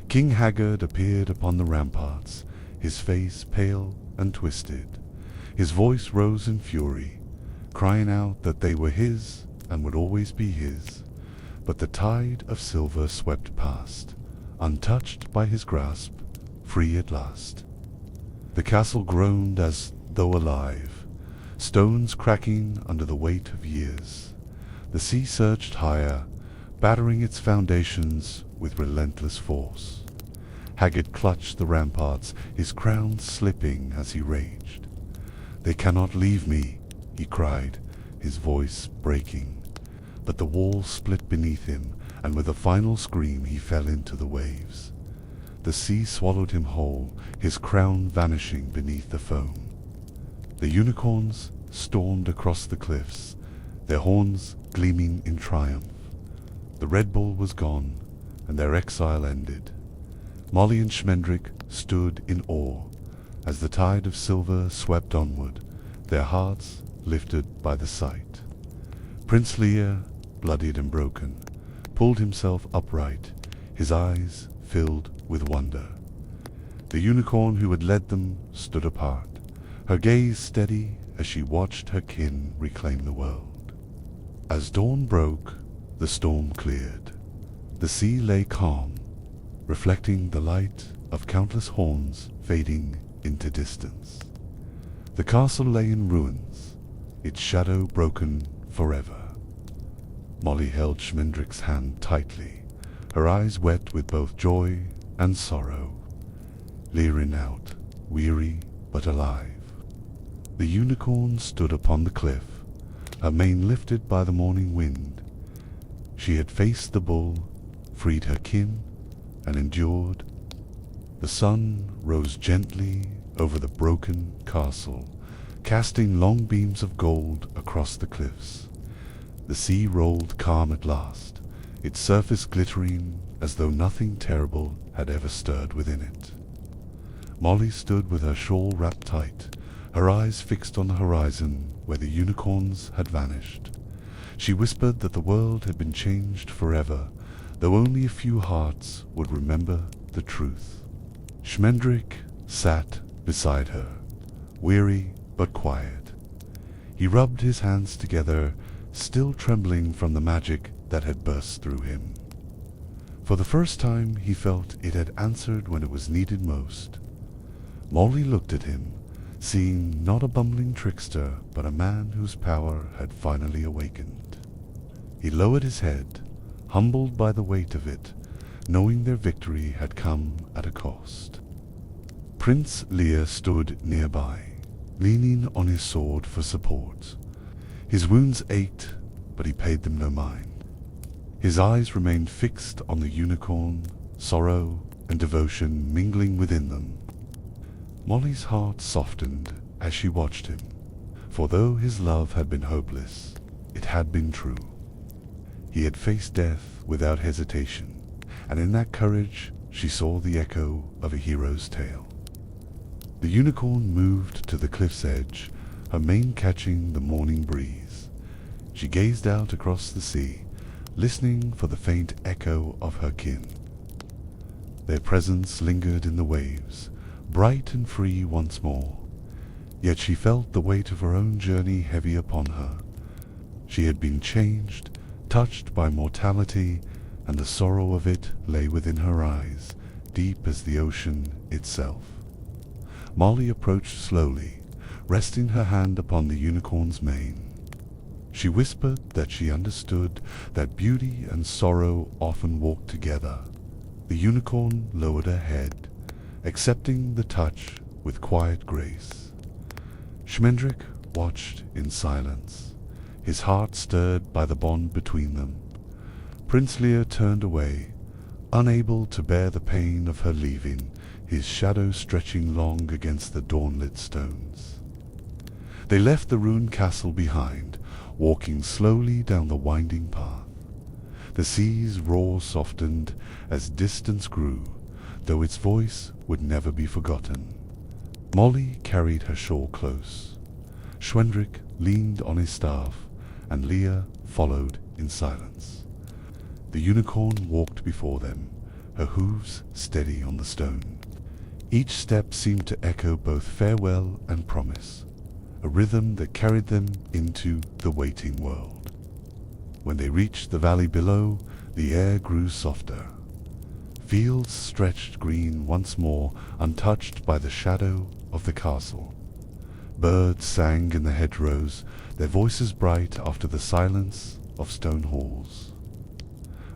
[SPEAKER 1] King Haggard appeared upon the ramparts, his face pale and twisted. His voice rose in fury, crying out that they were his and would always be his. But the tide of silver swept past, untouched by his grasp, free at last. The castle groaned as though alive, stones cracking under the weight of years. The sea surged higher, battering its foundations with relentless force. Haggard clutched the ramparts, his crown slipping as he raged. "They cannot leave me," he cried, his voice breaking. But the wall split beneath him, and with a final scream he fell into the waves. The sea swallowed him whole, his crown vanishing beneath the foam. The unicorns stormed across the cliffs, their horns gleaming in triumph. The Red Bull was gone, and their exile ended. Molly and Schmendrick stood in awe as the tide of silver swept onward, their hearts lifted by the sight. Prince Lear, bloodied and broken, pulled himself upright, his eyes filled with wonder. The unicorn who had led them stood apart, her gaze steady as she watched her kin reclaim the world. As dawn broke, the storm cleared. The sea lay calm, reflecting the light of countless horns fading into distance. The castle lay in ruins, its shadow broken forever. Molly held Schmendrick's hand tightly, her eyes wet with both joy and sorrow. Leering out, weary but alive. The unicorn stood upon the cliff, her mane lifted by the morning wind. She had faced the bull, freed her kin, and endured. The sun rose gently over the broken castle, casting long beams of gold across the cliffs. The sea rolled calm at last, its surface glittering as though nothing terrible had ever stirred within it. Molly stood with her shawl wrapped tight, her eyes fixed on the horizon where the unicorns had vanished. She whispered that the world had been changed forever, though only a few hearts would remember the truth. Schmendrick sat beside her, weary but quiet. He rubbed his hands together, still trembling from the magic that had burst through him. For the first time he felt it had answered when it was needed most. Molly looked at him, seeing not a bumbling trickster, but a man whose power had finally awakened. He lowered his head, humbled by the weight of it, knowing their victory had come at a cost. Prince Lear stood nearby, leaning on his sword for support. His wounds ached, but he paid them no mind. His eyes remained fixed on the unicorn, sorrow and devotion mingling within them. Molly's heart softened as she watched him, for though his love had been hopeless, it had been true. He had faced death without hesitation, and in that courage she saw the echo of a hero's tale. The unicorn moved to the cliff's edge, her mane catching the morning breeze. She gazed out across the sea, listening for the faint echo of her kin. Their presence lingered in the waves, bright and free once more, yet she felt the weight of her own journey heavy upon her. She had been changed, touched by mortality, and the sorrow of it lay within her eyes, deep as the ocean itself. Molly approached slowly, resting her hand upon the unicorn's mane. She whispered that she understood that beauty and sorrow often walk together. The unicorn lowered her head, accepting the touch with quiet grace. Schmendrick watched in silence, his heart stirred by the bond between them. Prince Lear turned away, unable to bear the pain of her leaving, his shadow stretching long against the dawnlit stones. They left the ruined castle behind, walking slowly down the winding path. The sea's roar softened as distance grew, though its voice would never be forgotten. Molly carried her shawl close. Schmendrick leaned on his staff, and Lear followed in silence. The unicorn walked before them, her hooves steady on the stone. Each step seemed to echo both farewell and promise, a rhythm that carried them into the waiting world. When they reached the valley below, the air grew softer. Fields stretched green once more, untouched by the shadow of the castle. Birds sang in the hedgerows, their voices bright after the silence of stone halls.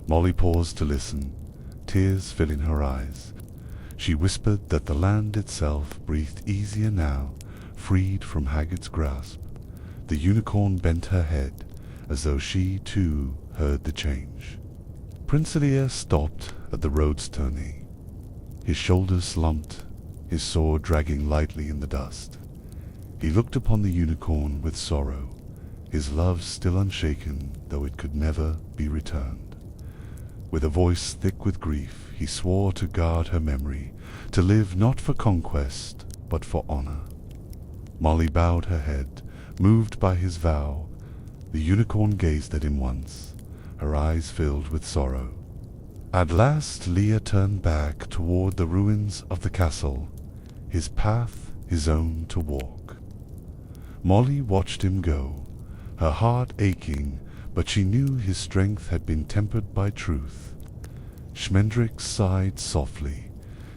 [SPEAKER 1] Molly paused to listen, tears filling her eyes. She whispered that the land itself breathed easier now, freed from Haggard's grasp. The unicorn bent her head, as though she too heard the change. Prince Lear stopped at the road's turning, his shoulders slumped, his sword dragging lightly in the dust. He looked upon the unicorn with sorrow, his love still unshaken, though it could never be returned. With a voice thick with grief, he swore to guard her memory, to live not for conquest, but for honor. Molly bowed her head, moved by his vow. The unicorn gazed at him once, her eyes filled with sorrow. At last Leah turned back toward the ruins of the castle, his path his own to walk. Molly watched him go, her heart aching, but she knew his strength had been tempered by truth. Schmendrick sighed softly,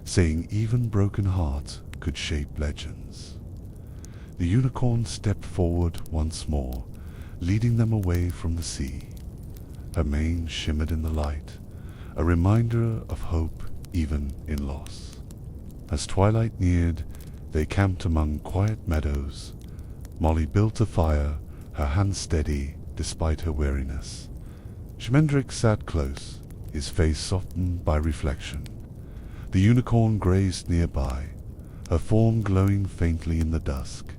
[SPEAKER 1] saying even broken hearts could shape legends. The unicorn stepped forward once more, leading them away from the sea. Her mane shimmered in the light, a reminder of hope even in loss. As twilight neared, they camped among quiet meadows. Molly built a fire, her hand steady despite her weariness. Schmendrick sat close, his face softened by reflection. The unicorn grazed nearby, her form glowing faintly in the dusk.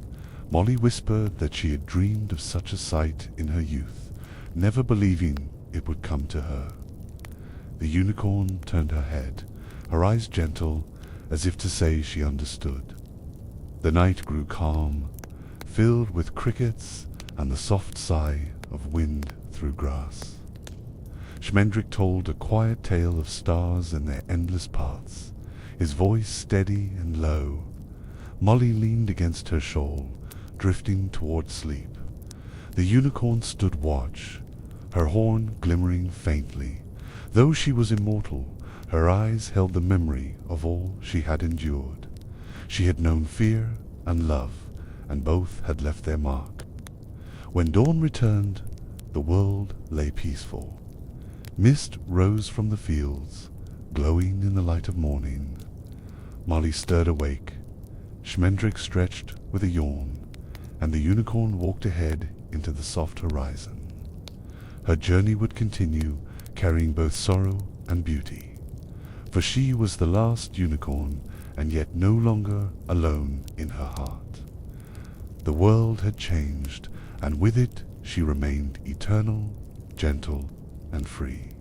[SPEAKER 1] Molly whispered that she had dreamed of such a sight in her youth, never believing it would come to her. The unicorn turned her head, her eyes gentle, as if to say she understood. The night grew calm, filled with crickets and the soft sigh of wind through grass. Schmendrick told a quiet tale of stars and their endless paths, his voice steady and low. Molly leaned against her shawl, drifting toward sleep. The unicorn stood watch, her horn glimmering faintly. Though she was immortal, her eyes held the memory of all she had endured. She had known fear and love, and both had left their mark. When dawn returned, the world lay peaceful. Mist rose from the fields, glowing in the light of morning. Molly stirred awake. Schmendrick stretched with a yawn, and the unicorn walked ahead into the soft horizon. Her journey would continue, carrying both sorrow and beauty. For she was the last unicorn, and yet no longer alone in her heart. The world had changed, and with it she remained eternal, gentle, and free.